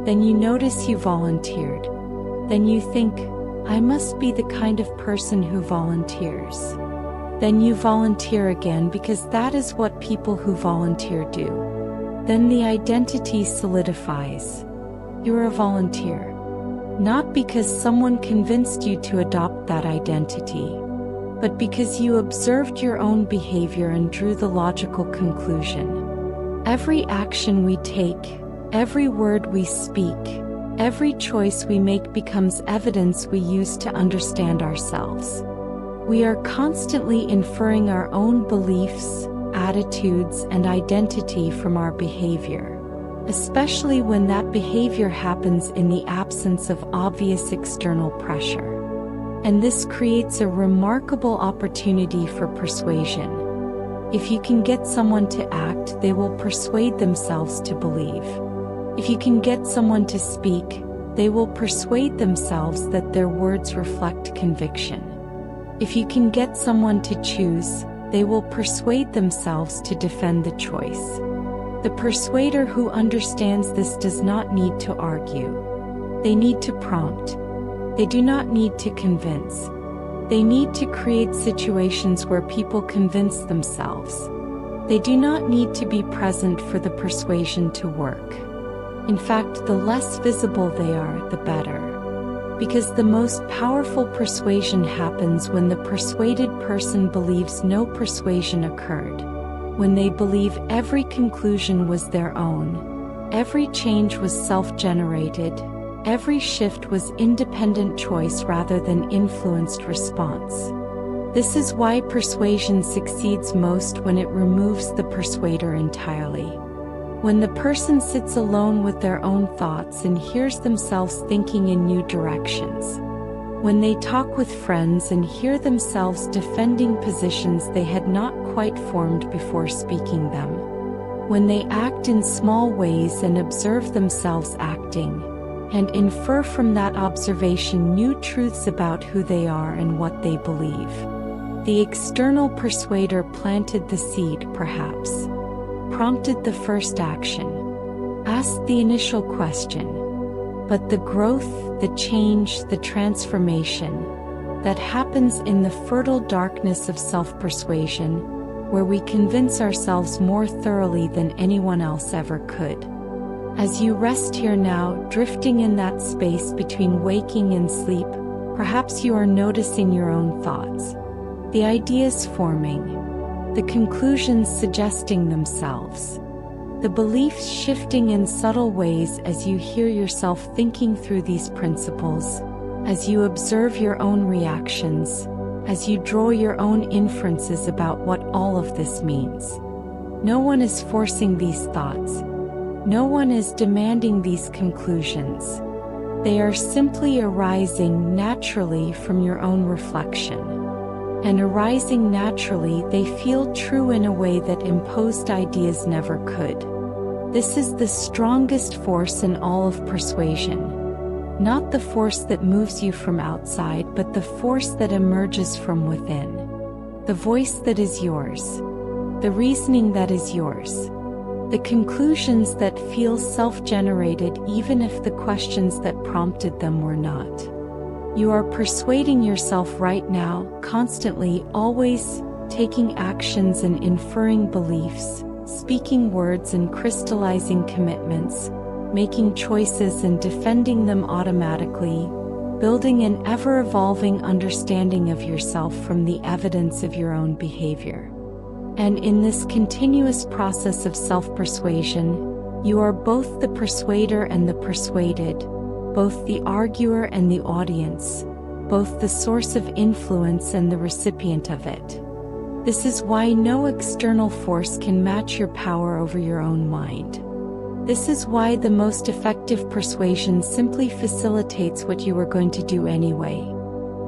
Then you notice you volunteered. Then you think, I must be the kind of person who volunteers. Then you volunteer again because that is what people who volunteer do. Then the identity solidifies. You're a volunteer. Not because someone convinced you to adopt that identity, but because you observed your own behavior and drew the logical conclusion. Every action we take, every word we speak, every choice we make becomes evidence we use to understand ourselves. We are constantly inferring our own beliefs, attitudes, and identity from our behavior, especially when that behavior happens in the absence of obvious external pressure. And this creates a remarkable opportunity for persuasion. If you can get someone to act, they will persuade themselves to believe. If you can get someone to speak, they will persuade themselves that their words reflect conviction. If you can get someone to choose, they will persuade themselves to defend the choice. The persuader who understands this does not need to argue. They need to prompt. They do not need to convince. They need to create situations where people convince themselves. They do not need to be present for the persuasion to work. In fact, the less visible they are, the better. Because the most powerful persuasion happens when the persuaded person believes no persuasion occurred. When they believe every conclusion was their own, every change was self-generated, every shift was independent choice rather than influenced response. This is why persuasion succeeds most when it removes the persuader entirely. When the person sits alone with their own thoughts and hears themselves thinking in new directions. When they talk with friends and hear themselves defending positions they had not quite formed before speaking them. When they act in small ways and observe themselves acting, and infer from that observation new truths about who they are and what they believe. The external persuader planted the seed, perhaps. Prompted the first action. Asked the initial question. But the growth, the change, the transformation that happens in the fertile darkness of self-persuasion, where we convince ourselves more thoroughly than anyone else ever could. As you rest here now, drifting in that space between waking and sleep, perhaps you are noticing your own thoughts. The ideas forming. The conclusions suggesting themselves. The beliefs shifting in subtle ways as you hear yourself thinking through these principles, as you observe your own reactions, as you draw your own inferences about what all of this means. No one is forcing these thoughts. No one is demanding these conclusions. They are simply arising naturally from your own reflection. And arising naturally, they feel true in a way that imposed ideas never could. This is the strongest force in all of persuasion. Not the force that moves you from outside, but the force that emerges from within. The voice that is yours. The reasoning that is yours. The conclusions that feel self-generated even if the questions that prompted them were not. You are persuading yourself right now, constantly, always, taking actions and inferring beliefs, speaking words and crystallizing commitments, making choices and defending them automatically, building an ever-evolving understanding of yourself from the evidence of your own behavior. And in this continuous process of self-persuasion, you are both the persuader and the persuaded, both the arguer and the audience, both the source of influence and the recipient of it. This is why no external force can match your power over your own mind. This is why the most effective persuasion simply facilitates what you are going to do anyway.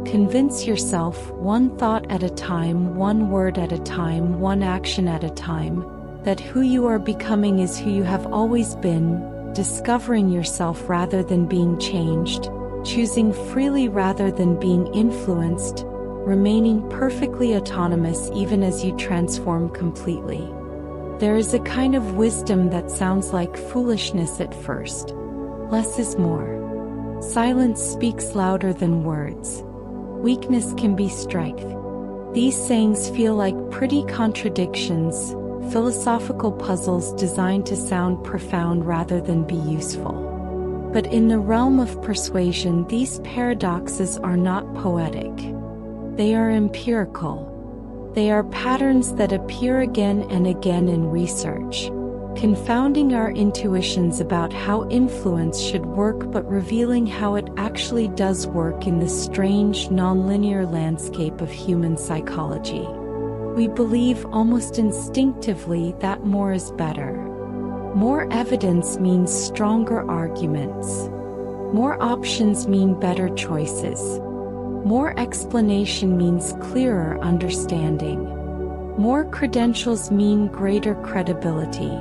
Convince yourself, one thought at a time, one word at a time, one action at a time, that who you are becoming is who you have always been, discovering yourself rather than being changed, choosing freely rather than being influenced, remaining perfectly autonomous even as you transform There is a kind of wisdom that sounds like foolishness at first. less is more. Silence speaks louder than words. Weakness can be strength. These sayings feel like pretty contradictions, philosophical puzzles designed to sound profound rather than be useful. But in the realm of persuasion, these paradoxes are not poetic. They are empirical. They are patterns that appear again and again in research, confounding our intuitions about how influence should work but revealing how it actually does work in the strange, nonlinear landscape of human psychology. We believe almost instinctively that more is better. More evidence means stronger arguments. More options mean better choices. More explanation means clearer understanding. More credentials mean greater credibility.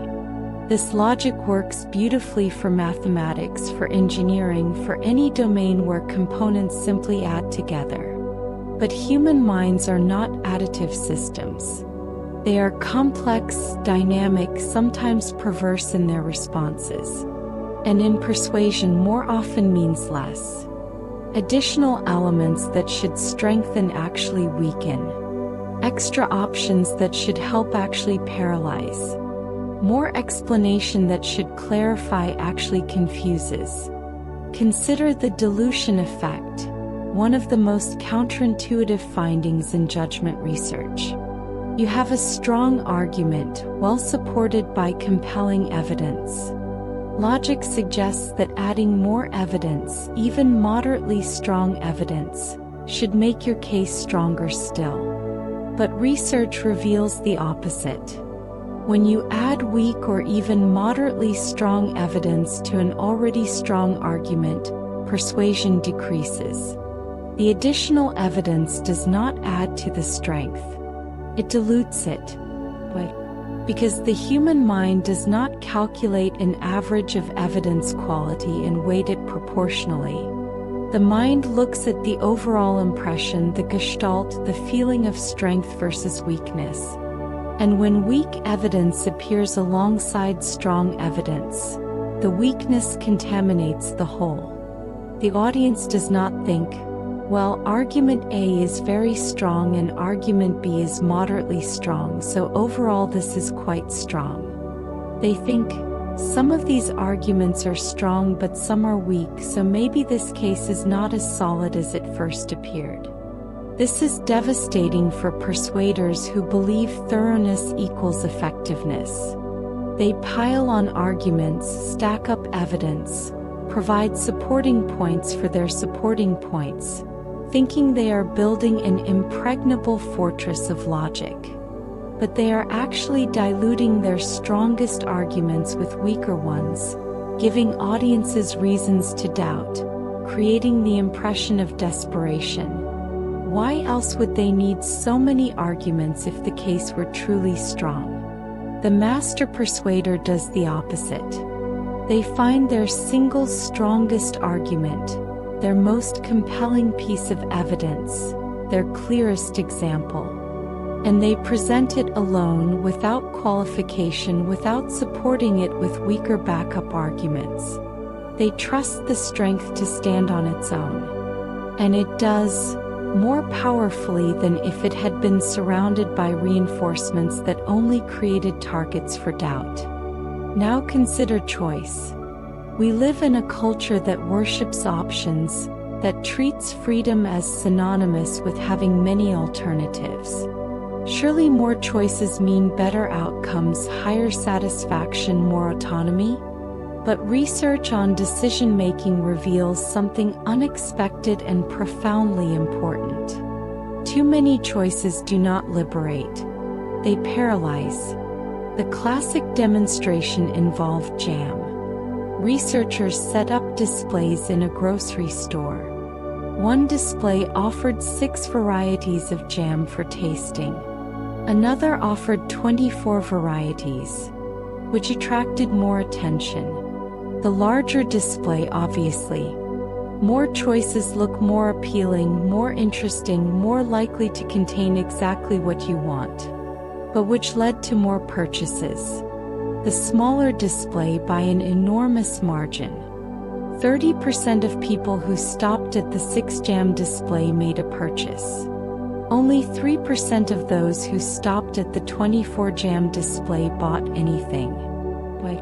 This logic works beautifully for mathematics, for engineering, for any domain where components simply add together. But human minds are not additive systems. They are complex, dynamic, sometimes perverse in their responses. And in persuasion, more often means less. Additional elements that should strengthen actually weaken. Extra options that should help actually paralyze. More explanation that should clarify actually confuses. Consider the dilution effect, one of the most counterintuitive findings in judgment research. You have a strong argument, well supported by compelling evidence. Logic suggests that adding more evidence, even moderately strong evidence, should make your case stronger still. But research reveals the opposite. When you add weak or even moderately strong evidence to an already strong argument, persuasion decreases. The additional evidence does not add to the strength. It dilutes it. Because the human mind does not calculate an average of evidence quality and weight it proportionally. The mind looks at the overall impression, the gestalt, the feeling of strength versus weakness. And when weak evidence appears alongside strong evidence, the weakness contaminates the whole. The audience does not think, well, argument A is very strong and argument B is moderately strong, so overall this is quite strong. They think, some of these arguments are strong but some are weak, so maybe this case is not as solid as it first appeared. This is devastating for persuaders who believe thoroughness equals effectiveness. They pile on arguments, stack up evidence, provide supporting points for their supporting points, thinking they are building an impregnable fortress of logic. But they are actually diluting their strongest arguments with weaker ones, giving audiences reasons to doubt, creating the impression of desperation. Why else would they need so many arguments if the case were truly strong? The master persuader does the opposite. They find their single strongest argument, their most compelling piece of evidence, their clearest example. And they present it alone, without qualification, without supporting it with weaker backup arguments. They trust the strength to stand on its own. And it does, more powerfully than if it had been surrounded by reinforcements that only created targets for doubt. Now consider choice. We live in a culture that worships options, that treats freedom as synonymous with having many alternatives. Surely more choices mean better outcomes, higher satisfaction, more autonomy? But research on decision-making reveals something unexpected and profoundly important. Too many choices do not liberate. They paralyze. The classic demonstration involved jam. Researchers set up displays in a grocery store. One display offered 6 varieties of jam for tasting. Another offered 24 varieties, which attracted more attention. The larger display, obviously. More choices look more appealing, more interesting, more likely to contain exactly what you want, but which led to more purchases. The smaller display by an enormous margin. 30% of people who stopped at the 6 jam display made a purchase. Only 3% of those who stopped at the 24 jam display bought anything. Why?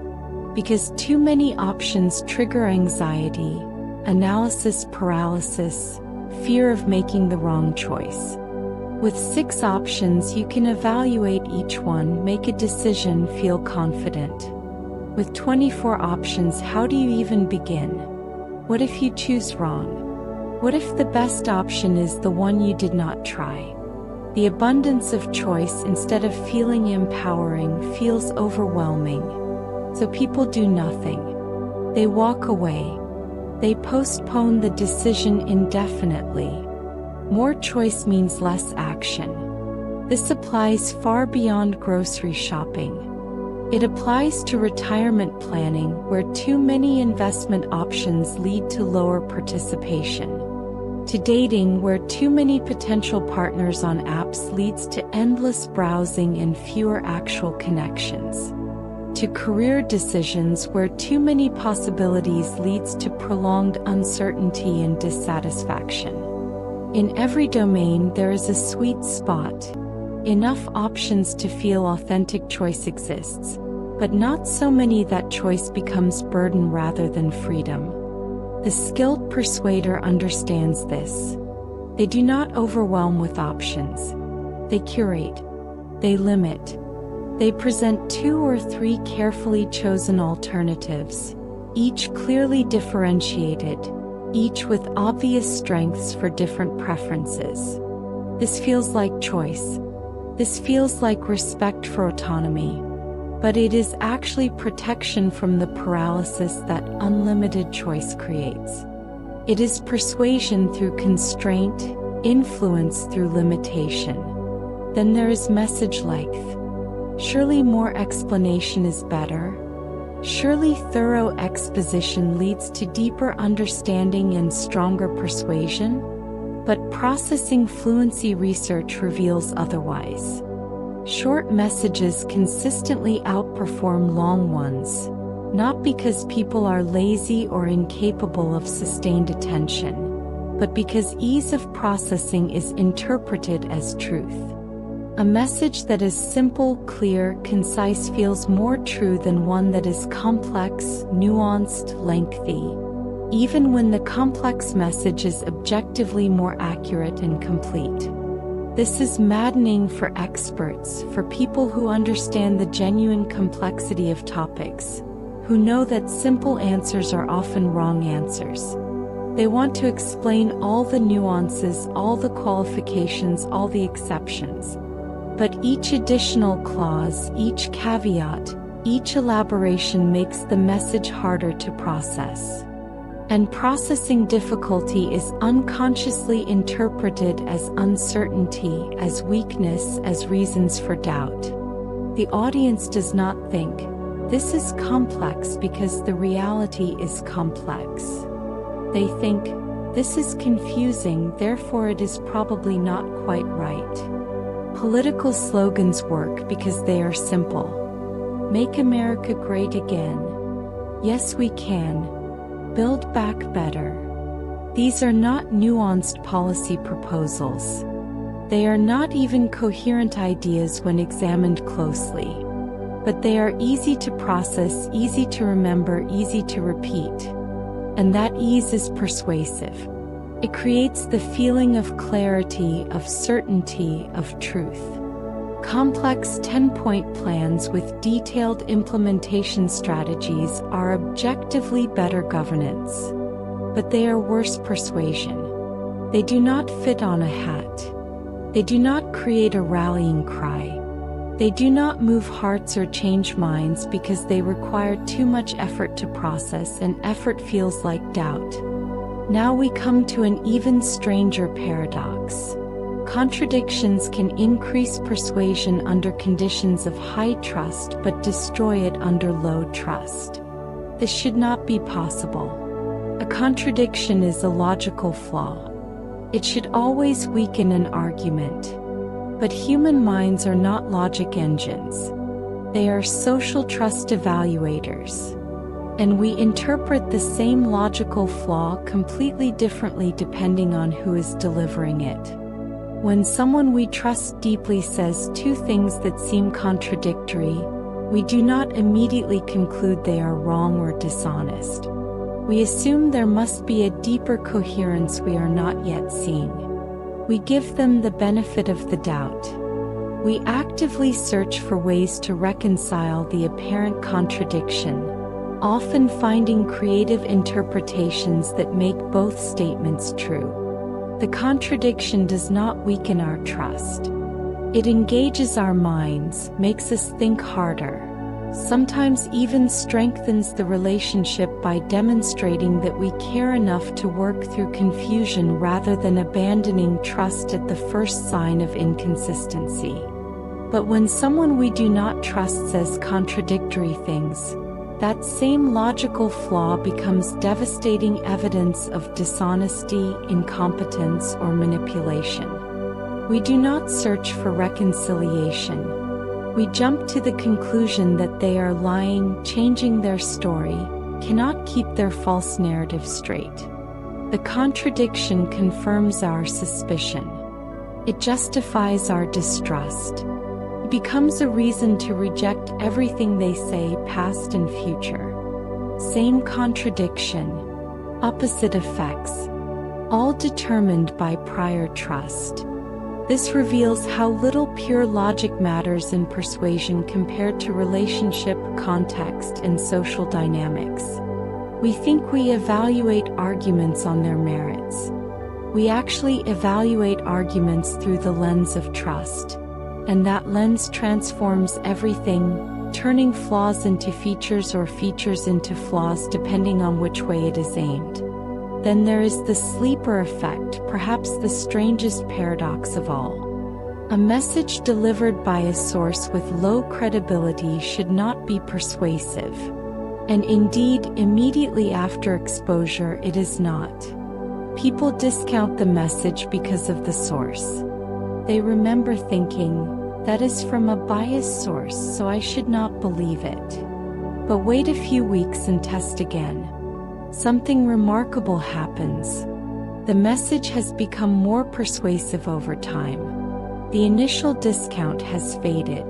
Because too many options trigger anxiety, analysis paralysis, fear of making the wrong choice. With 6 options, you can evaluate each one, make a decision, feel confident. With 24 options, how do you even begin? What if you choose wrong? What if the best option is the one you did not try? The abundance of choice, instead of feeling empowering, feels overwhelming. So people do nothing. They walk away. They postpone the decision indefinitely. More choice means less action. This applies far beyond grocery shopping. It applies to retirement planning, where too many investment options lead to lower participation. To dating, where too many potential partners on apps leads to endless browsing and fewer actual connections. To career decisions, where too many possibilities leads to prolonged uncertainty and dissatisfaction. In every domain there is a sweet spot. Enough options to feel authentic choice exists, but not so many that choice becomes burden rather than freedom. The skilled persuader understands this. They do not overwhelm with options. They curate. They limit. They present 2 or 3 carefully chosen alternatives, each clearly differentiated, each with obvious strengths for different preferences. This feels like choice. This feels like respect for autonomy. But it is actually protection from the paralysis that unlimited choice creates. It is persuasion through constraint, influence through limitation. Then there is message length. Surely more explanation is better. Surely thorough exposition leads to deeper understanding and stronger persuasion. But processing fluency research reveals otherwise. Short messages consistently outperform long ones, not because people are lazy or incapable of sustained attention, but because ease of processing is interpreted as truth. A message that is simple, clear, concise feels more true than one that is complex, nuanced, lengthy, even when the complex message is objectively more accurate and complete. This is maddening for experts, for people who understand the genuine complexity of topics, who know that simple answers are often wrong answers. They want to explain all the nuances, all the qualifications, all the exceptions. But each additional clause, each caveat, each elaboration makes the message harder to process. And processing difficulty is unconsciously interpreted as uncertainty, as weakness, as reasons for doubt. The audience does not think, this is complex because the reality is complex. They think, this is confusing, therefore it is probably not quite right. Political slogans work because they are simple. Make America great again. Yes, we can. Build back better. These are not nuanced policy proposals. They are not even coherent ideas when examined closely. But they are easy to process, easy to remember, easy to repeat. And that ease is persuasive. It creates the feeling of clarity, of certainty, of truth. Complex 10-point plans with detailed implementation strategies are objectively better governance. But they are worse persuasion. They do not fit on a hat. They do not create a rallying cry. They do not move hearts or change minds because they require too much effort to process, and effort feels like doubt. Now we come to an even stranger paradox. Contradictions can increase persuasion under conditions of high trust but destroy it under low trust. This should not be possible. A contradiction is a logical flaw. It should always weaken an argument. But human minds are not logic engines. They are social trust evaluators. And we interpret the same logical flaw completely differently depending on who is delivering it. When someone we trust deeply says two things that seem contradictory, we do not immediately conclude they are wrong or dishonest. We assume there must be a deeper coherence we are not yet seeing. We give them the benefit of the doubt. We actively search for ways to reconcile the apparent contradiction, often finding creative interpretations that make both statements true. The contradiction does not weaken our trust. It engages our minds, makes us think harder, sometimes even strengthens the relationship by demonstrating that we care enough to work through confusion rather than abandoning trust at the first sign of inconsistency. But when someone we do not trust says contradictory things, that same logical flaw becomes devastating evidence of dishonesty, incompetence, or manipulation. We do not search for reconciliation. We jump to the conclusion that they are lying, changing their story, cannot keep their false narrative straight. The contradiction confirms our suspicion. It justifies our distrust. It becomes a reason to reject everything they say, past and future. Same contradiction, opposite effects, all determined by prior trust. This reveals how little pure logic matters in persuasion compared to relationship, context, and social dynamics. We think we evaluate arguments on their merits. We actually evaluate arguments through the lens of trust. And that lens transforms everything, turning flaws into features or features into flaws depending on which way it is aimed. Then there is the sleeper effect, perhaps the strangest paradox of all. A message delivered by a source with low credibility should not be persuasive. And indeed, immediately after exposure, it is not. People discount the message because of the source. They remember thinking, that is from a biased source, so I should not believe it. But wait a few weeks and test again. Something remarkable happens. The message has become more persuasive over time. The initial discount has faded.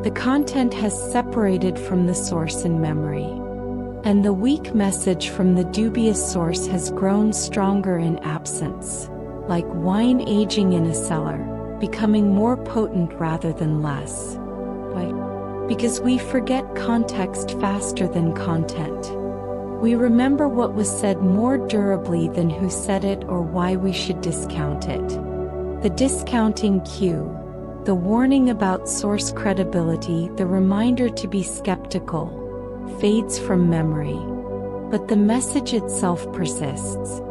The content has separated from the source in memory. And the weak message from the dubious source has grown stronger in absence, like wine aging in a cellar, becoming more potent rather than less. Why? Because we forget context faster than content. We remember what was said more durably than who said it or why we should discount it. The discounting cue, the warning about source credibility, the reminder to be skeptical, fades from memory. But the message itself persists.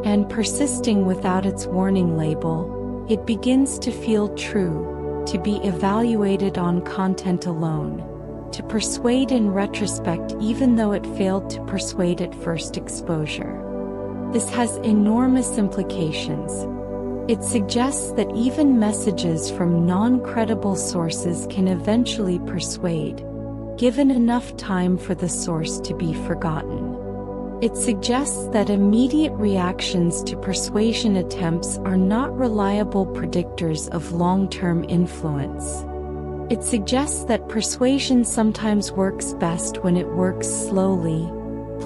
And persisting without its warning label, it begins to feel true, to be evaluated on content alone, to persuade in retrospect even though it failed to persuade at first exposure. This has enormous implications. It suggests that even messages from non-credible sources can eventually persuade, given enough time for the source to be forgotten. It suggests that immediate reactions to persuasion attempts are not reliable predictors of long-term influence. It suggests that persuasion sometimes works best when it works slowly,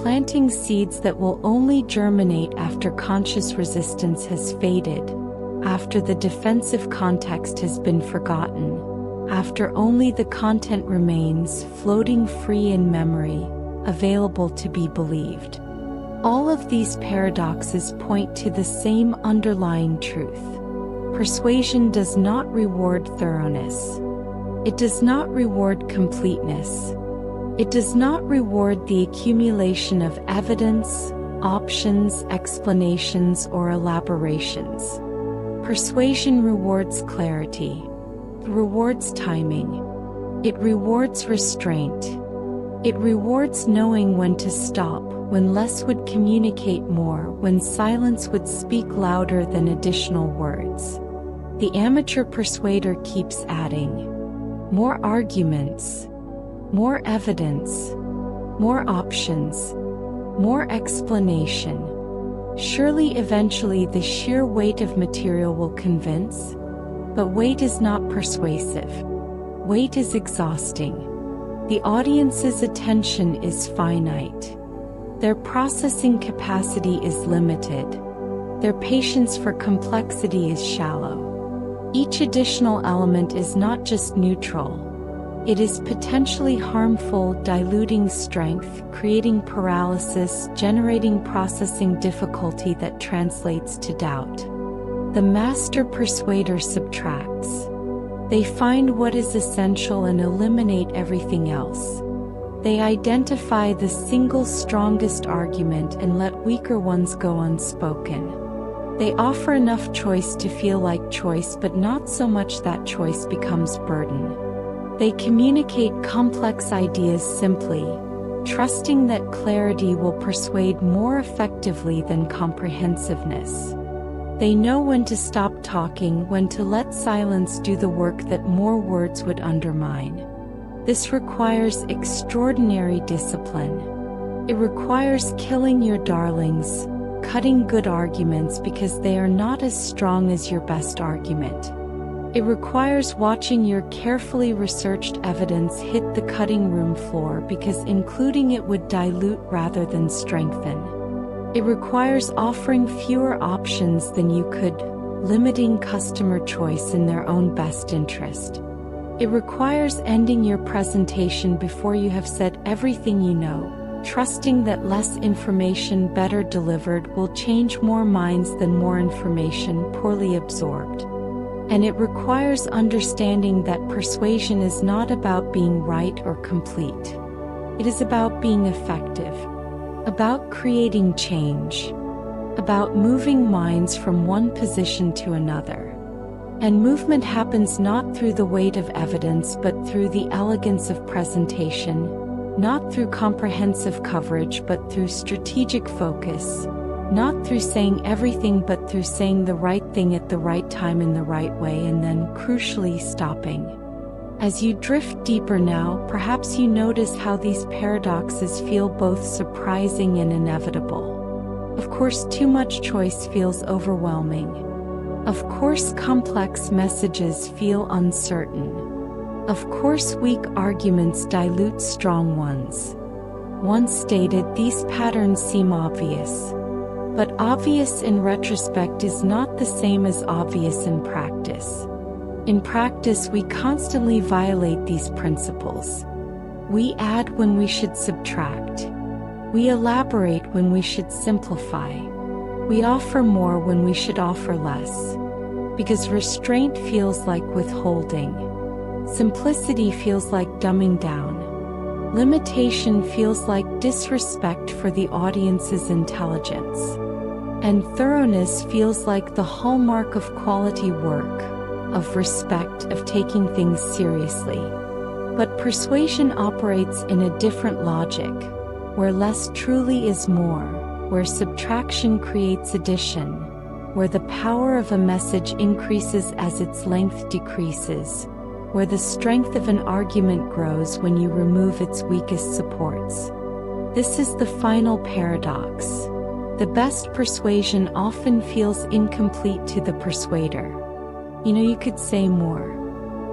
planting seeds that will only germinate after conscious resistance has faded, after the defensive context has been forgotten, after only the content remains floating free in memory, available to be believed. All of these paradoxes point to the same underlying truth. Persuasion does not reward thoroughness. It does not reward completeness. It does not reward the accumulation of evidence, options, explanations, or elaborations. Persuasion rewards clarity. It rewards timing. It rewards restraint. It rewards knowing when to stop, when less would communicate more, when silence would speak louder than additional words. The amateur persuader keeps adding more arguments, more evidence, more options, more explanation. Surely eventually the sheer weight of material will convince, but weight is not persuasive. Weight is exhausting. The audience's attention is finite. Their processing capacity is limited. Their patience for complexity is shallow. Each additional element is not just neutral. It is potentially harmful, diluting strength, creating paralysis, generating processing difficulty that translates to doubt. The master persuader subtracts. They find what is essential and eliminate everything else. They identify the single strongest argument and let weaker ones go unspoken. They offer enough choice to feel like choice, but not so much that choice becomes burden. They communicate complex ideas simply, trusting that clarity will persuade more effectively than comprehensiveness. They know when to stop talking, when to let silence do the work that more words would undermine. This requires extraordinary discipline. It requires killing your darlings, cutting good arguments because they are not as strong as your best argument. It requires watching your carefully researched evidence hit the cutting room floor because including it would dilute rather than strengthen. It requires offering fewer options than you could, limiting customer choice in their own best interest. It requires ending your presentation before you have said everything you know, trusting that less information better delivered will change more minds than more information poorly absorbed. And it requires understanding that persuasion is not about being right or complete. It is about being effective, about creating change, about moving minds from one position to another. And movement happens not through the weight of evidence but through the elegance of presentation, not through comprehensive coverage but through strategic focus, not through saying everything but through saying the right thing at the right time in the right way and then crucially stopping. As you drift deeper now, perhaps you notice how these paradoxes feel both surprising and inevitable. Of course, too much choice feels overwhelming. Of course, complex messages feel uncertain. Of course, weak arguments dilute strong ones. Once stated, these patterns seem obvious. But obvious in retrospect is not the same as obvious in practice. In practice, we constantly violate these principles. We add when we should subtract. We elaborate when we should simplify. We offer more when we should offer less. Because restraint feels like withholding. Simplicity feels like dumbing down. Limitation feels like disrespect for the audience's intelligence. And thoroughness feels like the hallmark of quality work, of respect, of taking things seriously. But persuasion operates in a different logic, where less truly is more, where subtraction creates addition, where the power of a message increases as its length decreases, where the strength of an argument grows when you remove its weakest supports. This is the final paradox. The best persuasion often feels incomplete to the persuader. You know you could say more.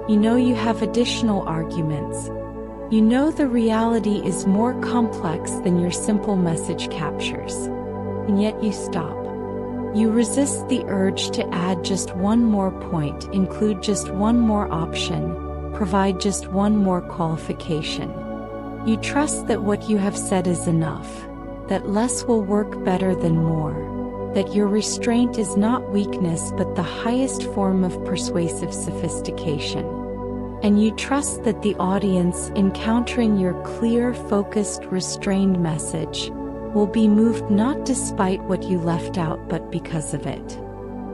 You know you have additional arguments. You know the reality is more complex than your simple message captures. And yet you stop. You resist the urge to add just one more point, include just one more option, provide just one more qualification. You trust that what you have said is enough, that less will work better than more, that your restraint is not weakness but the highest form of persuasive sophistication. And you trust that the audience, encountering your clear, focused, restrained message, will be moved not despite what you left out but because of it.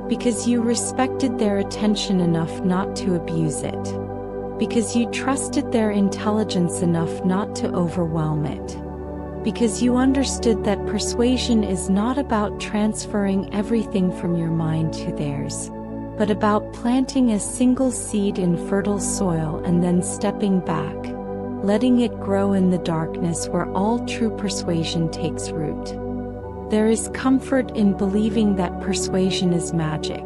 Because you respected their attention enough not to abuse it. Because you trusted their intelligence enough not to overwhelm it. Because you understood that persuasion is not about transferring everything from your mind to theirs, but about planting a single seed in fertile soil and then stepping back, letting it grow in the darkness where all true persuasion takes root. There is comfort in believing that persuasion is magic.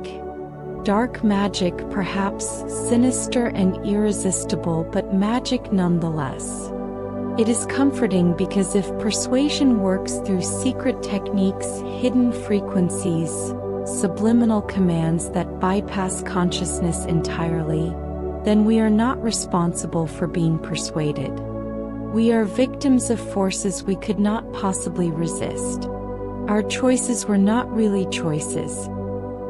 Dark magic, perhaps sinister and irresistible, but magic nonetheless. It is comforting because if persuasion works through secret techniques, hidden frequencies, subliminal commands that bypass consciousness entirely, then we are not responsible for being persuaded. We are victims of forces we could not possibly resist. Our choices were not really choices.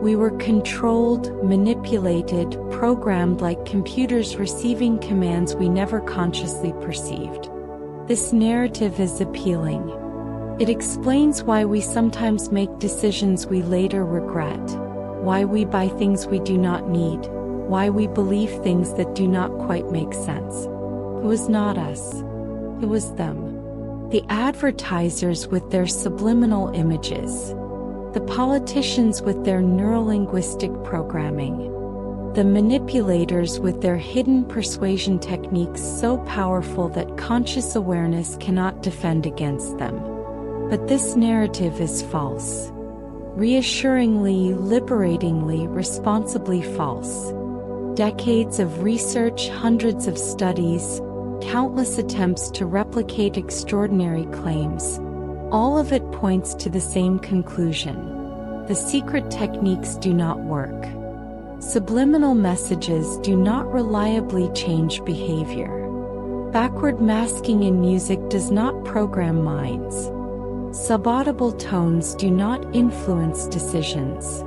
We were controlled, manipulated, programmed like computers receiving commands we never consciously perceived. This narrative is appealing. It explains why we sometimes make decisions we later regret, why we buy things we do not need, why we believe things that do not quite make sense. It was not us. It was them. The advertisers with their subliminal images. The politicians with their neurolinguistic programming. The manipulators with their hidden persuasion techniques so powerful that conscious awareness cannot defend against them. But this narrative is false. Reassuringly, liberatingly, responsibly false. Decades of research, hundreds of studies, countless attempts to replicate extraordinary claims. All of it points to the same conclusion. The secret techniques do not work. Subliminal messages do not reliably change behavior. Backward masking in music does not program minds. Subaudible tones do not influence decisions.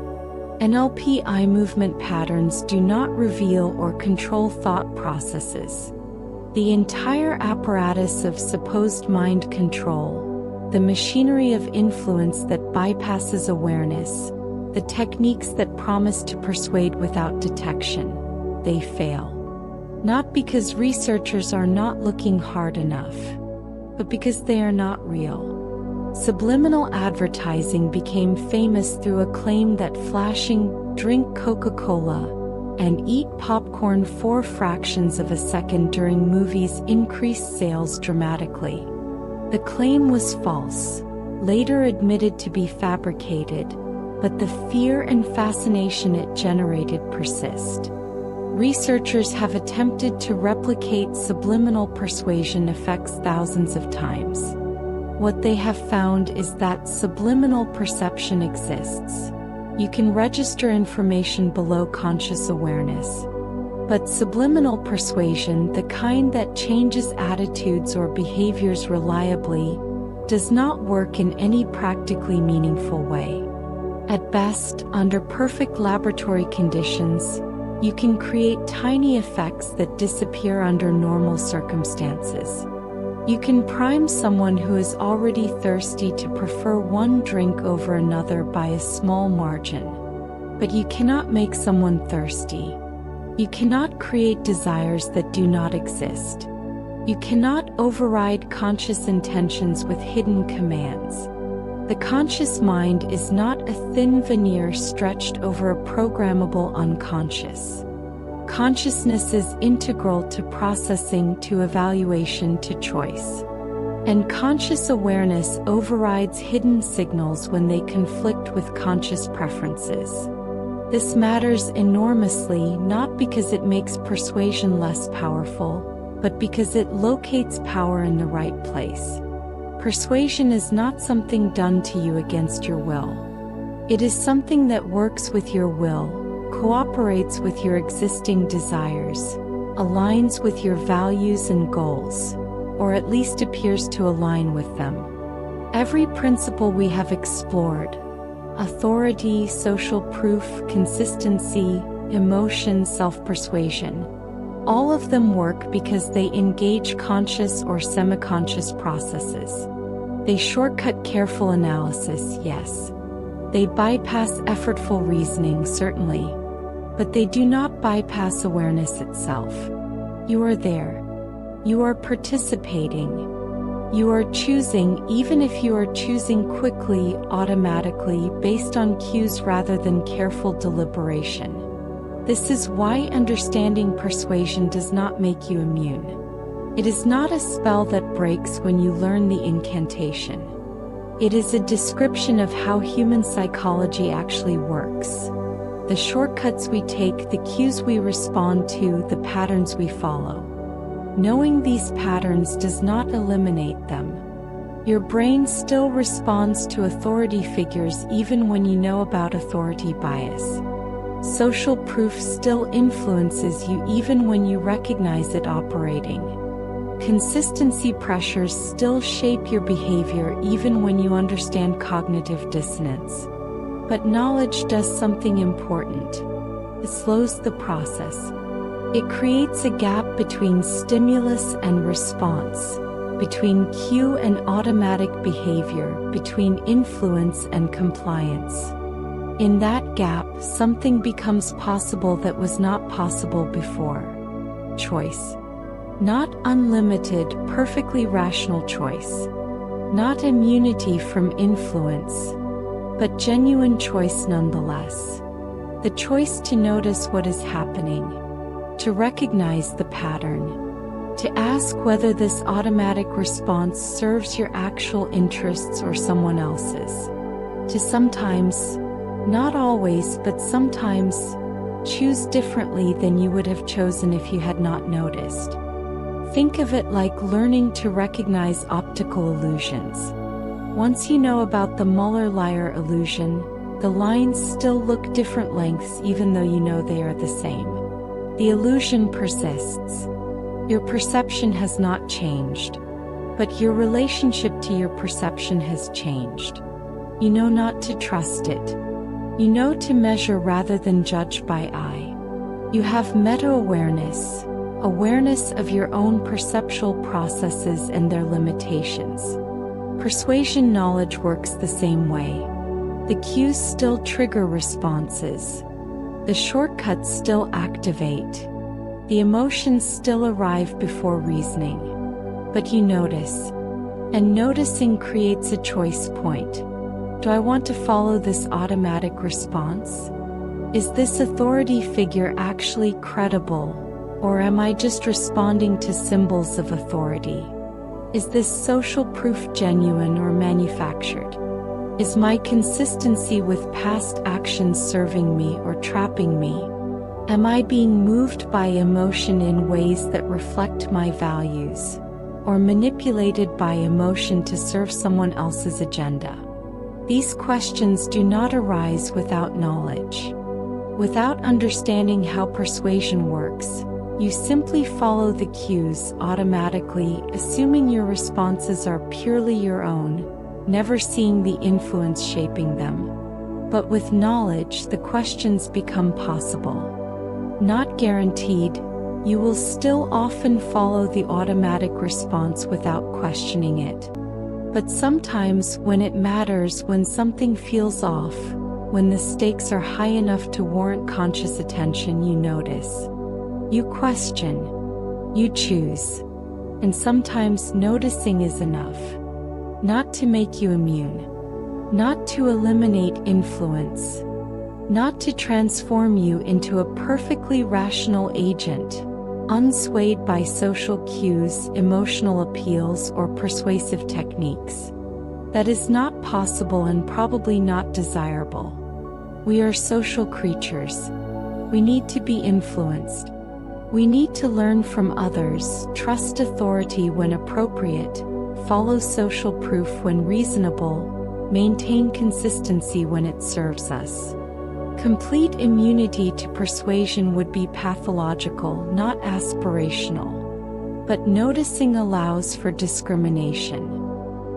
NLP eye movement patterns do not reveal or control thought processes. The entire apparatus of supposed mind control, the machinery of influence that bypasses awareness, the techniques that promise to persuade without detection, they fail. Not because researchers are not looking hard enough, but because they are not real. Subliminal advertising became famous through a claim that flashing "drink Coca-Cola" and "eat popcorn 4 fractions of a second" during movies increased sales dramatically. The claim was false, later admitted to be fabricated, but the fear and fascination it generated persist. Researchers have attempted to replicate subliminal persuasion effects thousands of times. What they have found is that subliminal perception exists. You can register information below conscious awareness. But subliminal persuasion, the kind that changes attitudes or behaviors reliably, does not work in any practically meaningful way. At best, under perfect laboratory conditions, you can create tiny effects that disappear under normal circumstances. You can prime someone who is already thirsty to prefer one drink over another by a small margin. But you cannot make someone thirsty. You cannot create desires that do not exist. You cannot override conscious intentions with hidden commands. The conscious mind is not a thin veneer stretched over a programmable unconscious. Consciousness is integral to processing, to evaluation, to choice. And conscious awareness overrides hidden signals when they conflict with conscious preferences. This matters enormously, not because it makes persuasion less powerful, but because it locates power in the right place. Persuasion is not something done to you against your will. It is something that works with your will, cooperates with your existing desires, aligns with your values and goals, or at least appears to align with them. Every principle we have explored, authority, social proof, consistency, emotion, self-persuasion, all of them work because they engage conscious or semi-conscious processes. They shortcut careful analysis, yes. They bypass effortful reasoning, certainly. But they do not bypass awareness itself. You are there. You are participating. You are choosing, even if you are choosing quickly, automatically, based on cues rather than careful deliberation. This is why understanding persuasion does not make you immune. It is not a spell that breaks when you learn the incantation. It is a description of how human psychology actually works. The shortcuts we take, the cues we respond to, the patterns we follow. Knowing these patterns does not eliminate them. Your brain still responds to authority figures even when you know about authority bias. Social proof still influences you even when you recognize it operating. Consistency pressures still shape your behavior even when you understand cognitive dissonance. But knowledge does something important. It slows the process. It creates a gap between stimulus and response, between cue and automatic behavior, between influence and compliance. In that gap, something becomes possible that was not possible before. Choice. Not unlimited, perfectly rational choice. Not immunity from influence, but genuine choice nonetheless. The choice to notice what is happening, to recognize the pattern, to ask whether this automatic response serves your actual interests or someone else's. To sometimes, not always, but sometimes, choose differently than you would have chosen if you had not noticed. Think of it like learning to recognize optical illusions. Once you know about the Muller-Lyer illusion, the lines still look different lengths even though you know they are the same. The illusion persists. Your perception has not changed, but your relationship to your perception has changed. You know not to trust it. You know to measure rather than judge by eye. You have meta-awareness, awareness of your own perceptual processes and their limitations. Persuasion knowledge works the same way. The cues still trigger responses. The shortcuts still activate. The emotions still arrive before reasoning. But you notice. And noticing creates a choice point. Do I want to follow this automatic response? Is this authority figure actually credible, or am I just responding to symbols of authority? Is this social proof genuine or manufactured? Is my consistency with past actions serving me or trapping me? Am I being moved by emotion in ways that reflect my values, or manipulated by emotion to serve someone else's agenda? These questions do not arise without knowledge. Without understanding how persuasion works, you simply follow the cues automatically, assuming your responses are purely your own, never seeing the influence shaping them. But with knowledge, the questions become possible. Not guaranteed, you will still often follow the automatic response without questioning it. But sometimes, when it matters, when something feels off, when the stakes are high enough to warrant conscious attention, you notice. You question. You choose. And sometimes noticing is enough. Not to make you immune. Not to eliminate influence. Not to transform you into a perfectly rational agent, unswayed by social cues, emotional appeals, or persuasive techniques. That is not possible and probably not desirable. We are social creatures. We need to be influenced. We need to learn from others, trust authority when appropriate, follow social proof when reasonable, maintain consistency when it serves us. Complete immunity to persuasion would be pathological, not aspirational. But noticing allows for discrimination,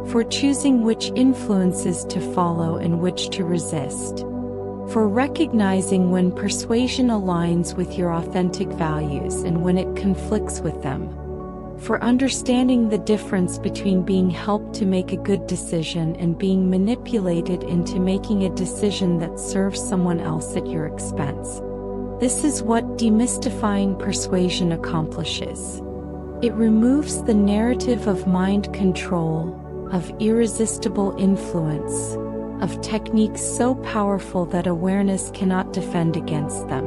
for choosing which influences to follow and which to resist, for recognizing when persuasion aligns with your authentic values and when it conflicts with them, for understanding the difference between being helped to make a good decision and being manipulated into making a decision that serves someone else at your expense. This is what demystifying persuasion accomplishes. It removes the narrative of mind control, of irresistible influence, of techniques so powerful that awareness cannot defend against them.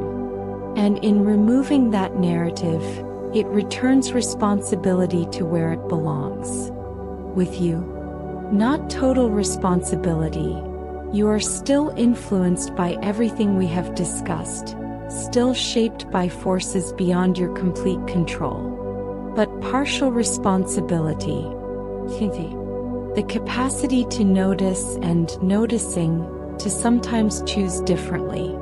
And in removing that narrative, it returns responsibility to where it belongs. With you. Not total responsibility. You are still influenced by everything we have discussed, still shaped by forces beyond your complete control. But partial responsibility. The capacity to notice and noticing, to sometimes choose differently.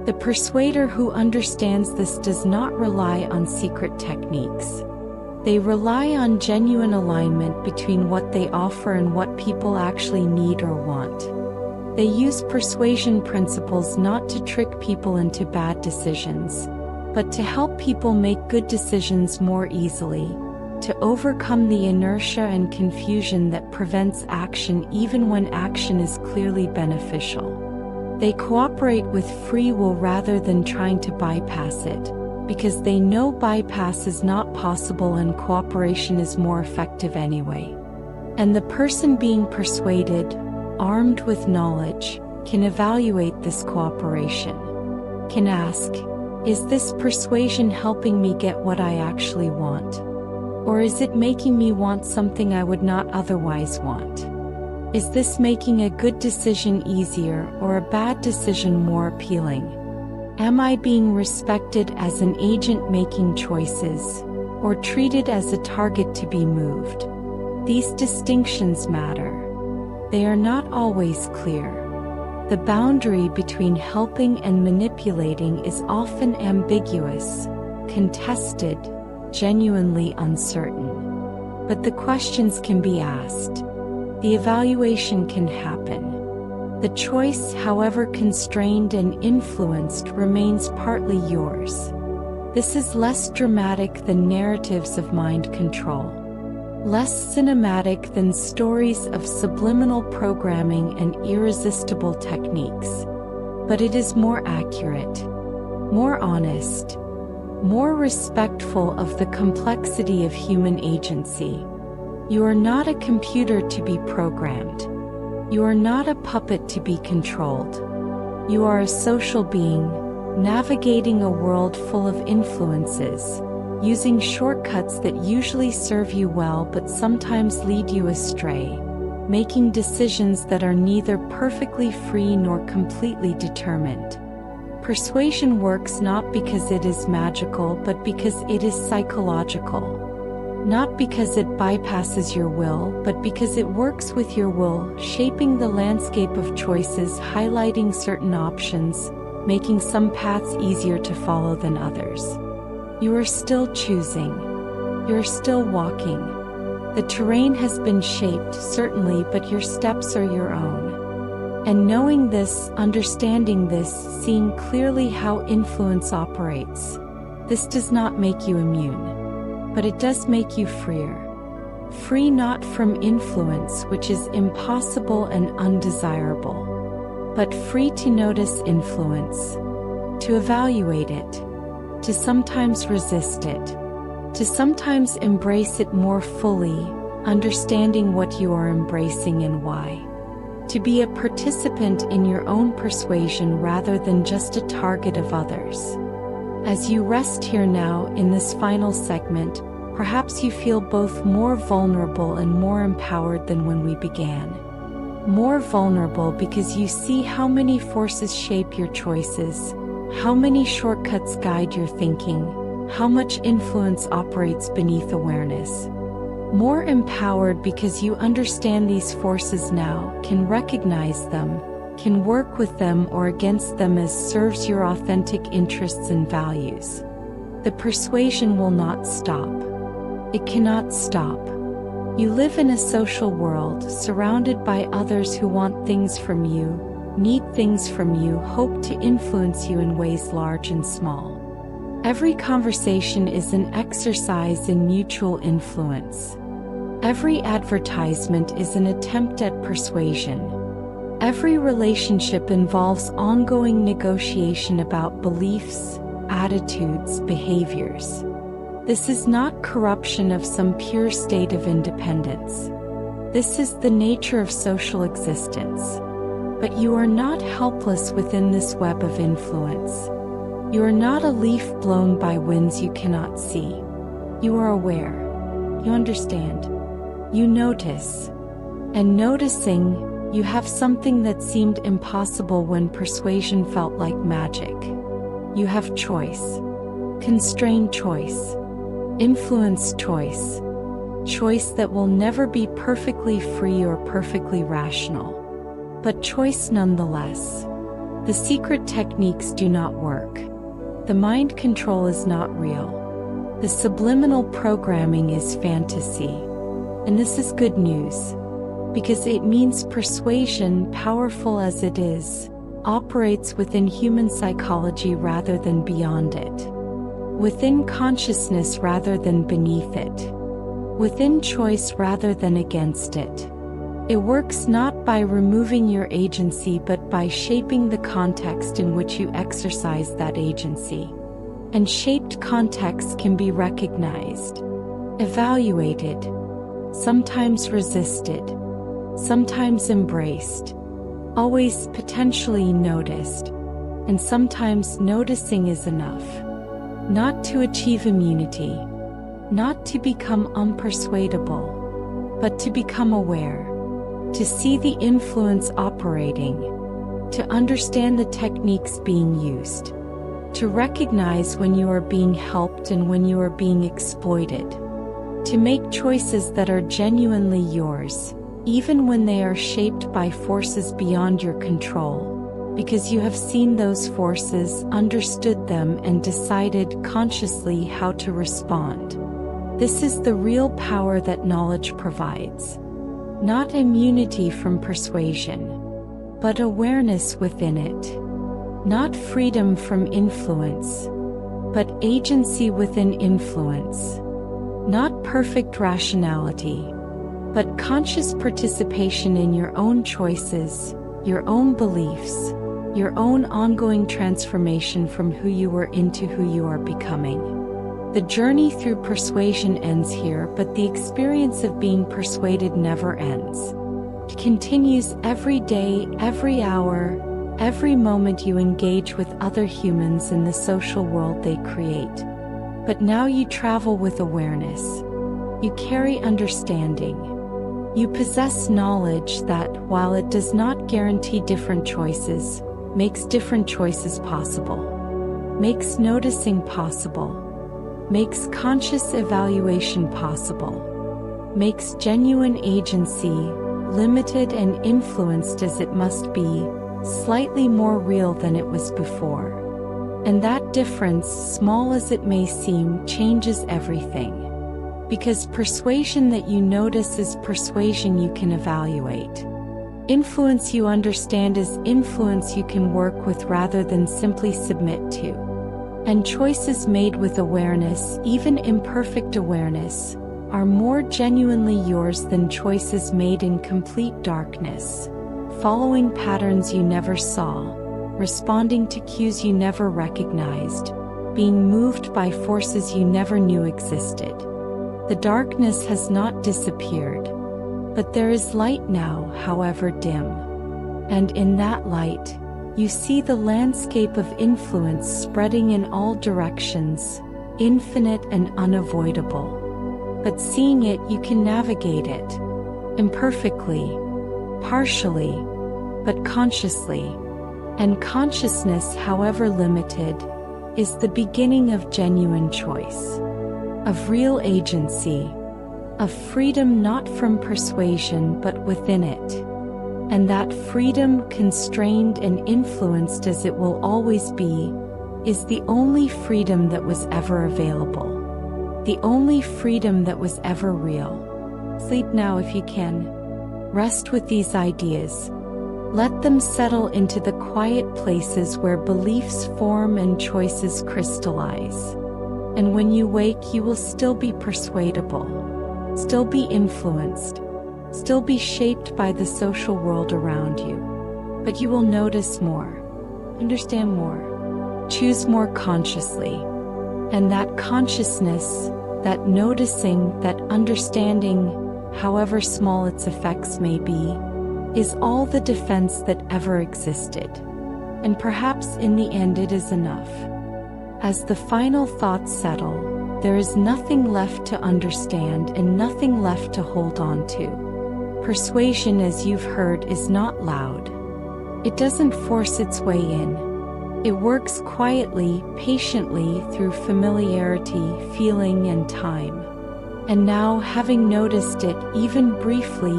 The persuader who understands this does not rely on secret techniques. They rely on genuine alignment between what they offer and what people actually need or want. They use persuasion principles not to trick people into bad decisions, but to help people make good decisions more easily, to overcome the inertia and confusion that prevents action even when action is clearly beneficial. They cooperate with free will rather than trying to bypass it, because they know bypass is not possible and cooperation is more effective anyway. And the person being persuaded, armed with knowledge, can evaluate this cooperation. Can ask, is this persuasion helping me get what I actually want? Or is it making me want something I would not otherwise want? Is this making a good decision easier or a bad decision more appealing? Am I being respected as an agent making choices, or treated as a target to be moved? These distinctions matter. They are not always clear. The boundary between helping and manipulating is often ambiguous, contested, genuinely uncertain. But the questions can be asked. The evaluation can happen. The choice, however constrained and influenced, remains partly yours. This is less dramatic than narratives of mind control, less cinematic than stories of subliminal programming and irresistible techniques. But it is more accurate, more honest, more respectful of the complexity of human agency. You are not a computer to be programmed. You are not a puppet to be controlled. You are a social being, navigating a world full of influences, using shortcuts that usually serve you well but sometimes lead you astray, making decisions that are neither perfectly free nor completely determined. Persuasion works not because it is magical but because it is psychological. Not because it bypasses your will, but because it works with your will, shaping the landscape of choices, highlighting certain options, making some paths easier to follow than others. You are still choosing. You're still walking. The terrain has been shaped, certainly, but your steps are your own. And knowing this, understanding this, seeing clearly how influence operates, this does not make you immune. But it does make you freer. Free not from influence, which is impossible and undesirable, but free to notice influence, to evaluate it, to sometimes resist it, to sometimes embrace it more fully, understanding what you are embracing and why. To be a participant in your own persuasion rather than just a target of others. As you rest here now in this final segment, perhaps you feel both more vulnerable and more empowered than when we began. More vulnerable because you see how many forces shape your choices, how many shortcuts guide your thinking, how much influence operates beneath awareness. More empowered because you understand these forces now, can recognize them, can work with them or against them as serves your authentic interests and values. The persuasion will not stop. It cannot stop. You live in a social world, surrounded by others who want things from you, need things from you, hope to influence you in ways large and small. Every conversation is an exercise in mutual influence. Every advertisement is an attempt at persuasion. Every relationship involves ongoing negotiation about beliefs, attitudes, behaviors. This is not corruption of some pure state of independence. This is the nature of social existence. But you are not helpless within this web of influence. You are not a leaf blown by winds you cannot see. You are aware. You understand. You notice. And noticing, you have something that seemed impossible when persuasion felt like magic. You have choice. Constrained choice. Influence choice. Choice that will never be perfectly free or perfectly rational. But choice nonetheless. The secret techniques do not work. The mind control is not real. The subliminal programming is fantasy. And this is good news. Because it means persuasion, powerful as it is, operates within human psychology rather than beyond it. Within consciousness rather than beneath it. Within choice rather than against it. It works not by removing your agency but by shaping the context in which you exercise that agency. And shaped context can be recognized, evaluated, sometimes resisted, sometimes embraced, always potentially noticed, and sometimes noticing is enough. Not to achieve immunity, not to become unpersuadable, but to become aware. To see the influence operating, to understand the techniques being used, to recognize when you are being helped and when you are being exploited, to make choices that are genuinely yours, even when they are shaped by forces beyond your control, because you have seen those forces, understood them, and decided consciously how to respond. This is the real power that knowledge provides. Not immunity from persuasion, but awareness within it. Not freedom from influence, but agency within influence. Not perfect rationality, but conscious participation in your own choices, your own beliefs, your own ongoing transformation from who you were into who you are becoming. The journey through persuasion ends here, but the experience of being persuaded never ends. It continues every day, every hour, every moment you engage with other humans in the social world they create. But now you travel with awareness. You carry understanding. You possess knowledge that, while it does not guarantee different choices, makes different choices possible. Makes noticing possible. Makes conscious evaluation possible. Makes genuine agency, limited and influenced as it must be, slightly more real than it was before. And that difference, small as it may seem, changes everything. Because persuasion that you notice is persuasion you can evaluate. Influence you understand is influence you can work with rather than simply submit to. And choices made with awareness, even imperfect awareness, are more genuinely yours than choices made in complete darkness, following patterns you never saw, responding to cues you never recognized, being moved by forces you never knew existed. The darkness has not disappeared, but there is light now, however dim. And in that light, you see the landscape of influence spreading in all directions, infinite and unavoidable. But seeing it, you can navigate it. Imperfectly, partially, but consciously. And consciousness, however limited, is the beginning of genuine choice. Of real agency. Of freedom not from persuasion but within it. And that freedom, constrained and influenced as it will always be, is the only freedom that was ever available. The only freedom that was ever real. Sleep now if you can. Rest with these ideas. Let them settle into the quiet places where beliefs form and choices crystallize. And when you wake, you will still be persuadable, still be influenced, still be shaped by the social world around you. But you will notice more, understand more, choose more consciously. And that consciousness, that noticing, that understanding, however small its effects may be, is all the defense that ever existed. And perhaps in the end it is enough. As the final thoughts settle, There is nothing left to understand and nothing left to hold on to. Persuasion, as you've heard, is not loud. It doesn't force its way in. It works quietly, patiently, through familiarity, feeling, and time. And now, having noticed it, even briefly,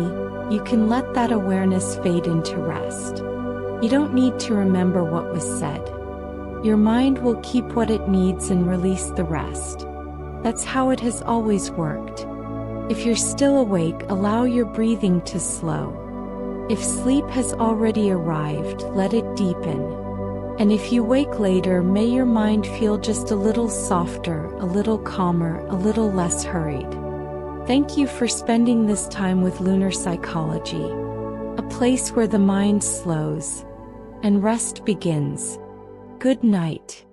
you can let that awareness fade into rest. You don't need to remember what was said. Your mind will keep what it needs and release the rest. That's how it has always worked. If you're still awake, allow your breathing to slow. If sleep has already arrived, let it deepen. And if you wake later, may your mind feel just a little softer, a little calmer, a little less hurried. Thank you for spending this time with Lunar Psychology, a place where the mind slows and rest begins. Good night.